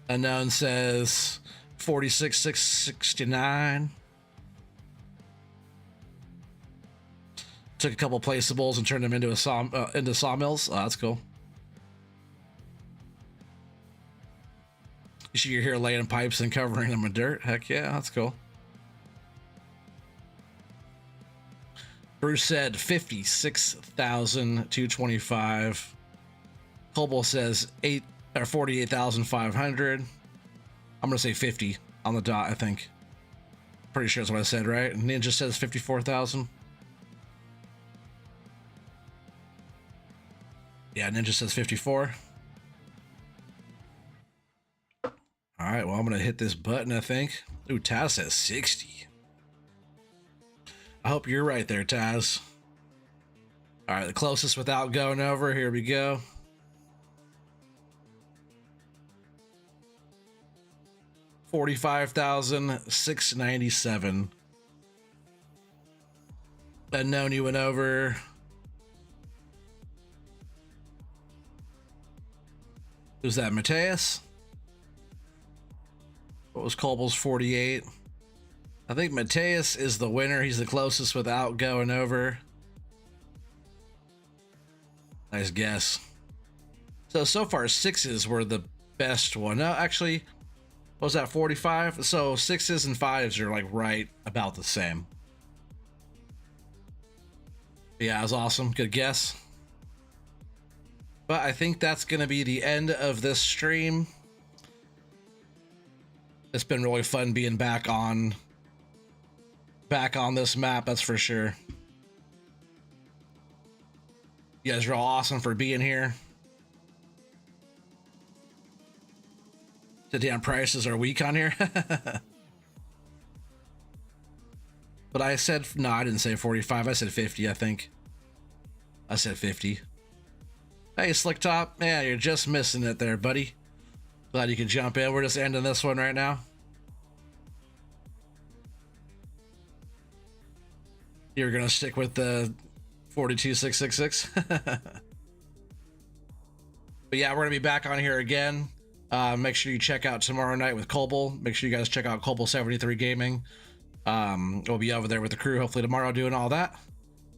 Unknown says 46,669. Took a couple placeables and turned them into into sawmills. Oh, that's cool. You see, you're here laying pipes and covering them with dirt. Heck yeah, that's cool. Bruce said 56,225. Cobble says 48,500. I'm gonna say 50 on the dot. I think. Pretty sure that's what I said, right? Ninja says 54,000. Yeah, Ninja says 54. All right, well, I'm gonna hit this button, I think. Ooh, Taz says 60. I hope you're right there, Taz. All right, the closest without going over. Here we go. $45,697. Unknown, you went over. Who's that, Mateus? What was Colble's 48? I think Mateus is the winner. He's the closest without going over. Nice guess. So far, sixes were the best one. No, actually, what was that, 45? So sixes and fives are like right about the same. Yeah, it was awesome. Good guess. But I think that's going to be the end of this stream. It's been really fun being back on this map, that's for sure. You guys are all awesome for being here. The damn prices are weak on here. But I said, no, I didn't say 45. I said 50, I think. I said 50. Hey, Slick Top. Man, you're just missing it there, buddy. Glad you could jump in. We're just ending this one right now. You're going to stick with the 42666. But yeah, we're going to be back on here again. Make sure you check out tomorrow night with Colble. Make sure you guys check out Colble 73 Gaming. We'll be over there with the crew hopefully tomorrow doing all that.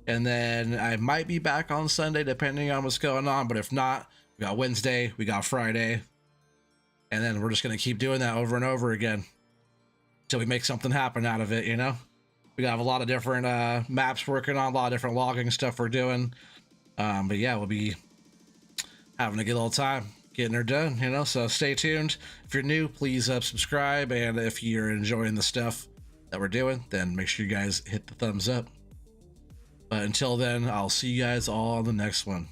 And then I might be back on Sunday depending on what's going on. But if not, we got Wednesday, we got Friday. And then we're just going to keep doing that over and over again until we make something happen out of it, you know? We have a lot of different maps working on, a lot of different logging stuff we're doing. But yeah, we'll be having a good old time getting her done, you know? So stay tuned. If you're new, please subscribe. And if you're enjoying the stuff that we're doing, then make sure you guys hit the thumbs up. But until then, I'll see you guys all on the next one.